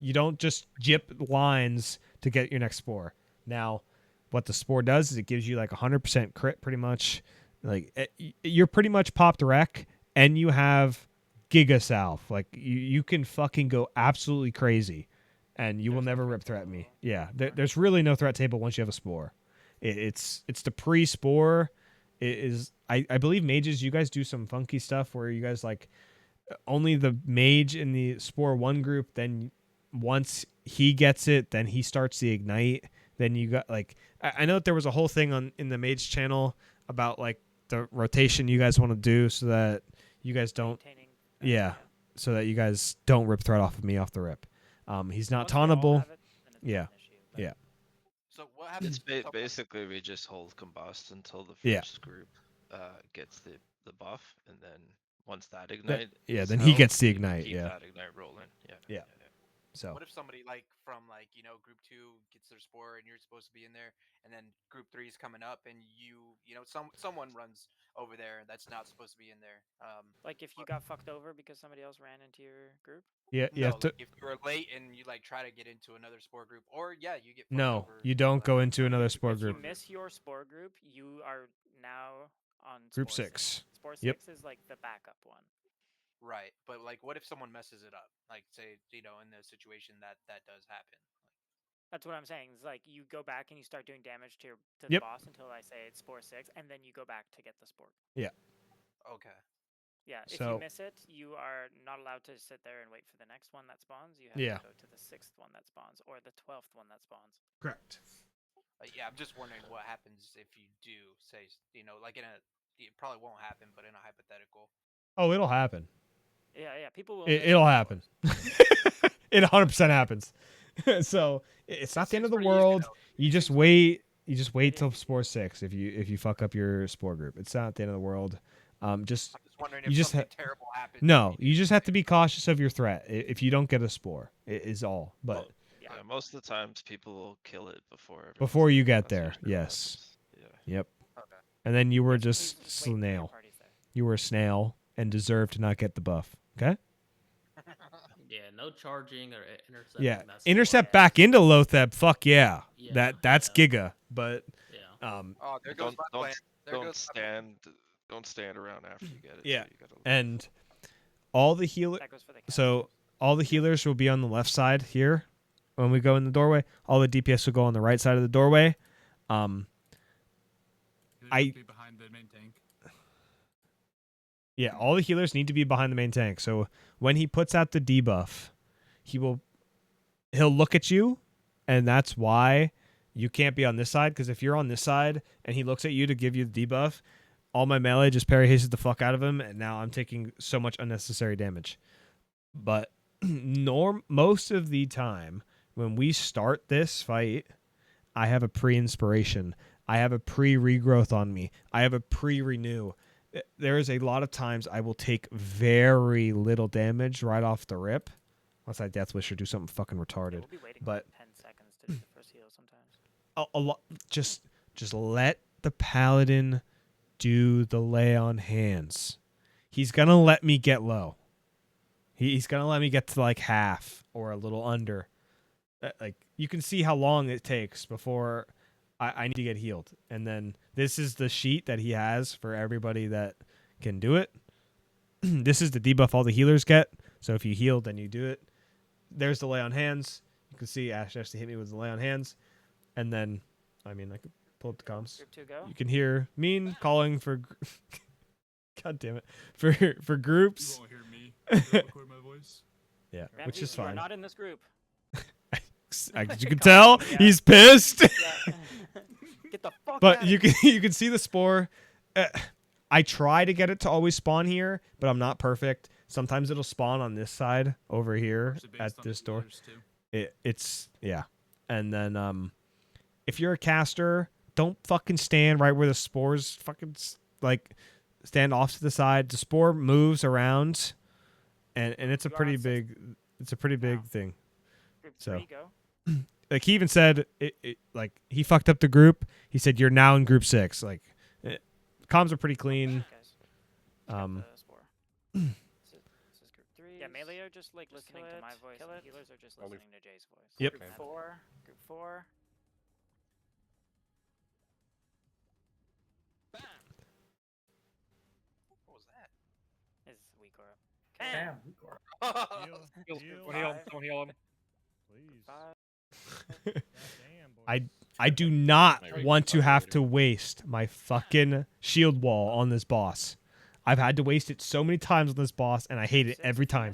You don't just jip lines to get your next spore. Now, what the spore does is it gives you like 100% crit pretty much. Like, you're pretty much popped wreck and you have giga salve. Like, you can fucking go absolutely crazy and you will never rip threat me. Yeah. There's really no threat table once you have a spore. It's the pre-spore. It is I believe mages, you guys do some funky stuff where you guys like only the mage in the spore 1 group, then once he gets it, then he starts the ignite. Then you got like I know that there was a whole thing in the mage channel about like the rotation you guys want to do so that you guys don't so that you guys don't rip threat off of me off the rip. He's not tauntable. Yeah. Yeah. So what happens? Basically, we just hold combust until the Yeah. first group gets the buff, and then once that ignite, then he gets the ignite. Keep Yeah. that ignite rolling. Yeah. Yeah. So what if somebody like from like group 2 gets their spore and you're supposed to be in there, and then group 3 is coming up and someone runs over there that's not supposed to be in there. Like if you got fucked over because somebody else ran into your group. Yeah, you have to. Like if you were late and you like try to get into another spore group, or you get fucked No, over. you don't go into another spore If group. you miss your spore group, you are now on Group spore 6. Spore 6 Yep. is like the backup one. Right, but like, what if someone messes it up? Like, say, in the situation that does happen. That's what I'm saying. It's like you go back and you start doing damage to the Yep. boss until I say it's spore 6, and then you go back to get the spore. Yeah. Okay. Yeah. If So- you miss it, you are not allowed to sit there and wait for the next one that spawns. You have Yeah. to go to the 6th one that spawns or the 12th one that spawns. Correct. Yeah, I'm just wondering what happens if you do say, like it probably won't happen, but in a hypothetical. Oh, it'll happen. Yeah. People will. It'll happen. It 100% happens. So it's not the end of the world. You just wait. You just wait till spore 6 if you fuck up your spore group. It's not the end of the world. Just wondering you if just something terrible happens. No, you just have to be cautious of your threat. If you don't get a spore, it is all. But Yeah, most of the times people will kill it before. before you get That's there, usually what yes. happens. Yeah. Yep. Okay. And then you were just snail. You were a snail and deserve to not get the buff. Okay. Yeah, no charging or intercepting. Yeah, That's intercept back into Lotheb. Fuck yeah. Yeah, That's Giga. But Oh, there goes my plan. There Don't goes my plan. don't stand around after you get it. yeah, You gotta and all the healer. So all the healers will be on the left side here when we go in the doorway. All the DPS will go on the right side of the doorway. Be behind the main tank. Yeah, all the healers need to be behind the main tank. So when he puts out the debuff, he'll look at you, and that's why you can't be on this side. Because if you're on this side and he looks at you to give you the debuff, all my melee just parry hastes the fuck out of him, and now I'm taking so much unnecessary damage. But most of the time when we start this fight, I have a pre-inspiration. I have a pre-regrowth on me. I have a pre-renew. There is a lot of times I will take very little damage right off the rip, unless I Death Wish or do something fucking retarded. We'll be waiting But 10 seconds to do the first heal sometimes. a lot, just let the paladin do the lay on hands. He's gonna let me get low. He's gonna let me get to like half or a little under. like you can see how long it takes before I need to get healed. And then this is the sheet that he has for everybody that can do it. This is the debuff all the healers get. So if you heal, then you do it. There's the lay on hands. You can see Ash actually hit me with the lay on hands. And then, I mean, I could pull up the comms. Group 2 go. You can hear Mean calling for... God damn it. For groups. You won't hear me. You'll record my voice. Yeah, Ramsey, which is you are fine. not in this group. As you can tell, he's pissed. Yeah. Get the fuck But outta you here. can you can see the spore. I try to get it to always spawn here, but I'm not perfect. Sometimes it'll spawn on this side over here at this door. It's yeah. And then if you're a caster, don't fucking stand right where the spores fucking like stand off to the side. The spore moves around, and it's a pretty big thing. Group So 3 go. like he even said like he fucked up the group. He said you're now in group 6. Like comms are pretty clean. The spore. This is group 3. Yeah, melee are just like listening to my voice. And healers are just listening to Jay's voice. Yep. Group 4. Group 4. What was that? Is weak Ouro. Damn, Heal. Someone heal him. Someone heal him. I do not want to have to waste my fucking shield wall on this boss. I've had to waste it so many times on this boss, and I hate it every time.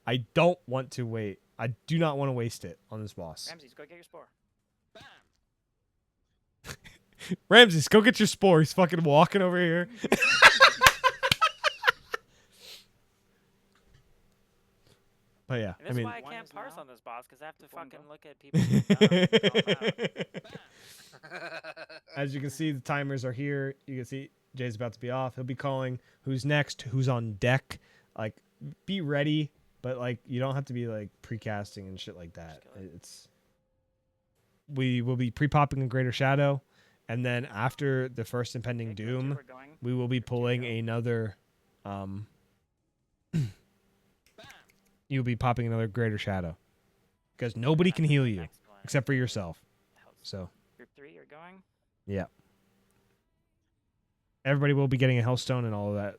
I don't want to wait. I do not want to waste it on this boss. Ramses, go get your spore. Ramses, go get your spore. He's fucking walking over here. But yeah, This I mean, is why I can't parse on this boss, because I have to fucking look at people. as you can see, the timers are here. You can see Jay's about to be off. He'll be calling who's next, who's on deck. Like, be ready, but like you don't have to be like precasting and shit like that. We will be pre-popping a Greater Shadow, and then after the first impending doom, we will be pulling another. You'll be popping another Greater Shadow, because nobody can heal you except for yourself. So. Group 3, you're going. Yeah. Everybody will be getting a Hellstone and all of that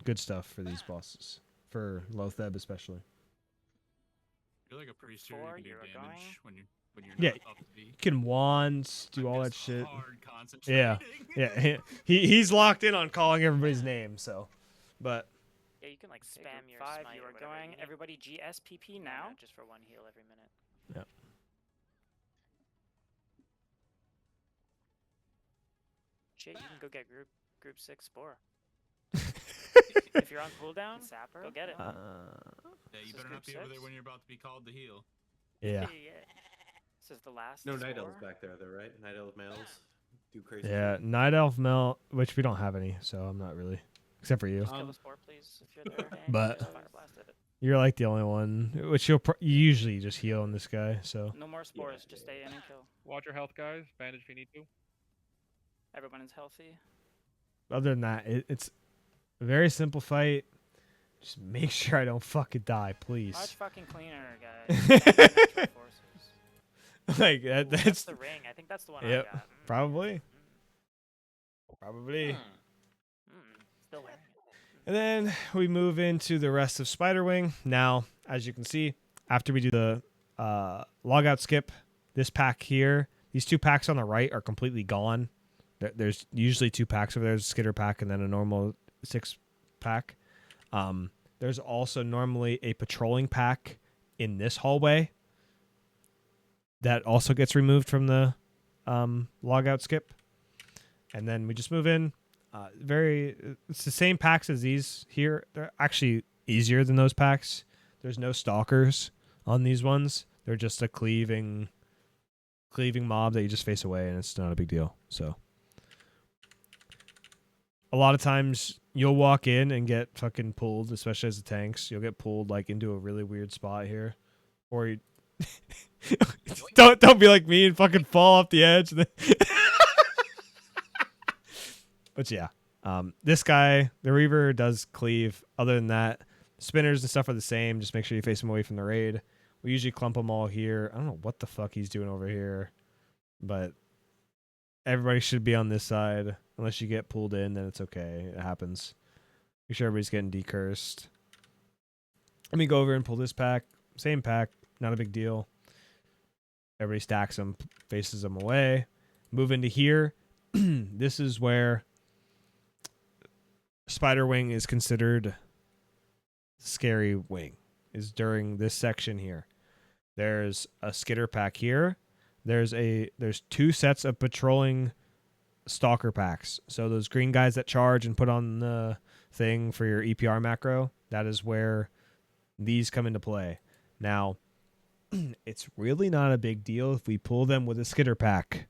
good stuff for these bosses. For Lotheb especially. You're like a priest here. You can do damage when you're Yeah, not up to you can wands, do all that shit. hard Yeah, yeah. He's locked in on calling everybody's name, so. But Yeah, you can like spam your 5. You are going. Everybody GSPP now. Just for 1 heal every minute. yeah. Shit, you can go get group 6 spore. If you're on cooldown, Sapper, go get it. Yeah, you better not be over there when you're about to be called to heal. Yeah. This is the last. No Night spore. Elves back there, though, right? Night Elf males do crazy. Yeah, shit. Night Elf Mel, which we don't have any, so I'm not really. Except for you. Kill the spore, please, if you're there. But Just fire blast it. you're like the only one, which you usually just heal on this guy, so. No more spores. Just stay in and kill. Watch your health, guys. Bandage if you need to. Everyone is healthy. Other than that, it's a very simple fight. Just make sure I don't fucking die, please. Much fucking cleaner, guys. Natural forces. Like Ooh, that's the ring. I think that's the one Yep, I got. probably. Probably. Still wearing it. And then we move into the rest of Spiderwing. Now, as you can see, after we do the logout skip, this pack here, these 2 packs on the right are completely gone. There's usually 2 packs over there. There's a skitter pack and then a normal 6 pack. There's also normally a patrolling pack in this hallway that also gets removed from the logout skip. And then we just move in. It's the same packs as these here. They're actually easier than those packs. There's no stalkers on these ones. They're just a cleaving mob that you just face away, and it's not a big deal. So a lot of times you'll walk in and get fucking pulled, especially as the tanks. You'll get pulled like into a really weird spot here, or you don't be like me and fucking fall off the edge. But yeah, this guy, the Reaver, does cleave. Other than that, spinners and stuff are the same. Just make sure you face him away from the raid. We usually clump them all here. I don't know what the fuck he's doing over here, but everybody should be on this side. Unless you get pulled in, then it's okay. It happens. Make sure everybody's getting decursed. Let me go over and pull this pack. Same pack. Not a big deal. Everybody stacks them, faces them away. Move into here. This is where Spider Wing is considered scary wing. Is during this section here. There's a skitter pack here. There's 2 sets of patrolling stalker packs. So those green guys that charge and put on the thing for your EPR macro, that is where these come into play. Now, it's really not a big deal if we pull them with a skitter pack.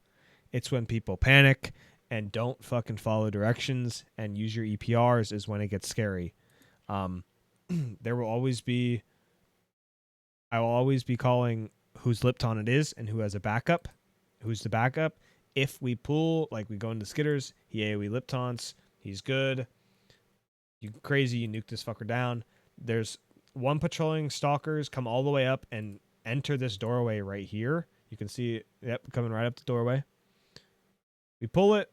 It's when people panic and don't fucking follow directions and use your EPRs is when it gets scary. There will always be... I will always be calling whose Lipton it is and who has a backup. Who's the backup? If we pull, like we go into skitters, he AoE Liptons, he's good. You crazy, you nuke this fucker down. There's 1 patrolling stalkers come all the way up and enter this doorway right here. You can see it, yep, coming right up the doorway. We pull it.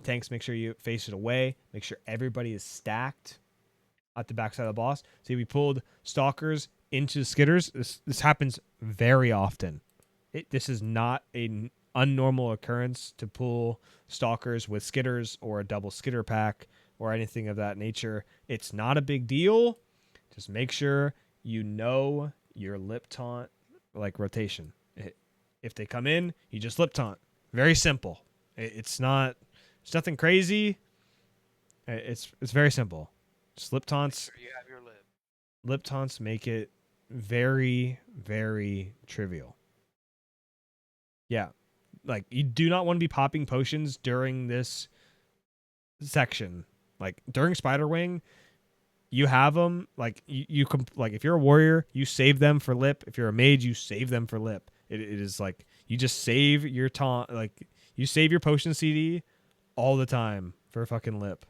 Tanks, make sure you face it away. Make sure everybody is stacked at the backside of the boss. See, we pulled stalkers into skitters. This happens very often. This is not an unnormal occurrence to pull stalkers with skitters or a double skitter pack or anything of that nature. It's not a big deal. Just make sure you know your lip taunt like rotation. If they come in, you just lip taunt. Very simple. It's nothing crazy. It's very simple. Just lip taunts. Make sure you have your lip. Lip taunts make it very, very trivial. Yeah. Like, you do not want to be popping potions during this section. Like, during Spider Wing, you have them. Like, like, if you're a warrior, you save them for lip. If you're a mage, you save them for lip. It is like, you just save your taunt. Like, you save your potion CD all the time for fucking lip.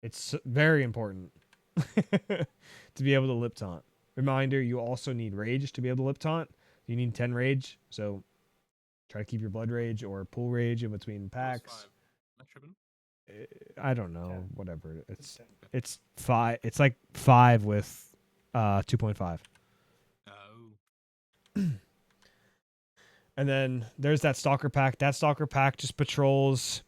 It's very important to be able to lip taunt. Reminder, you also need rage to be able to lip taunt. You need 10 rage, so try to keep your blood rage or pool rage in between packs. I don't know, 10. whatever. It's It's 5. It's like 5 with 2.5. Oh. And then there's that stalker pack. That stalker pack just patrols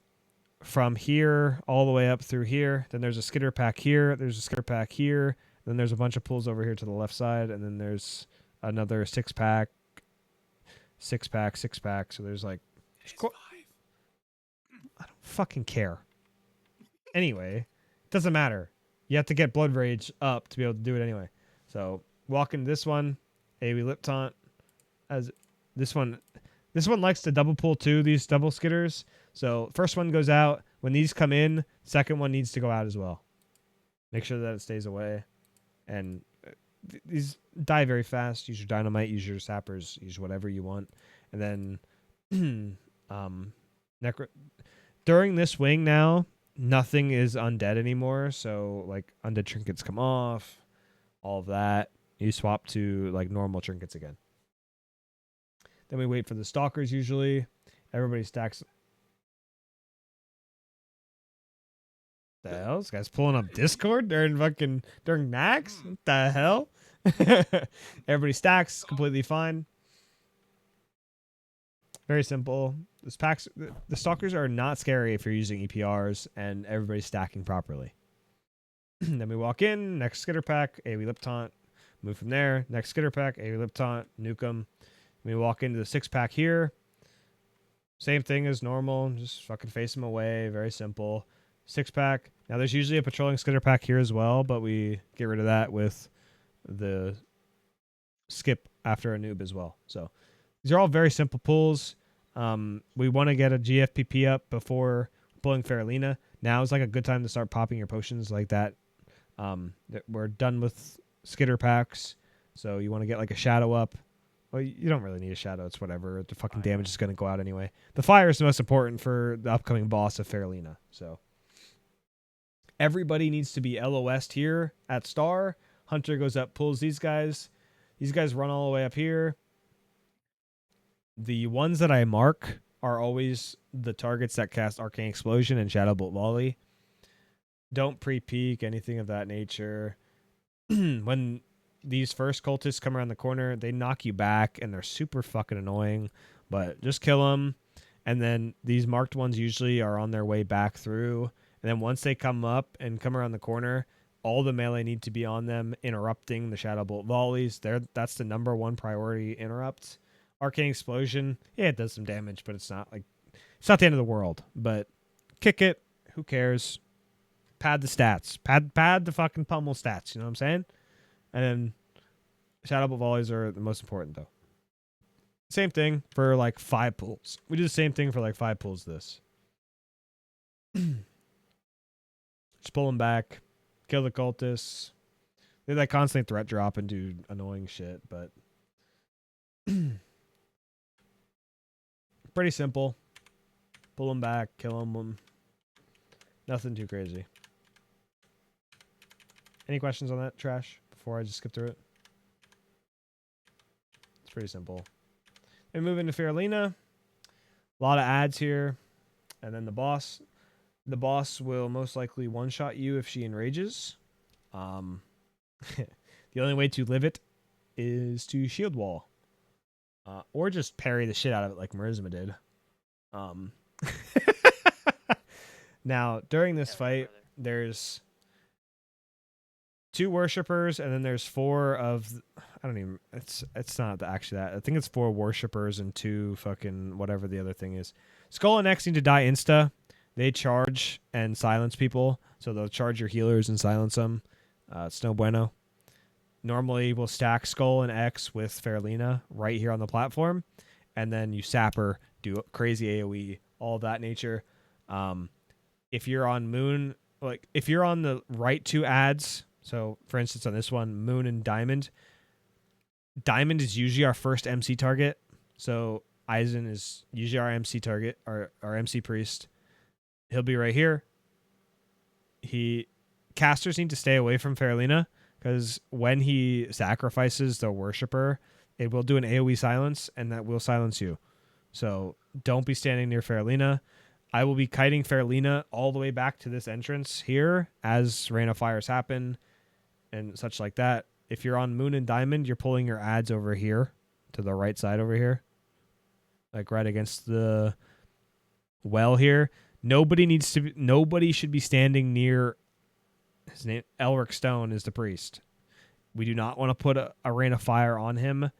from here all the way up through here. Then there's a skitter pack here. There's a skitter pack here. Then there's a bunch of pulls over here to the left side. And then there's another 6-pack, 6-pack, 6-pack. So there's like... I don't fucking care. Anyway, it doesn't matter. You have to get blood rage up to be able to do it anyway. So walk into this one. AoE lip taunt. As this one likes to double pull too, these double skitters. So first one goes out. When these come in, second one needs to go out as well. Make sure that it stays away. And these die very fast. Use your dynamite, use your sappers, use whatever you want. And then during this wing now, nothing is undead anymore. So like undead trinkets come off, all of that. You swap to like normal trinkets again. Then we wait for the stalkers usually. Everybody stacks. The hell? This guy's pulling up Discord during Naxx? What the hell? Everybody stacks, completely fine. Very simple. The stalkers are not scary if you're using EPRs and everybody's stacking properly. Then we walk in, next skitter pack, AoE lip taunt, move from there, next skitter pack, AoE lip taunt, nuke them. We walk into the 6-pack here. Same thing as normal, just fucking face them away, very simple. 6-pack. Now there's usually a patrolling skitter pack here as well, but we get rid of that with the skip after a noob as well. So these are all very simple pulls. We want to get a GFPP up before pulling Faralina. Now is like a good time to start popping your potions like that. We're done with skitter packs, so you want to get like a shadow up. Well, you don't really need a shadow. It's whatever. The fucking damage is going to go out anyway. The fire is the most important for the upcoming boss of Faralina. So everybody needs to be LOS'd here at Star. Hunter goes up, pulls these guys. These guys run all the way up here. The ones that I mark are always the targets that cast Arcane Explosion and Shadow Bolt Volley. Don't pre-peek, anything of that nature. When these first cultists come around the corner, they knock you back, and they're super fucking annoying. But just kill them. And then these marked ones usually are on their way back through. And then once they come up and come around the corner, all the melee need to be on them, interrupting the Shadow Bolt volleys. That's the number one priority, interrupt. Arcane Explosion, yeah, it does some damage, but it's not the end of the world. But kick it, who cares? Pad the stats. Pad the fucking pummel stats, you know what I'm saying? And then Shadow Bolt volleys are the most important, though. Same thing for like 5 pulls. We do the same thing for like 5 pulls this. Just pull them back. Kill the cultists. They like constantly threat drop and do annoying shit, but pretty simple. Pull them back, kill them. Nothing too crazy. Any questions on that, Trash, before I just skip through it? It's pretty simple. And move into Faralina. A lot of ads here. And then the boss. The boss will most likely one-shot you if she enrages. The only way to live it is to shield wall. Or just parry the shit out of it like Marisma did. Now, during this fight, there's 2 worshippers, and then there's 4 of... I don't even... It's not actually that. I think it's 4 worshippers and 2 fucking whatever the other thing is. Skull and X need to die insta. They charge and silence people, so they'll charge your healers and silence them. It's no bueno. Normally, we'll stack Skull and X with Faralina right here on the platform, and then you sap her, do crazy AoE, all of that nature. If you're on Moon, like if you're on the right 2 ads, so for instance on this one, Moon and Diamond, Diamond is usually our first MC target, so Eisen is usually our MC target, our MC priest. He'll be right here. Casters need to stay away from Faralina, because when he sacrifices the worshipper, it will do an AoE silence, and that will silence you. So don't be standing near Faralina. I will be kiting Faralina all the way back to this entrance here as Rain of Fires happen and such like that. If you're on Moon and Diamond, you're pulling your ads over here to the right side over here, like right against the well here. Nobody should be standing near his name. Elric Stone is the priest. We do not want to put a Rain of Fire on him.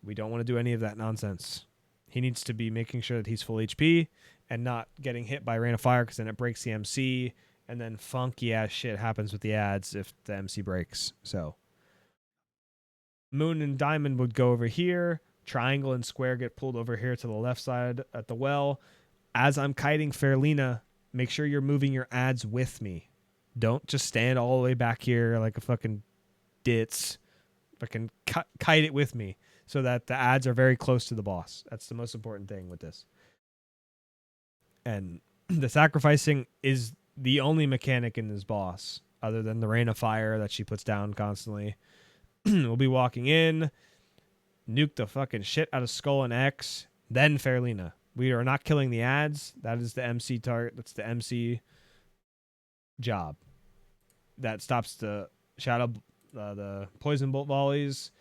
We don't want to do any of that nonsense. He needs to be making sure that he's full HP and not getting hit by Rain of Fire, because then it breaks the MC, and then funky ass shit happens with the ads if the MC breaks. So Moon and Diamond would go over here. Triangle and Square get pulled over here to the left side at the well. As I'm kiting Faralina, make sure you're moving your ads with me. Don't just stand all the way back here like a fucking ditz. Fucking kite it with me so that the ads are very close to the boss. That's the most important thing with this. And the sacrificing is the only mechanic in this boss, other than the Rain of Fire that she puts down constantly. We'll be walking in, nuke the fucking shit out of Skull and X, then Faralina. We are not killing the ads. That is the MC target. That's the MC job. That stops the shadow, the poison bolt volleys,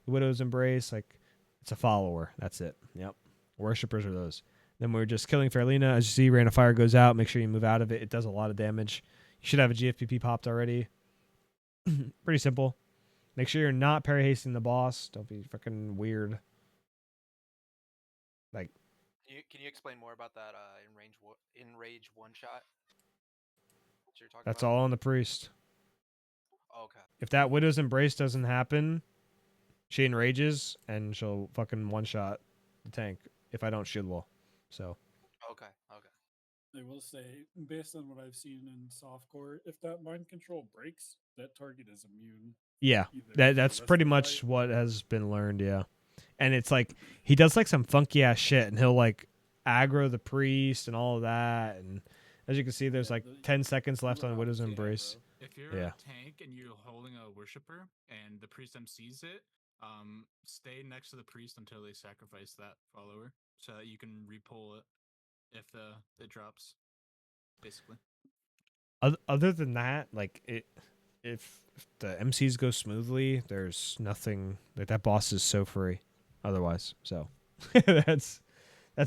the Widow's Embrace. Like, it's a follower. That's it. Yep. Worshippers are those. Then we're just killing Faralina. As you see, Rain of Fire goes out. Make sure you move out of it. It does a lot of damage. You should have a GFPP popped already. Pretty simple. Make sure you're not parry hasting the boss. Don't be freaking weird. Like, Can you explain more about that enrage one shot? That's all on the priest. Okay. If that Widow's Embrace doesn't happen, she enrages and she'll fucking one-shot the tank if I don't shield wall. So. Okay. I will say, based on what I've seen in softcore, if that mind control breaks, that target is immune. Yeah, that's pretty much what has been learned, yeah. And it's like, he does like some funky ass shit, and he'll like aggro the priest and all of that, and as you can see, there's like 10 seconds left on Widow's Embrace. If you're a tank and you're holding a worshipper and the priest MCs it, stay next to the priest until they sacrifice that follower, so that you can repull it if it drops. Basically. Other than that, like if the MCs go smoothly, there's nothing like that. Boss is so free. Otherwise, so that's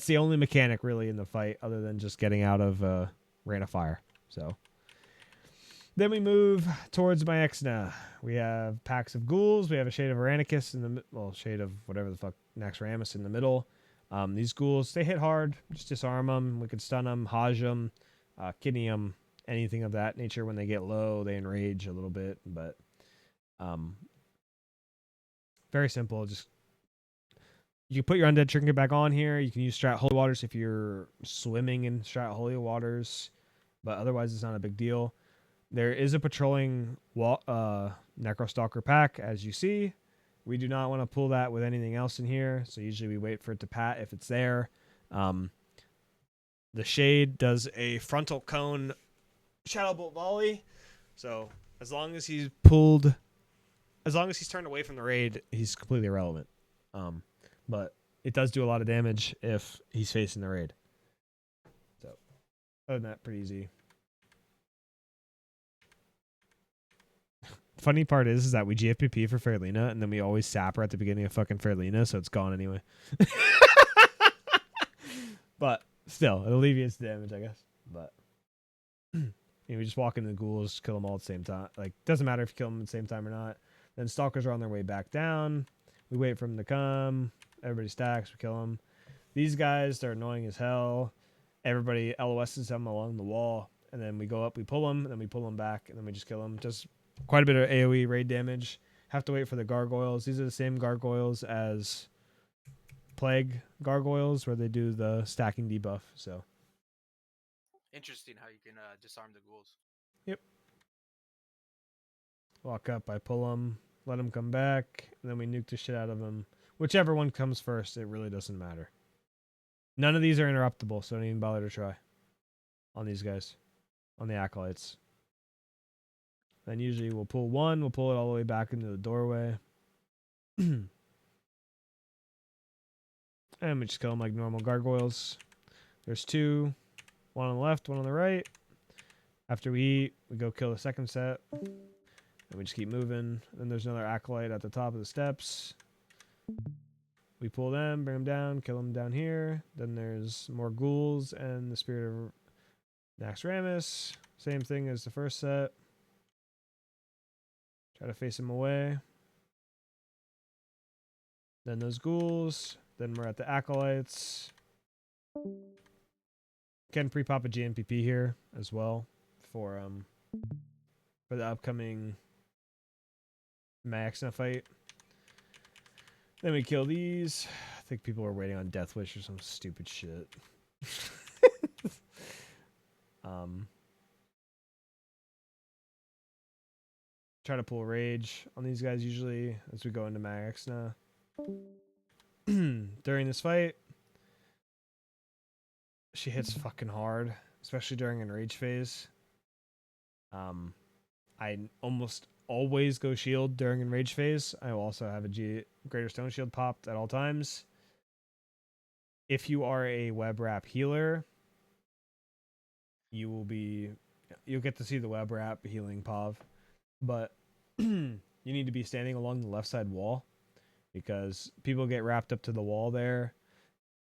the only mechanic really in the fight, other than just getting out of Rain of Fire. So then we move towards Naxx. We have packs of ghouls. We have a shade of Aranicus in the shade of whatever the fuck Naxx in the middle. These ghouls, they hit hard. Just disarm them. We can stun them, Hajj them, kidney them, anything of that nature. When they get low, they enrage a little bit, but very simple. Just you can put your undead trinket back on here. You can use Strat Holy Waters if you're swimming in Strat Holy Waters, but otherwise it's not a big deal. There is a patrolling Necrostalker pack, as you see. We do not want to pull that with anything else in here, so usually we wait for it to pat if it's there. The Shade does a frontal cone Shadow Bolt volley, so as long as he's turned away from the raid, he's completely irrelevant. But it does do a lot of damage if he's facing the raid. So other than that, pretty easy. Funny part is that we GFPP for Fairlina, and then we always sap her at the beginning of fucking Fairlina, so it's gone anyway. But still, it alleviates the damage, I guess. But we just walk into the ghouls, kill them all at the same time. Like, doesn't matter if you kill them at the same time or not. Then stalkers are on their way back down. We wait for them to come. Everybody stacks. We kill them. These guys, they're annoying as hell. Everybody LOSs them along the wall, and then we go up, we pull them, and then we pull them back, and then we just kill them. Just quite a bit of AoE raid damage. Have to wait for the gargoyles. These are the same gargoyles as Plague gargoyles, where they do the stacking debuff. So Interesting how you can disarm the ghouls. yep. Walk up, I pull them, let them come back, and then we nuke the shit out of them. Whichever one comes first, it really doesn't matter. None of these are interruptible, so don't even bother to try on these guys, on the acolytes. Then usually we'll pull one, we'll pull it all the way back into the doorway. And we just kill them like normal gargoyles. There's two, one on the left, one on the right. After we eat, we go kill the second set. And we just keep moving. Then there's another acolyte at the top of the steps. We pull them, bring them down, kill them down here. Then there's more ghouls and the spirit of Naxx. Same thing as the first set. Try to face him away. Then those ghouls. Then we're at the acolytes. Can pre-pop a GNPP here as well for the upcoming Naxx fight. Then we kill these. I think people are waiting on Death Wish or some stupid shit. Try to pull Rage on these guys usually as we go into Naxx now. During this fight, she hits fucking hard, especially during Enrage phase. I almost always go shield during Enrage phase. I will also have a Greater Stone Shield popped at all times. If you are a web wrap healer, you'll get to see the web wrap healing POV, but you need to be standing along the left side wall because people get wrapped up to the wall there,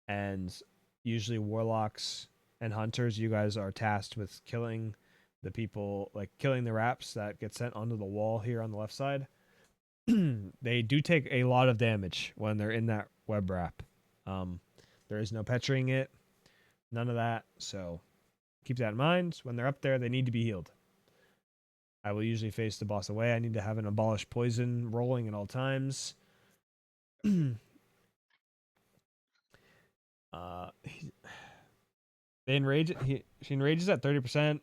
and usually warlocks and hunters, you guys are tasked with killing the people, like killing the wraps that get sent onto the wall here on the left side. They do take a lot of damage when they're in that web wrap. There is no petring it, none of that, so keep that in mind. When they're up there, they need to be healed. I will usually face the boss away. I need to have an Abolish Poison rolling at all times. They enrage. She enrages at 30%.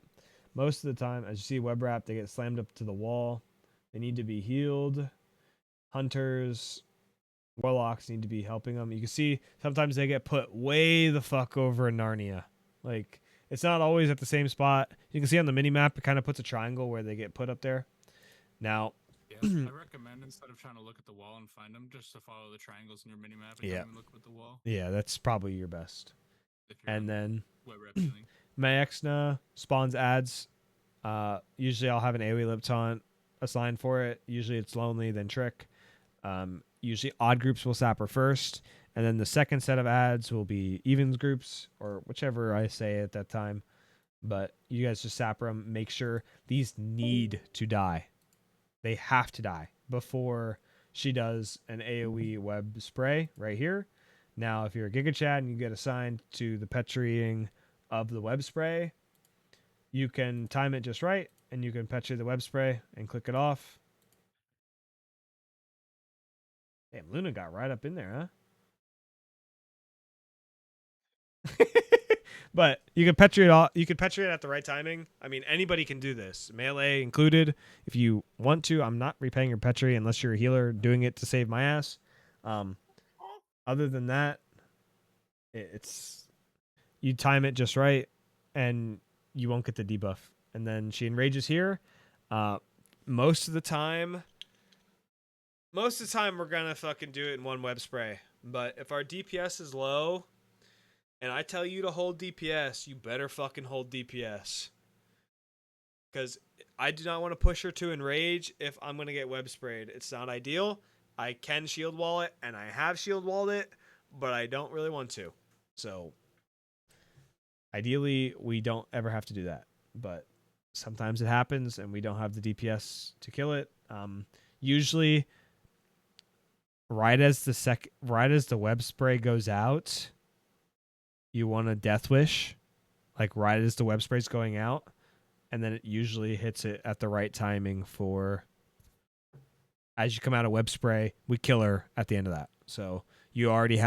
Most of the time, as you see web wrap, they get slammed up to the wall. They need to be healed. Hunters, warlocks need to be helping them. You can see sometimes they get put way the fuck over in Narnia. Like, it's not always at the same spot. You can see on the mini map, it kind of puts a triangle where they get put up there. Now, yeah, I recommend instead of trying to look at the wall and find them, just to follow the triangles in your minimap and Yeah. don't even look at the wall. Yeah, that's probably your best. If you're And then web rep healing. Maexna spawns ads. Usually I'll have an AoE lip taunt assigned for it. Usually it's Lonely, then Trick. Usually odd groups will sapper first, and then the second set of ads will be evens groups, or whichever I say at that time. But you guys just sapper them. Make sure these need to die. They have to die before she does an AoE web spray right here. Now, if you're a Giga Chad and you get assigned to the petrying of the web spray, you can time it just right, and you can petry the web spray and click it off. Damn, Luna got right up in there, huh? But you can petry it all. You can petry it at the right timing. I mean, anybody can do this, melee included. If you want to, I'm not repaying your petry unless you're a healer doing it to save my ass. Other than that, it's you time it just right, and you won't get the debuff. And then she enrages here. Most of the time, we're gonna fucking do it in one web spray. But if our DPS is low, and I tell you to hold DPS, you better fucking hold DPS. Because I do not want to push her to enrage if I'm gonna get web sprayed. It's not ideal. I can shield wall it, and I have shield walled it, but I don't really want to. So ideally, we don't ever have to do that. But sometimes it happens, and we don't have the DPS to kill it. Usually, right as the web spray goes out, you want a death wish, like right as the web spray's going out, and then it usually hits it at the right timing for. As you come out of web spray, we kill her at the end of that. So you already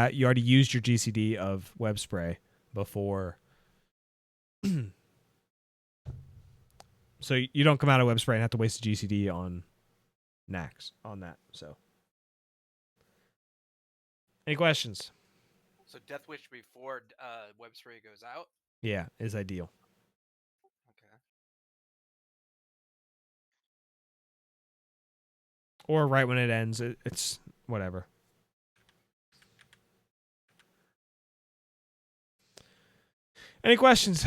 used your GCD of web spray before. So you don't come out of web spray and have to waste a GCD on Naxx on that. So any questions? So Death Wish before web spray goes out. Yeah, is ideal. Okay. Or right when it ends, it's whatever. Any questions?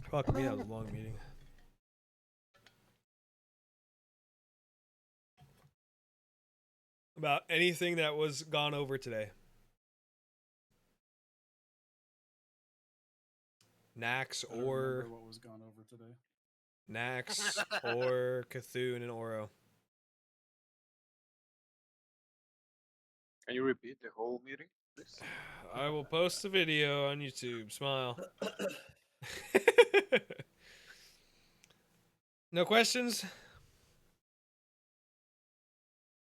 Fuck me, that was a long meeting. About anything that was gone over today. Naxx I don't or remember what was gone over today. Naxx or Cthun and Ouro. Can you repeat the whole meeting, please? I will post the video on YouTube. Smile. No questions?